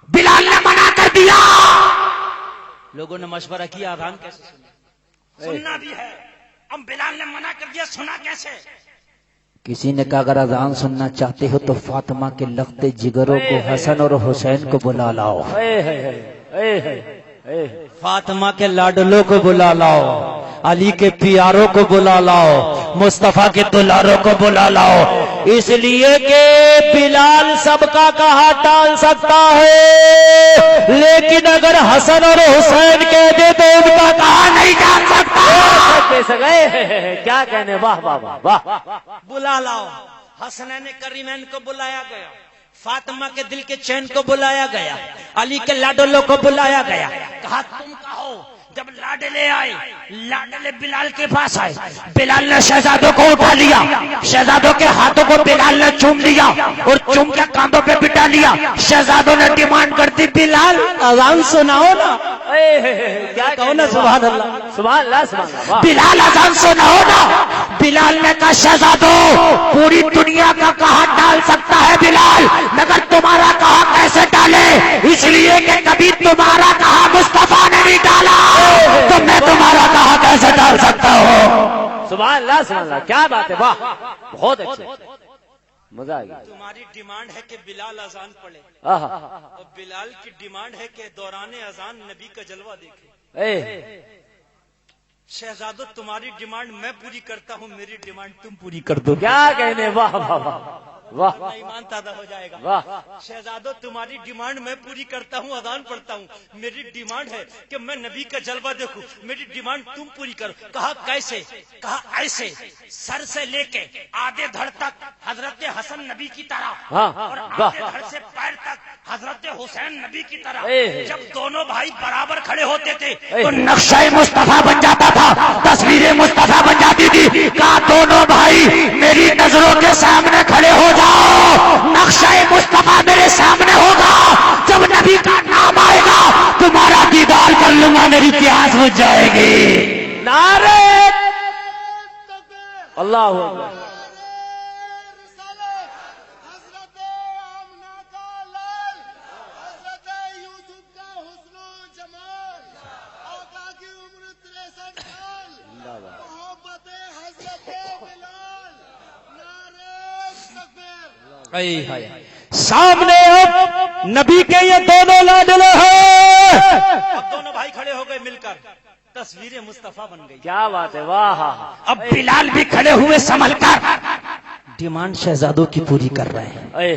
بلال نے منع کر دیا۔ لوگوں نے مشورہ کیا اذان کیسے سننا بھی ہے، اب بلال نے منع کر دیا، سنا کیسے؟ کسی نے کہا اگر اذان سننا چاہتے ہو تو فاطمہ کے لخت جگروں کو، حسن اور حسین کو بلا لاؤ۔ فاطمہ کے لاڈلوں کو بلا لاؤ، علی کے پیاروں کو بلا لاؤ، مصطفیٰ کے دلاروں کو بلا لاؤ، اس لیے کہ بلال سب کا کہا ٹال سکتا ہے، لیکن اگر حسن اور حسین کہہ دے تو ان کا کہا نہیں ٹال سکتا۔ کیا کہنے واہ واہ واہ بلا لاؤ، حسنین کریمین کو بلایا گیا، فاطمہ کے دل کے چین کو بلایا گیا، علی کے لاڈلوں کو بلایا گیا، کہا تم کہو۔ جب لاڈلے آئے، لاڈلے بلال کے پاس آئے، بلال نے شہزادوں کو اٹھا لیا، شہزادوں کے ہاتھوں کو بلال نے چوم لیا اور چوم کے کاندھوں پہ بٹھا لیا۔ شہزادوں نے ڈیمانڈ کر دی بلال اذان سناؤ نا۔ کیا کہو نا سبحان اللہ سبحان اللہ بلال اذان سناؤ نا۔ بلال نے کہا شہزادوں پوری دنیا کا کہا ڈال سکتا ہے بلال، مگر تمہارا کہا کیسے ڈالے؟ اس لیے کہ کبھی تمہارا کہا مصطفیٰ نے نہیں ڈالا، تو میں تمہارا کہا کیسے ڈال سکتا ہوں؟ سبحان اللہ کیا بات ہے، واہ بہت اچھے، مزہ آ گیا۔ تمہاری ڈیمانڈ ہے کہ بلال اذان پڑھے، اور بلال کی ڈیمانڈ ہے کہ دوران اذان نبی کا جلوہ دیکھے۔ شہزادو تمہاری ڈیمانڈ میں پوری کرتا ہوں، میری ڈیمانڈ تم پوری کر دو۔ کیا کہنے واہ واہ واہ واہ ایمان تازہ ہو جائے گا. واہ شہزادو تمہاری ڈیمانڈ میں پوری کرتا ہوں, اذان پڑھتا ہوں. میری ڈیمانڈ ہے کہ میں نبی کا جلوہ دیکھوں. میری ڈیمانڈ تم پوری کرو. کہا کیسے؟ کہا ایسے, سر سے لے کے آدھے دھڑ تک حضرت حسن نبی کی طرح, ہاں اور واہ آدھے دھڑ سے پیر تک حضرت حسین نبی کی طرح. اے. جب دونوں بھائی برابر کھڑے ہوتے تھے اے. تو نقشہ مصطفیٰ بن جاتا تھا, تصویر مصطفیٰ بن جاتی تھی. کہا دونوں بھائی میری نظروں کے سامنے کھڑے ہو جاؤ, نقشہ مصطفیٰ میرے سامنے ہوگا. جب نبی کا نام آئے گا تمہارا دیدار کر لوں گا, میری پیاس بجھ جائے گی. نعرے اللہ اکبر. حضرت آمنہ کا لال, حضرت یوسف کا حسن و جمال, آقا کی عمر 63 سال, محبت حضرت بلال. نعرہ تکبیر. سامنے اب نبی کے یہ دونوں لاڈلے ہیں. اب دونوں بھائی کھڑے ہو گئے مل کر, تصویر مصطفیٰ بن گئی. کیا بات ہے, واہ. اب بلال بھی کھڑے ہوئے سنبھل کر ڈیمانڈ شہزادوں کی پوری کر رہے ہیں. اے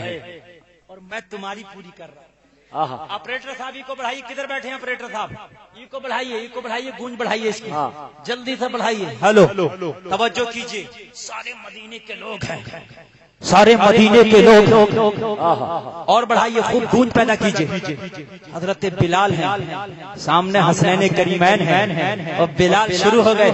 اور میں تمہاری پوری کر رہا ہوں. آہا. آپریٹر صاحب یہ کو بڑھائیے, کدھر بیٹھے ہیں آپریٹر صاحب؟ یہ کو بڑھائیے, یہ کو بڑھائیے, گونج بڑھائیے اس کی, ہاں. جلدی سے بڑھائیے. ہلو, توجہ کیجئے, سارے مدینے کے لوگ ہیں, سارے مدینے کے لوگ اور بڑھائیے, خوب گونج پیدا کیجئے. حضرت بلال ہیں, سامنے حسنین کریمین ہیں, اور بلال شروع ہو گئے.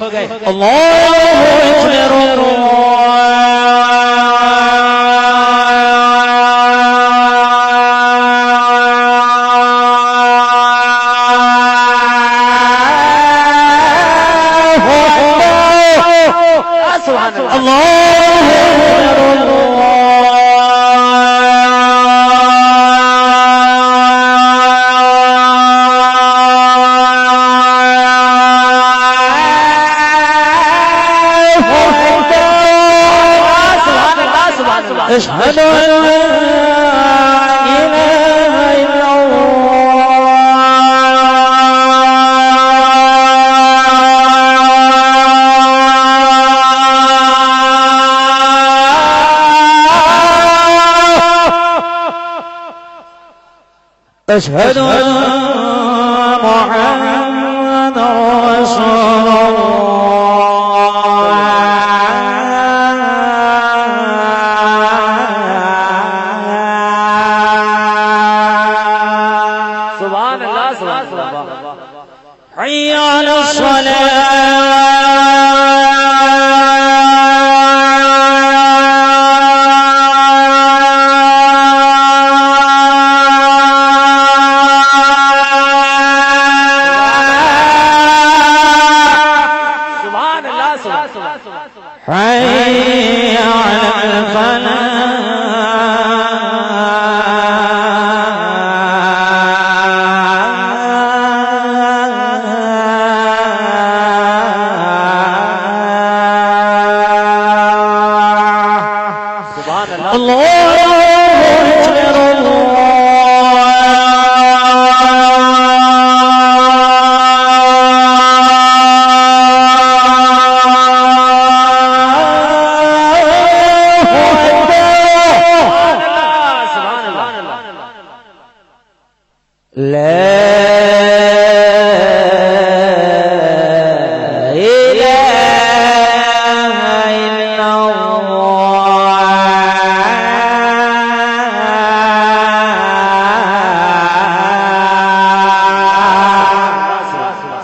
اشهد ان لا اله الا الله اشهد ان محمد رسول سبحان اللہ, سبحان اللہ. حي على سبحان اللہ, سبحان اللہ. حي على سبحان اللہ. الله أكبر سبحان اللہ. لا إله إلا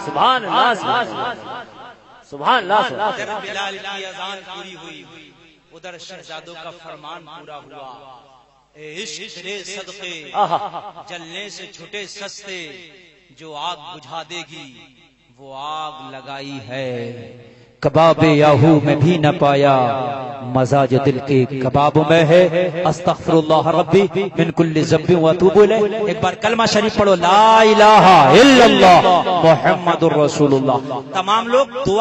سبحان اللہ, سبحان اللہ. ادھر بلال کی اذان پوری ہوئی, ادھر شہزادوں کا فرمان پورا ہوا. اے عشق تیرے صدقے جلنے سے چھٹے سستے, جو آگ بجھا دے گی وہ آگ لگائی ہے. کباب یاہو میں بھی نہ پایا, مزہ جو دل کے کباب میں ہے. استغفر اللہ ربی من کل ذنب واتوب الیہ. ایک بار کلمہ شریف پڑھو, لا لا الہ الا اللہ محمد الرسول اللہ. تمام لوگ دعا